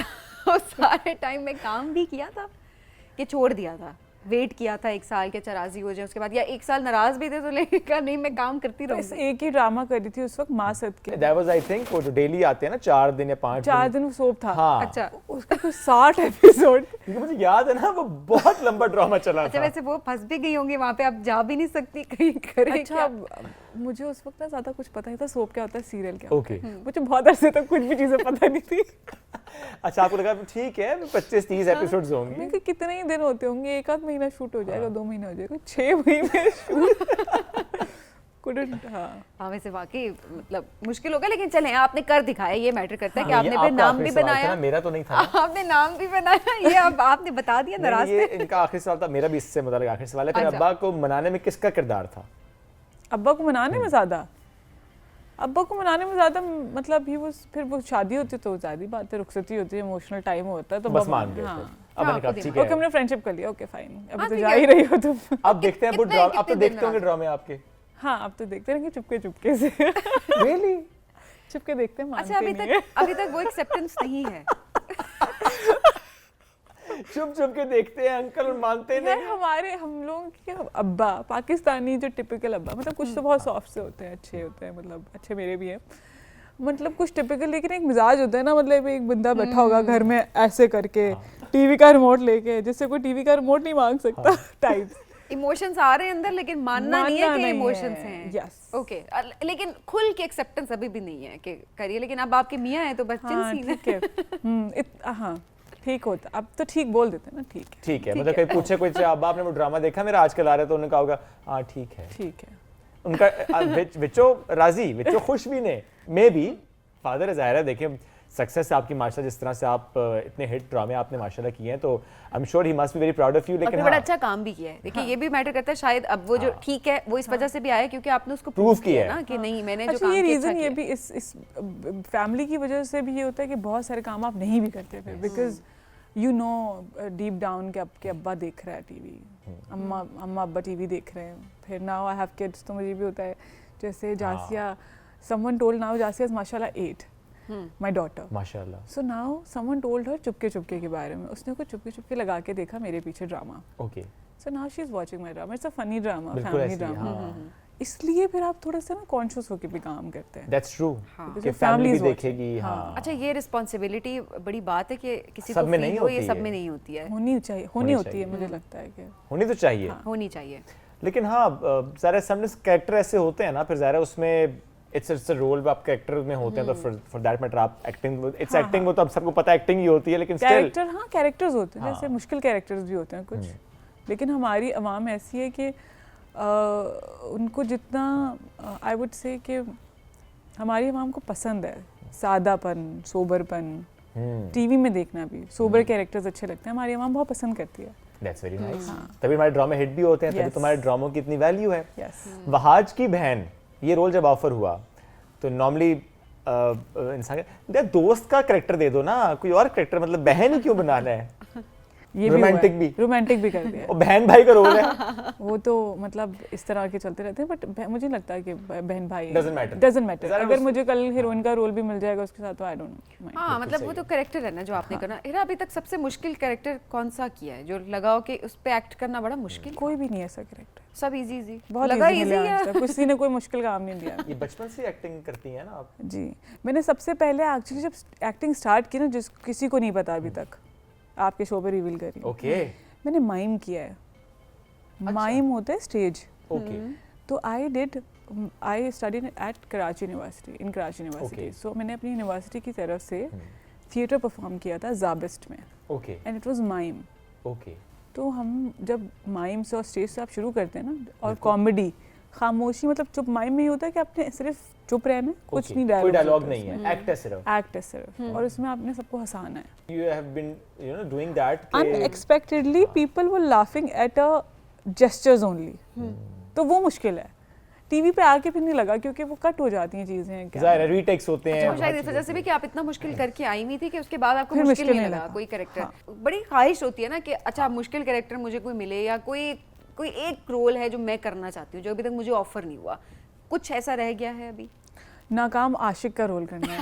सारे टाइम में काम भी किया था कि छोड़ दिया था? वेट किया था 1 साल के अच्छा राजी हो जाए उसके बाद, या 1 साल नाराज भी थे तो लेगा नहीं मैं काम करती बस रहूंगी? एक ही ड्रामा करी थी उस वक्त मासद के, दैट वाज आई थिंक वो जो डेली आते हैं ना 4 दिन या 5 4 दिन वो सोप था। हाँ अच्छा उसका कुछ 60 एपिसोड। क्योंकि मुझे याद है ना वो बहुत लंबा ड्रामा चला अच्छा था। वैसे वो फंस भी गई होंगी वहाँ पे, आप जा भी नहीं सकती कहीं करें अच्छा क्या? मुझे उस वक्त ना ज्यादा कुछ पता नहीं था सोप क्या होता है, सीरियल क्या ओके होता है। मुझे बहुत अरसे तक कुछ भी चीजें पता नहीं थी। अच्छा आपको लगा ठीक है 25-30 एपिसोड्स होंगे? मैं कितने ही दिन होते होंगे, 1 आध महीना शूट हो जाएगा, 2 महीने हो जाएगा, 6 महीने शूट couldn't, हाँ वैसे वाकई मतलब मुश्किल होगा, लेकिन चलें आपने कर दिखाया, ये मैटर करता है कि ये आपने आपका फिर नाम आखिरी भी सवाल था बनाया। ना, मेरा तो नहीं था ना। आपने नाम भी बनाया, ये अब आपने बता दिया नाराज नहीं, ये थे। इनका आखिरी सवाल था, मेरा भी इससे मुताल्लिक आखिरी सवाल है। फिर अच्छा। अब्बा को मनाने में किसका किरदार था? अब्बा को मनाने में ज़्यादा, अब्बा को मनाने में ज़्यादा मतलब ही वो फिर वो शादी होती तो ज़्यादा बात है, रुखसती होती है, इमोशनल टाइम होता है तो बस मान गए हाँ। थे। अब मैंने कहा ठीक ओके है। हमने फ्रेंडशिप कर लिया, ओके फाइन, अभी तो ठीक जा है। ही रही हो तुम। अब देखते हैं वो कितने- ड्रामा, अब तो कितने दिन देखते होंगे ड्रामे आपके। हाँ अब तो देखते रहेंगे चुपके चुपके से। रियली? चुपके देखते हैं, अच्छा मानते नहीं है। अभी तक वो एक्सेप्टेंस नहीं है। चुप चुप के देखते हैं अंकल और मानते यार नहीं। हम लोगों के अब्बा पाकिस्तानी जो टिपिकल अब्बा, मतलब कुछ तो बहुत सॉफ्ट से होते हैं, अच्छे होते हैं, मतलब अच्छे मेरे भी हैं, मतलब कुछ टिपिकल, लेकिन एक मिजाज होता है ना, मतलब एक बंदा बैठा होगा घर में ऐसे करके टीवी का रिमोट लेके, जिससे कोई टीवी का रिमोट नहीं मांग सकता टाइप। इमोशंस आ रहे हैं अंदर, लेकिन मानना नहीं है कि नहीं इमोशंस है। हैं। Yes. ओके लेकिन खुल के एक्सेप्टेंस अभी भी नहीं है कि करिए, लेकिन अब आपके मियाँ हैं तो बच्चन हाँ सीन ठीक है, हाँ ठीक होता, अब तो ठीक बोल देते हैं ना, ठीक है ठीक है, मतलब कहीं पूछे कोई से अब्बा आपने वो ड्रामा देखा मेरा आजकल आ रहा है, तो उन्होंने कहा होगा हाँ ठीक है। ठीक है। उनका विचो राजी, विचो खुश भी ने, मे बी फादर है, ज़ाहिर है देखिए सक्सेस आपकी माशाल्लाह, जिस तरह से आप इतने हिट ड्रामे आपने माशाल्लाह किए हैं, तो I am sure he must be very proud of you. लेकिन आपने बड़ा अच्छा काम भी किया है। देखिए ये भी मैटर करता है, शायद अब वो जो ठीक है वो इस वजह से भी आया क्योंकि आपने उसको प्रूव किया ना कि नहीं मैंने जो अच्छा काम ये किया रीजन अच्छा ये किया। भी इस फैमिली की वजह से भी ये होता है कि बहुत सारे काम आप नहीं भी करते फिर, because you know deep down कि आपके अब्बा देख रहा है टीवी, अम्मा अब्बा टीवी देख रहे हैं, फिर नाउ आई हैव किड्स, तो मुझे भी होता है जैसे Jasia, someone told now Jasia is माशाल्लाह 8, माय डॉटर माशाल्लाह। So now someone told her Chupke Chupke के बारे में, उसने कुछ चुपके चुपके लगा के देखा मेरे पीछे drama, okay so now she is watching my drama, it's a funny drama, बिल्कुल फैमिली ऐसे ही, ड्रामा, हाँ। इसलिए फिर आप थोड़ा सा ना कॉन्शियस होकर भी काम करते हैं। दैट्स ट्रू Because कि your family फैमिली भी is watching. देखेगी। हाँ अच्छा ये रिस्पॉन्सिबिलिटी बड़ी बात है कि किसी सब को में फील नहीं हो, ये होती सब है। में नहीं होती है, होनी चाहिए, होनी होती चाहिए। है, मुझे लगता है कि होनी तो चाहिए। होनी चाहिए। लेकिन हाँ ज़रा सामने कैरेक्टर ऐसे होते हैं ना, फिर ज़रा उसमें इट्स अ रोल, आप कैरेक्टर में होते हैं तो फॉर दैट मैटर आप एक्टिंग, इट्स एक्टिंग, वो तो अब सबको पता है एक्टिंग ही होती है, लेकिन स्टिल कैरेक्टर, हाँ कैरेक्टर्स होते हैं, जैसे हाँ। मुश्किल कैरेक्टर्स भी होते हैं कुछ, लेकिन हमारी अवाम ऐसी है कि उनको जितना आई वुड से कि हमारी अवाम को पसंद है सादापन, सोबरपन, टीवी में देखना भी सोबर कैरेक्टर्स अच्छे लगते हैं, हमारी अवाम बहुत पसंद करती है। That's very nice. तभी हमारे ड्रामे हिट भी होते हैं, तभी Yes. तुम्हारे ड्रामों की इतनी वैल्यू है। यस वहाज की बहन ये रोल जब ऑफर हुआ तो नॉर्मली इंसान का दोस्त का कैरेक्टर दे दो ना, कोई और कैरेक्टर, मतलब बहन ही क्यों बनाना है? ये रोमांटिक भी रोमांटिक भी कर दिया और बहन भाई का रोल है। वो तो मतलब इस तरह के चलते रहते हैं, बट मुझे नहीं लगता कि बहन भाई Doesn't matter. डजंट मैटर, ज़रा अगर उस- मुझे कल हीरोइन का रोल भी मिल जाएगा उसके साथ तो आई डोंट माइंड। हाँ मतलब वो तो कैरेक्टर है ना जो आपने करना। हिरा अभी तक सबसे मुश्किल कैरेक्टर कौन सा किया है जो लगा हो कि उस पे एक्ट करना बड़ा मुश्किल? कोई भी नहीं ऐसा कैरेक्टर, सब इजी इजी बहुत लगा easy इजी मिला या आज तक, किसी ने कोई मुश्किल काम नहीं दिया। ये बचपन से एक्टिंग करती हैं ना आप? जी मैंने सबसे पहले एक्चुअली जब एक्टिंग स्टार्ट की ना, जिस किसी को नहीं पता अभी तक, आपके शो पे रिवील करी, ओके मैंने माइम किया है। माइम होता है स्टेज, ओके तो I studied at Karachi university, in Karachi university, Okay. सो मैंने अपनी यूनिवर्सिटी की तरफ से थिएटर परफॉर्म किया था जाबिस्ट में, okay and it was mime. Okay तो हम जब माइम से और स्टेज से आप शुरू करते हैं ना, और कॉमेडी खामोशी, मतलब चुप, माइम में ये होता है कि आपने सिर्फ चुप रहना, कुछ नहीं, कोई डायलॉग होता नहीं है, एक्ट है सिर्फ, एक्ट है सिर्फ, और उसमें आपने सबको हंसाना है। You have been you know doing that unexpectedly people were laughing at a gestures only, तो वो मुश्किल है। टीवी पे आके फिर नहीं लगा, क्योंकि वो कट हो जाती हैं चीजें, ज़ाहिर है रीटेक्स होते हैं। तो शायद इस वजह से भी कि आप इतना मुश्किल करके आई हुई थी कि उसके बाद आपको फिर मुश्किल मुश्किल नहीं नहीं लगा लगा। कोई कैरेक्टर। बड़ी ख्वाहिश होती है ना कि अच्छा मुश्किल कैरेक्टर मुझे कोई मिले, या कोई कोई एक रोल है जो मैं करना चाहती हूँ जो अभी तक मुझे ऑफर नहीं हुआ, कुछ ऐसा रह गया है अभी? नाकाम आशिक का रोल करना है।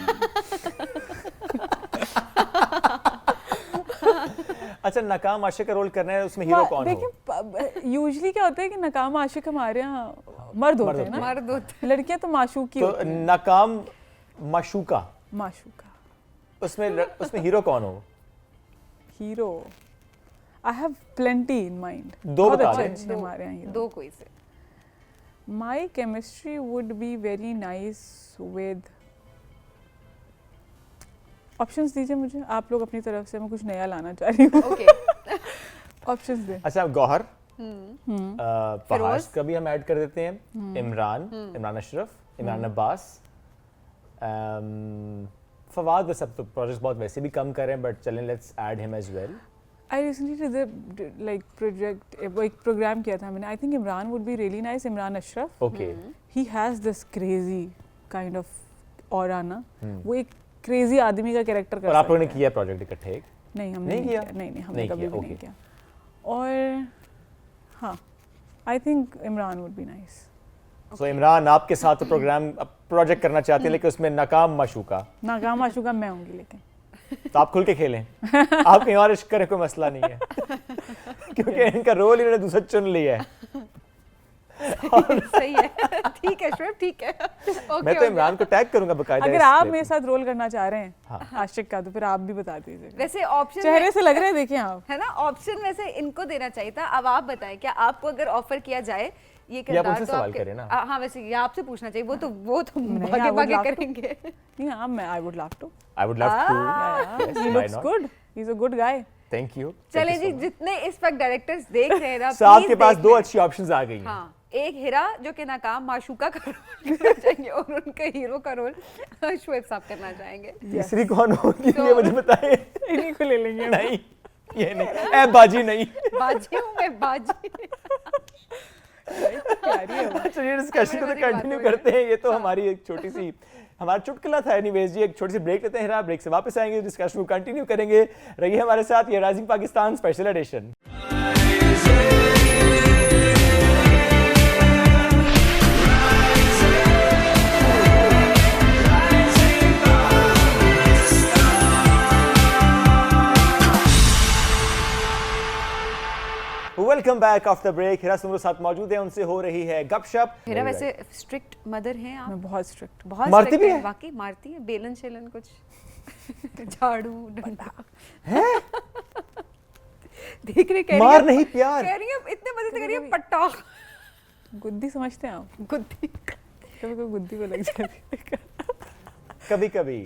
अच्छा नाकाम आशिक का रोल करना है, उसमें हीरो कौन हो? देखिए यूजुअली क्या होता है कि नाकाम आशिक हमारे यहाँ मर्द होते हैं ना, मर्द होते लड़कियां तो माशूकी तो होती हैं। नाकाम माशूका, माशूका उसमें हीरो कौन हो? Hero, I have plenty in mind. दो बता अच्छे दें। अच्छे हमारे यहाँ हीरो। दो कोई से। My chemistry would be very nice with, options दीजिए मुझे आप लोग अपनी तरफ से, मैं कुछ नया लाना चाह रही हूँ। ओके ऑप्शंस दें। अच्छा गौहर, हम्म, फहाज का भी हम ऐड कर देते हैं, इमरान अशरफ, इमरान अब्बास, फवाद। वैसे अब तो प्रोजेक्ट्स बहुत वैसे भी कम कर रहे हैं, बट चलें let's add him as well. I recently did like project, वो एक प्रोग्राम किया था मैंने। I think Imran would be really nice, Imran Ashraf. Okay, He has this crazy kind of aura ना, वो एक crazy आदमी का कैरेक्टर कर और आप लोगों ने सकता है। किया प्रोजेक्ट इकट्ठे एक? नहीं हमने नहीं किया? नहीं हमने नहीं कभी किया, भी नहीं okay. किया। और हाँ, I think Imran would be nice. सो इमरान आपके साथ तो प्रोजेक्ट करना चाहते हैं, लेकिन उसमें नाकाम माशूका, नाकाम आशुका मैं होंगी, लेकिन तो आप खुल के खेलें। आप कहीं और इश्क करें, कोई मसला नहीं है, क्योंकि इनका रोल इन्होंने दूसरा चुन लिया है। सही है। ठीक है श्वेब, ठीक है। मैं तो इमरान को टैग करूंगा बकायदा। अगर इस आप clip मेरे में। साथ रोल करना चाह रहे हैं हाँ। आशिक का, तो फिर आप भी बता दीजिएगा। वैसे ऑप्शन चेहरे से लग रहा है, देखिए आप। है ना, ऑप्शन वैसे इनको देना चाहिए था। अब आप बताएं, क्या आपको अगर ऑफर किया जाए ये ये आप किरदार उनसे तो सवाल आपके- करें ना। हाँ वैसे ये आपसे पूछना चाहिए, वो तो नहीं, I भागे would भागे love to. करेंगे। नहीं हाँ, मैं I would love to. I would love to. He looks good. He's a good guy. Thank you. चले जी, जितने इस वक्त डायरेक्टर्स देख रहे हैं ना, सो आपके please पास देख दो लें। अच्छी ऑप्शंस आ गई हैं। हाँ, एक हीरा जो कि नाकाम माशूका का रोल करना चाहेंगे और उनके हीरो का रोल शोएब साहब करना चाहेंगे। तीसरी कौन होगी ये मुझे बताएं। इन्हीं को ले लेंगे। नहीं, ये नहीं, ए बाजी नहीं। बाजी हूँ मैं, बाजी। प्यारी है वो। चलिए डिस्कशन को तो कंटिन्यू करते हैं। ये तो हमारी एक छोटी सी हमारा चुटकुला था। एनीवेज जी, एक छोटी सी ब्रेक लेते हैं। हिरा, ब्रेक से वापस आएंगे, डिस्कशन को कंटिन्यू करेंगे। रहिए हमारे साथ, ये rising Pakistan special edition. Welcome back after break. Hira Soomro साथ मौजूद है, उनसे हो रही है गपशप। हीरा वैसे स्ट्रिक्ट मदर हैं आप? मैं बहुत स्ट्रिक्ट। बहुत मारती strict भी हैं, है? वाकई मारती है, बेलन शेलन कुछ झाड़ू डंडा देख रहे, कह रही मार है- नहीं, प्यार। कह रही है, इतने मजे से कह रही है पट्टा गुद्दी समझते हैं आप? गुद्दी। कभी कभी गुद्दी को लग जाती है। कभी कभी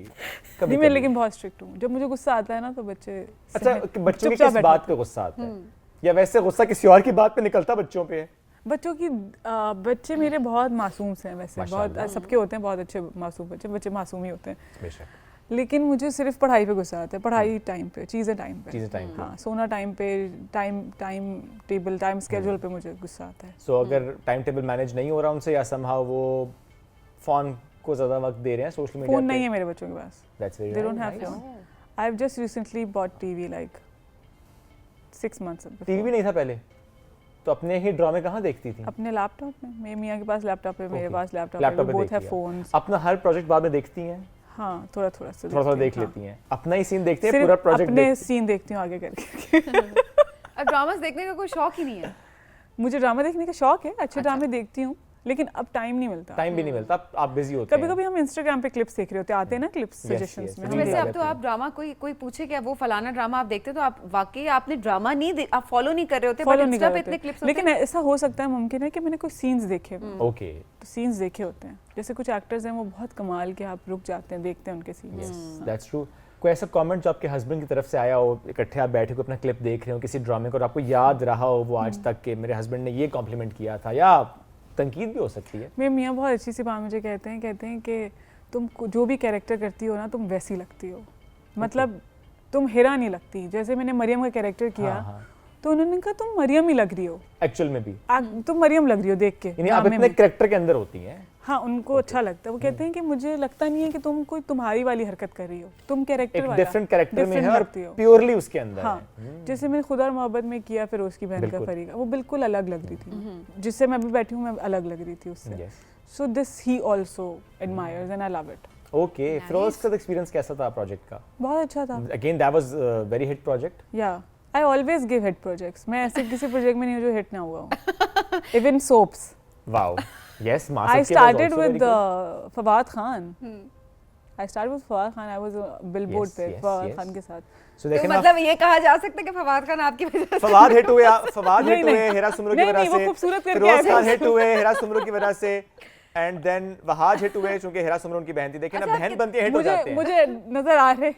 नहीं, मैं लेकिन बहुत स्ट्रिक्ट हूँ। जब मुझे गुस्सा आता है ना, तो बच्चे अच्छा, बच्चों की चुपचाप किस बैठे बात पे गुस्सा आता है? या वैसे गुस्सा किसी और की बात पे निकलता बच्चों पे? बच्चों की बच्चे मेरे बहुत मासूम से हैं वैसे। माशाल्लाह। बहुत सबके होते हैं बहुत अच्छे मासूम बच्चे, बच्चे मासूम ही होते हैं। बेशक। लेकिन मुझे सिर्फ पढ़ाई पे गुस्सा आता है। पढ़ाई टाइम पे, चीज़ें टाइम पे, चीज़ें टाइम पे। हाँ, सोना टाइम पे, टाइम टेबल, टाइम स्केड्यूल पे मुझे गुस्सा आता है। सो अगर टाइम टेबल मैनेज नहीं हो रहा उनसे, या समहाउ वो फोन को ज्यादा वक्त दे रहे हैं सोशल मीडिया पे। फोन नहीं है मेरे बच्चों के पास। That's very They don't nice. have phone. I've just recently bought TV like 6 months before. TV भी नहीं था पहले, तो अपने ही ड्रामे कहाँ देखती थी? अपने लैपटॉप में, मेरे मियाँ के पास लैपटॉप है, मेरे Okay. पास लैपटॉप लैपटॉप है, पे बोथ देख हैव लिया। फोन्स। अपना हर प्रोजेक्ट बाद में देखती हैं? हाँ, थोड़ा थोड़ा सा थोड़ा देख हाँ। लेती हैं। अपना ही सीन देखती हैं, सिर्फ पूरा प्रोजेक्ट अपने देखती सीन देखती हूँ आगे करके। अब ड्रामास देखने का कोई शौक ही नहीं है? मुझे ड्रामा देखने का शौक है, अच्छे ड्रामे देखती हूँ, लेकिन अब टाइम नहीं मिलता। टाइम भी नहीं मिलता, आप बिजी होते कभी कभी हम इंस्टाग्राम पे क्लिप्स देख रहे होते हैं, आते हैं ना क्लिप्स सजेशंस yes. में। तो हम वैसे देख अब लेते तो हैं। आप ड्रामा कोई पूछे क्या वो फलाना ड्रामा आप देखते हो, तो आप वाकई आपने ड्रामा नहीं आप फॉलो नहीं कर रहे होते, Follow बट नहीं इंस्टा कर पे रहे इतने होते। क्लिप्स लेकिन ऐसा हो सकता है, मुमकिन है कि मैंने कोई सीन्स देखे हों। ओके, तो सीन्स देखे होते हैं, जैसे कुछ एक्टर्स हैं वो बहुत कमाल के, आप रुक जाते हैं, देखते हैं उनके सीन्स। That's true. कोई ऐसा कमेंट जो आपके हस्बैंड की तरफ से आया हो, इकट्ठे आप बैठे हो अपना क्लिप देख रहे हो किसी ड्रामे को, और आपको याद रहा हो वो आज तक के मेरे हस्बैंड ने ये कॉम्प्लीमेंट किया था, या तनकीद भी हो सकती है? मेरे मियाँ बहुत अच्छी सी बात मुझे कहते हैं कि तुम जो भी कैरेक्टर करती हो ना, तुम वैसी लगती हो। मतलब तुम हिरा नहीं लगती। जैसे मैंने मरियम का कैरेक्टर किया, हाँ, हाँ। तो उन्होंने कहा तुम मरियम ही लग रही हो, एक्चुअल में भी तुम मरियम लग रही हो देख के। यानी आप ड्रामे इतने में। कैरेक्टर के अंदर होती हैं। हाँ, उनको अच्छा लगता है। वो कहते हैं कि मुझे लगता नहीं है कि तुम कोई तुम्हारी वाली हरकत कर रही हो, तुम कैरेक्टर एक वाला डिफरेंट कैरेक्टर में है और लगती हो। प्योरली उसके अंदर हाँ, है। जैसे मैंने खुदा और मोहब्बत में किया, फिर उसकी बहन का बिल्कुल। फरीका, वो बिल्कुल अलग लग रही थी। जिससे मैं अभी बैठी हूँ, मैं अलग लग रही थी उससे। Yes. So this he also admires and I love it. Okay, Feroz का एक्सपीरियंस कैसा था प्रोजेक्ट का? बहुत अच्छा था। Again that was very hit project. Yeah I always give hit projects. मैं ऐसे किसी प्रोजेक्ट में नहीं हूँ जो हिट ना हुआ हो. Even soaps. Wow yes I started with Fawad Khan. I started with Fawad Khan. I was a billboard Yes, पे yes, Fawad yes. Khan के साथ. सो तो देखें ना मतलब ये कहा जा सकता है कि फवाद खान आपकी वजह से फवाद हिट हुए नहीं, नहीं। हेरा सुमरो की नहीं, वजह नहीं, वो से खूबसूरत करके फिरोज आए थे खान उसे। हिट हुए हेरा सुमरो की वजह से एंड देन वहाज हिट हुए क्योंकि हेरा सुमरो उनकी बहन थी देखिए ना बहन बनती है हिट हो जाते हैं मुझे नजर आ रहे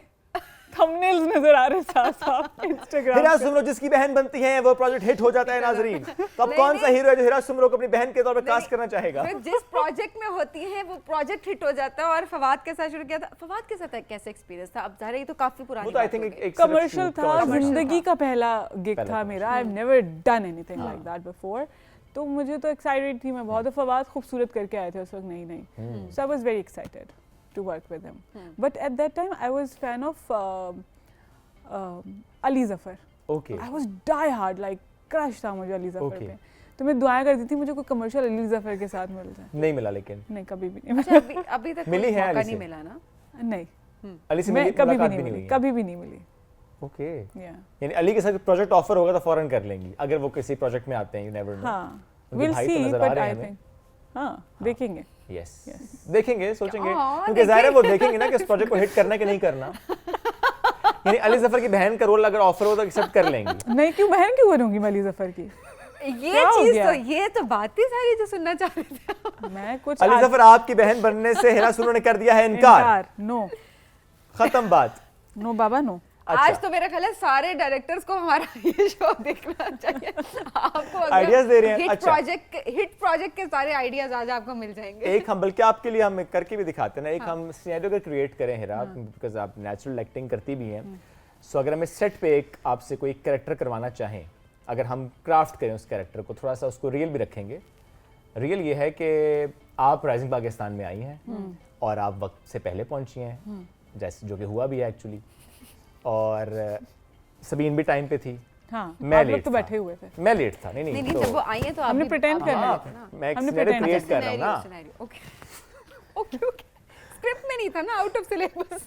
थंबनेल्स नजर आ रहे साफ Instagram हेरा पे. सुमरो जिसकी बहन बनती है वो प्रोजेक्ट हिट हो जाता है नाजरीन तो अब कौन सा हीरो है जो हेरा सुमरो को अपनी बहन के तौर पर कास्ट करना चाहेगा फिर जिस प्रोजेक्ट में होती हैं वो प्रोजेक्ट हिट हो जाता है और फवाद के साथ शुरू किया था फवाद के साथ कैसे एक्सपीरियंस था अब ज़ाहिर है ये तो काफी पुरानी वो तो आई बात थिंक हो गई। एक कमर्शियल था commercial जिंदगी का पहला गिग पहला था commercial। मेरा I have never done anything like that before तो मुझे तो एक्साइटेड थी मैं बहुत फवाद खूबसूरत करके आए थे उस वक्त नई नई so I was very excited to work with him but at that time I was fan of Ali Zafar okay I was die hard like crush था मुझे अली जफर Okay. पे तो मैं दुआएं करती थी मुझे कोई कमर्शियल अली जफर के साथ मिल जाए नहीं मिला लेकिन नहीं कभी भी नहीं अच्छा अभी तक मिली कोई है मौका अली नहीं से? मिला ना नहीं अली से मैं मिली कभी भी मुलाकात नहीं भी मिली हुई कभी भी नहीं मिली ओके या यानी अली के साथ प्रोजेक्ट ऑफर होगा तो फौरन कर लेंगी अगर वो किसी प्रोजेक्ट में आते हैं यू नेवर नो हाँ उनके विल भाई तो सी नजर आ बट रहे हैं आई हमें। थिंक हाँ देखेंगे यस देखेंगे सोचेंगे हाँ, क्योंकि जाहिर है वो देखेंगे ना कि उस प्रोजेक्ट को हिट करना है कि नहीं करना यानी अली जफर की बहन का रोल अगर ऑफर हो तो एक्सेप्ट कर लेंगी नहीं क्यों बहन क्यों बनूंगी मैं अली जफर की ये क्या हो चीज गया? तो ये तो बात ही सारी जो सुनना चाह रहे थे मैं कुछ अली जफर आपकी बहन बनने से हेरा सुमरो ने कर दिया है इनकार नो खत्म बात नो बाबा नो आज तो मेरा ख्याल है सारे डायरेक्टर्स को हमारा ये शो देखना चाहिए आपको Ideas दे रहे हैं, अच्छा। हिट प्रोजेक्ट के सारे आइडियाज आज आपको मिल जाएंगे एक हम बल्कि आपके लिए हम करके भी दिखाते हैं ना एक हम सिनेरियो का क्रिएट करें हेरा बिकॉज आप नेचुरल एक्टिंग करती भी हैं सो अगर हमें सेट पे एक आपसे कोई कैरेक्टर करवाना चाहें अगर हम क्राफ्ट करें उस कैरेक्टर को थोड़ा सा उसको रियल भी रखेंगे रियल ये है कि आप राइजिंग पाकिस्तान में आई हैं और आप वक्त से पहले पहुंची हैं जैसे जो कि हुआ भी है एक्चुअली और सबीन भी टाइम पे थी हाँ मैं आप लोग लेट तो था। बैठे हुए थे मैं लेट था नहीं नहीं नहीं नहीं जब वो आई है तो आप हमने भी- pretend आप- करना हाँ, है। ना। मैं एक हमने सिनेरियो pretend क्रिएट कर रहा हूँ ना ओके ओके ओके स्क्रिप्ट में नहीं था ना आउट ऑफ सिलेबस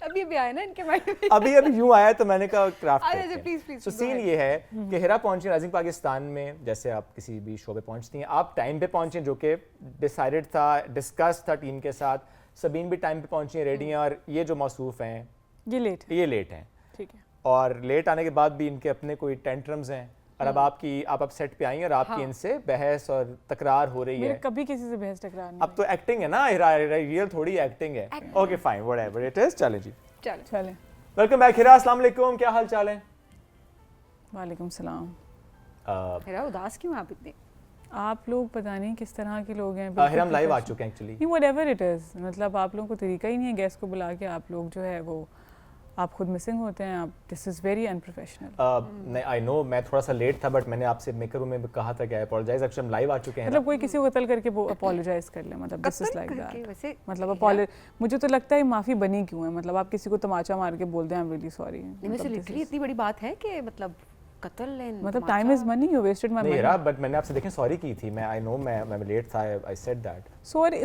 अभी भी आया ना इनके माइंड में अभी अभी यूं आया तो मैंने कहा क्राफ्ट अरे करते हैं। please, please, So go seen ahead. ये है कि हेरा पहुंची राइजिंग पाकिस्तान में जैसे आप किसी भी शो पे पहुंचती हैं आप टाइम पे पहुंचे जो कि डिसाइडेड था डिस्कस था टीम के साथ सबीन भी टाइम पे पहुंची है रेडी हैं और ये जो मौसूफ हैं ये लेट ये लेट हैं ठीक है और लेट आने के बाद भी इनके अपने कोई टेंट्रम्स हैं और अब आप सेट पे आई हैं और आपकी इनसे बहस और तकरार हो रही मेरे है कभी किसी से बहस टकरार नहीं अब तो एक्टिंग है ना रियल थोड़ी एक्टिंग है okay fine whatever it is चलें जी चलो चले वेलकम बैक हिरा अस्सलाम वालेकुम क्या हाल चाल है वालेकुम सलाम मेरा उदास क्यों आप इतने आप लोग पता नहीं किस तरह के लोग हैं हिरा हम लाइव आ चुके हैं एक्चुअली नहीं व्हाटएवर इट इज़ मतलब आप लोगों को तरीका ही नहीं है गेस्ट को बुला के आप लोग जो है वो आप खुद मिसिंग होते हैं आप दिस इज़ वेरी अनप्रोफेशनल नहीं आई नो मैं थोड़ा सा लेट था बट मैंने आपसे मेकर रूम में भी कहा था कि आई अपोलोजाइज एक्चुअली हम लाइव आ चुके हैं मतलब कोई किसी को कत्ल करके वो अपोलोजाइज कर ले मतलब दिस इज लाइक करके दैट वैसे मतलब मुझे तो लगता है माफ़ी बनी क्यों है मतलब आप किसी को तमाचा मार के बोल दें आई एम रियली सॉरी नहीं वैसे लिटरली इतनी बड़ी बात है कि मतलब कत्ल एंड मतलब time is money you wasted my नहीं मनी हिरा बट मैंने आपसे देखें सॉरी की थी मैं आई नो मैं लेट था आई सेड दैट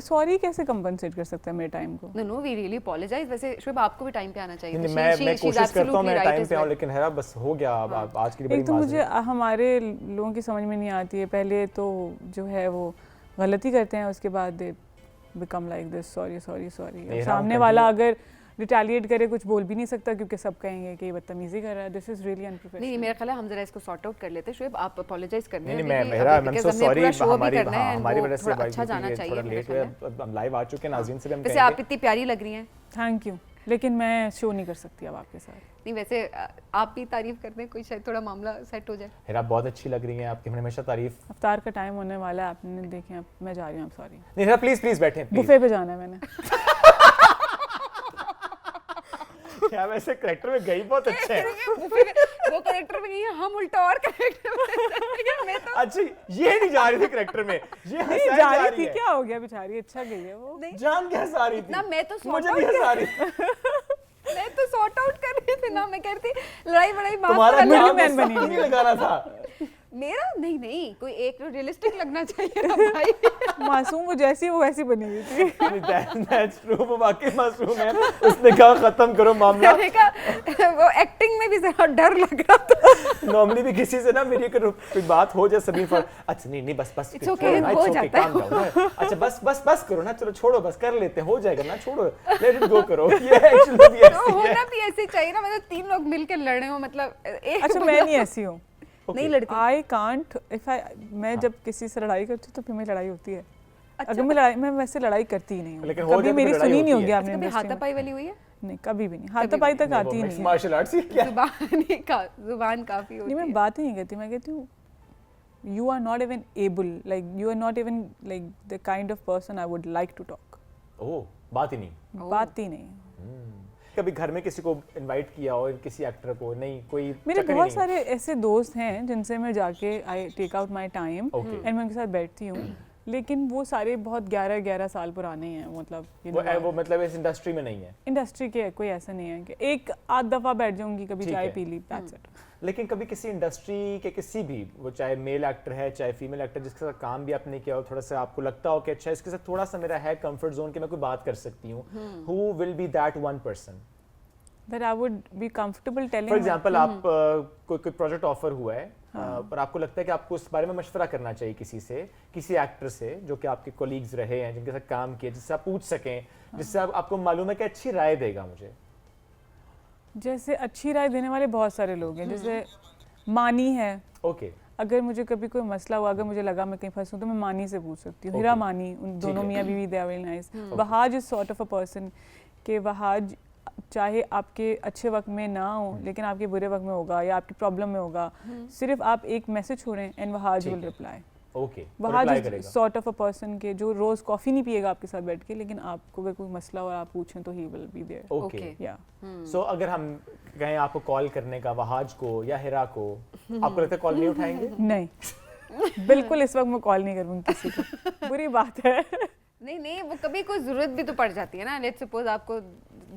सॉरी कैसे कंपनसेट कर सकता है मेरे टाइम को नो वी रियली अपोलोजाइज वैसे शुभ आपको भी टाइम पे आना चाहिए नहीं मैं कोशिश करता हूं मैं टाइम पे आऊं लेकिन हिरा बस हो गया अब आज के लिए बड़ी एक तो मुझे माजरत हमारे लोगों की समझ में नहीं आती है पहले तो जो है वो गलती करते हैं उसके बाद they become like this sorry sorry sorry नहीं, सामने हम वाला अगर रिटेलिएट करे कुछ बोल भी नहीं सकता क्योंकि सब कहेंगे कि ये बदतमीजी कर रहा है दिस इज रियली नहीं अनप्रोफेशनल मेरा ख्याल है हम जरा इसको सॉर्ट आउट कर लेते हैं शुएब आप अपोलोजाइज कर नहीं मैं मेरा आई एम सो सॉरी हमारी वजह से अच्छा जाना चाहिए थोड़ा लेट हुए हम लाइव आ चुके हैं नाज़रीन से भी हम वैसे आप इतनी प्यारी लग रही हैं थैंक यू लेकिन मैं शो नहीं कर सकती अब आपके साथ नहीं वैसे आप भी तारीफ करते हैं कोई शायद थोड़ा मामला सेट हो जाए हिरा बहुत अच्छी लग रही हैं आपकी हमने हमेशा तारीफ अफ्तार का टाइम होने वाला है आपने देखे अब मैं जा रही हूँ सॉरी नहीं हिरा प्लीज प्लीज बैठें please। बुफे पे जाना है मैंने क्या वैसे करेक्टर में गई बहुत अच्छे हैं वो करेक्टर में नहीं है हम उल्टा और करेक्टर में तो अच्छा ये नहीं जा रही थी करेक्टर में ये नहीं हंसाई जा जा रही थी है क्या हो गया बेचारी अच्छा गई है वो जान क्या हंसा रही थी ना मैं तो मुझे नहीं हंसा रही मैं तो सॉर्ट आउट कर रही थी ना मैं कहती लड़ाई बड़ाई माफ तुम्हारा कर लो। नाम मैन इसका बनी नहीं लगाना था मेरा नहीं कोई एक रियलिस्टिक लगना चाहिए ना भाई। मासूम वो जैसी वो वैसी बनी हुई थी। That's true, वो वाकई मासूम है। उसने कहा खत्म करो मामला। मैंने कहा वो एक्टिंग में भी जरा डर लग रहा था। नॉर्मली भी किसी से ना मेरी कोई बात हो जाए सभी पर अच्छा नहीं बस It's okay, हो जाता है। अच्छा बस करो ना, चलो छोड़ो बस कर लेते हैं, हो जाएगा ना, छोड़ो लेट इट गो करो। ये एक्चुअली भी ऐसी है। होना भी ऐसे चाहिए ना, मतलब 3 लोग मिलकर लड़े हो, मतलब अच्छा मैं नहीं ऐसी हूँ, नहीं लड़ती। आई कांट इफ आई मैं जब किसी से लड़ाई करती हूँ तो फिर मेरी लड़ाई होती है। अगर मैं वैसे लड़ाई करती ही नहीं हूँ, कभी मेरी सुनी नहीं होगी आपने। कभी हाथापाई वाली हुई है? नहीं कभी भी नहीं, हाथापाई तक आती ही नहीं। मार्शल आर्ट्स ही क्या? जुबान काफी होती है। नहीं मैं बात ही नहीं करती, मैं कहती हूँ you are not even able, like you are not even like the kind of person I would like to talk. ओह बात ही नहीं। बात ही नहीं। कभी घर में किसी को इनवाइट किया हो, किसी एक्टर को? नहीं, कोई मेरे चक्कर ही बहुत नहीं। सारे ऐसे दोस्त हैं जिनसे मैं जाके I take out my time Okay. And मैं उनके साथ बैठती हूँ, लेकिन वो सारे बहुत 11 साल पुराने हैं, मतलब वो मतलब इस इंडस्ट्री में नहीं है। इंडस्ट्री के कोई ऐसा नहीं है कि एक आध दफ़ा बैठ जाऊंगी, कभी ठीक चाय है। पी ली, दैट्स इट। लेकिन कभी किसी इंडस्ट्री के किसी भी, वो चाहे मेल एक्टर है चाहे फीमेल एक्टर, जिसके साथ काम भी आपने किया हो, थोड़ा सा आपको लगता हो कि अच्छा इसके साथ थोड़ा सा मेरा है कंफर्ट जोन कि मैं कोई बात कर सकती हूँ, who will be that one person that I would be comfortable telling for example? आप कोई प्रोजेक्ट ऑफर हुआ है और आपको लगता है कि आपको उस बारे में मशवरा करना चाहिए किसी से, किसी एक्टर से जो कि आपके कोलीग्स रहे हैं, जिनके साथ काम किया, जिससे आप पूछ सकें, जिससे आपको मालूम है कि अच्छी राय देगा मुझे। जैसे अच्छी राय देने वाले बहुत सारे लोग हैं, जैसे मानी है। ओके अगर मुझे कभी कोई मसला हुआ, अगर मुझे लगा मैं कहीं फंसूं तो मैं मानी से पूछ सकती हूँ। हिरा मानी, उन दोनों मियाँ बीवी, they are very nice. Wahaj is sort of a person के वहाज चाहे आपके अच्छे वक्त में ना हो लेकिन आपके बुरे वक्त में होगा या आपकी प्रॉब्लम में होगा, सिर्फ आप एक मैसेज छोड़ें and Wahaj will reply. Okay, Wahaj is sort of a person के जो रोज कॉफी नहीं पिएगा आपके साथ बैठ के, लेकिन आपको अगर कोई मसला हो आप पूछें तो he will be there. Okay yeah so अगर हम कहें आपको कॉल करने का वहाज को या हिरा को, आपको लगता है कॉल नहीं उठाएंगे? नहीं बिल्कुल इस वक्त मैं कॉल नहीं करूँगी किसी को, बुरी बात है। नहीं वो कभी कोई जरूरत भी तो पड़ जाती है ना। लेट्स सपोज आपको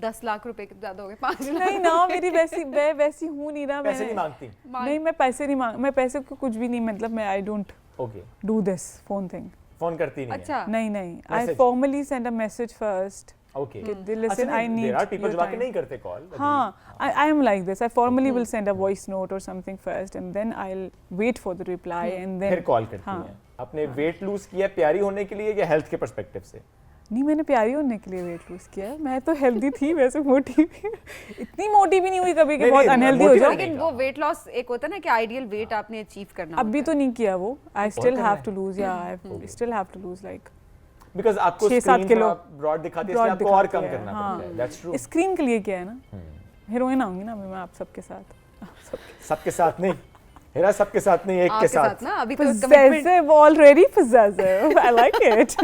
10 लाख रुपए के ज्यादा हो गए, 5 लाख। नहीं ना, मेरी वैसी हूँ नहीं ना। पैसे नहीं मांगती? नहीं मैं पैसे नहीं मांग, मैं पैसे को कुछ भी नहीं, मतलब मैं I don't do this phone thing. Phone करती नहीं? अच्छा नहीं I formally send a message first. Okay. Listen, I need there are people जो your बाकी time. नहीं करते कॉल। हाँ, I am like this. I formally will send a voice note or something first, and then I'll wait for the reply, and then फिर call करती हैं। आपने weight lose किया प्यारी होने के लिए या हेल्थ के पर्सपेक्टिव से? नहीं मैंने प्यारी होने के लिए वेट लूज किया। मैं तो हेल्दी थी वैसे, मोटी भी इतनी मोटी भी नहीं हुई कभी कि बहुत अनहेल्दी हो जाओ। लेकिन वो वेट लॉस एक होता है ना कि आइडियल वेट आपने अचीव करना। अभी तो नहीं किया वो। I still have to lose, या I still have to lose like because आपको 6-7 किलो ब्रॉड दिखाती है, इसलिए आपको और कम करना पड़ता है। That's true. स्क्रीन के लिए क्या है ना, हीरोइन आऊंगी ना मैं आप सबके साथ। सबके साथ नहीं हिरा, सबके साथ नहीं, एक के साथ ना। अभी possessive, already possessive, I like it।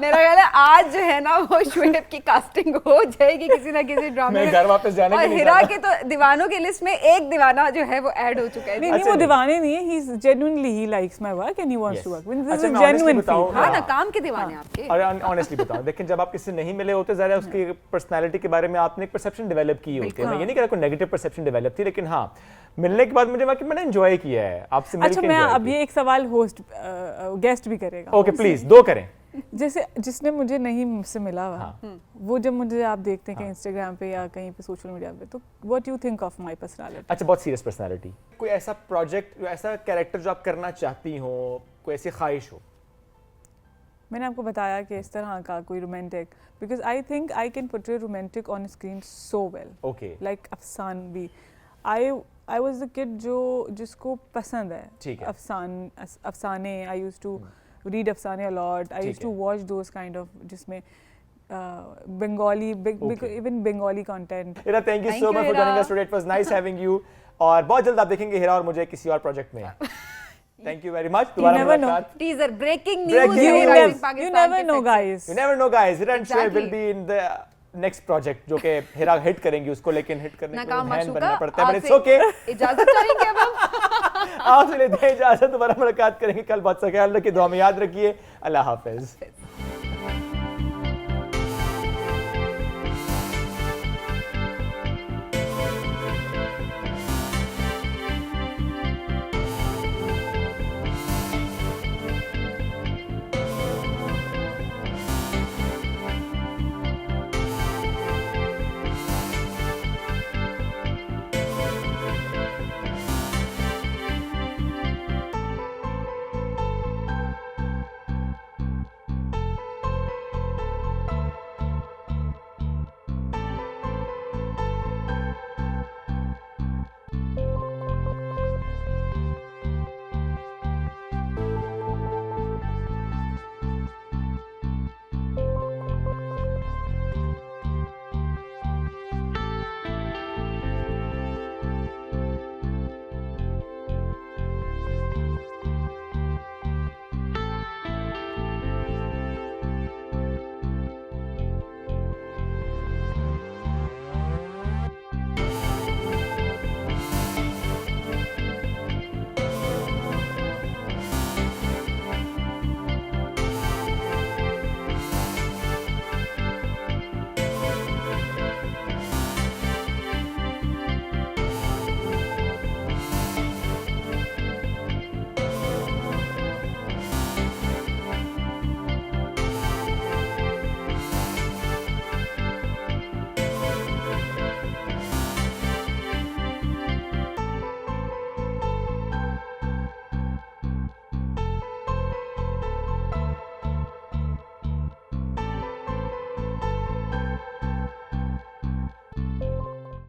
मेरा ख्याल है आज जो है ना वो श्वेत की कास्टिंग हो जाएगी किसी ना किसी ड्रामे में। मैं घर वापस जाने के लिए हिरा के तो दीवानों के लिस्ट में एक दीवाना जो है वो ऐड हो चुका है। नहीं वो दीवाने नहीं है, he is genuinely he likes my work and he wants to work with me. This is a genuine feel। हाँ ना, काम के दीवाने आपके। और ऑनेस्टली बताऊं, लेकिन जब आप किसी से नहीं मिले होते ज़रा उसकी पर्सनालिटी के बारे में आपने एक परसेप्शन डेवलप की होती है। मैं ये नहीं कह रहा कोई नेगेटिव परसेप्शन डेवलप थी, लेकिन हाँ मिलने के बाद मुझे लगा कि मैंने एंजॉय किया है आपसे मिलके। अच्छा मैं अभी एक सवाल होस्ट गेस्ट भी करेगा। ओके प्लीज, 2 करें। जैसे जिसने मुझे नहीं मुझसे मिला हुआ, वो जब मुझे आप देखते हैं कहीं इंस्टाग्राम पे या कहीं पे सोशल मीडिया पे, तो what you think of my personality? अच्छा बहुत सीरियस पर्सनालिटी। कोई ऐसा प्रोजेक्ट, ऐसा कैरेक्टर जो आप करना चाहती हो, कोई ऐसी ख्वाहिश हो? मैंने आपको बताया कि इस तरह का कोई romantic, because I think I can portray romantic on screen so well. Okay like अफसानवी, आई वाज द किड जो जिसको पसंद है अफसाने। आई यूज्ड टू read अफसाने a lot. I used to watch those kind of जिसमें Bengali, even Bengali content. Hira, thank you so much for joining us today. It was nice having you. और बहुत जल्द आप देखेंगे हिरा और मुझे किसी और प्रोजेक्ट में। Thank you very much. दोबारा मुलाकात। Teaser, breaking news। You never know guys. You never know guys. Hiरा and Shoaib will be in the next project जो कि हिरा हिट करेंगी उसको, लेकिन हिट करने के लिए हैंड बनना पड़ता है, but it's okay। इजाजत चाहेंगे अब हम। आपसे लेते हैं इजाजत, दोबारा मुलाकात करेंगे कल। बहुत सा ख्याल रखिए, दुआ में याद रखिए। अल्लाह हाफिज।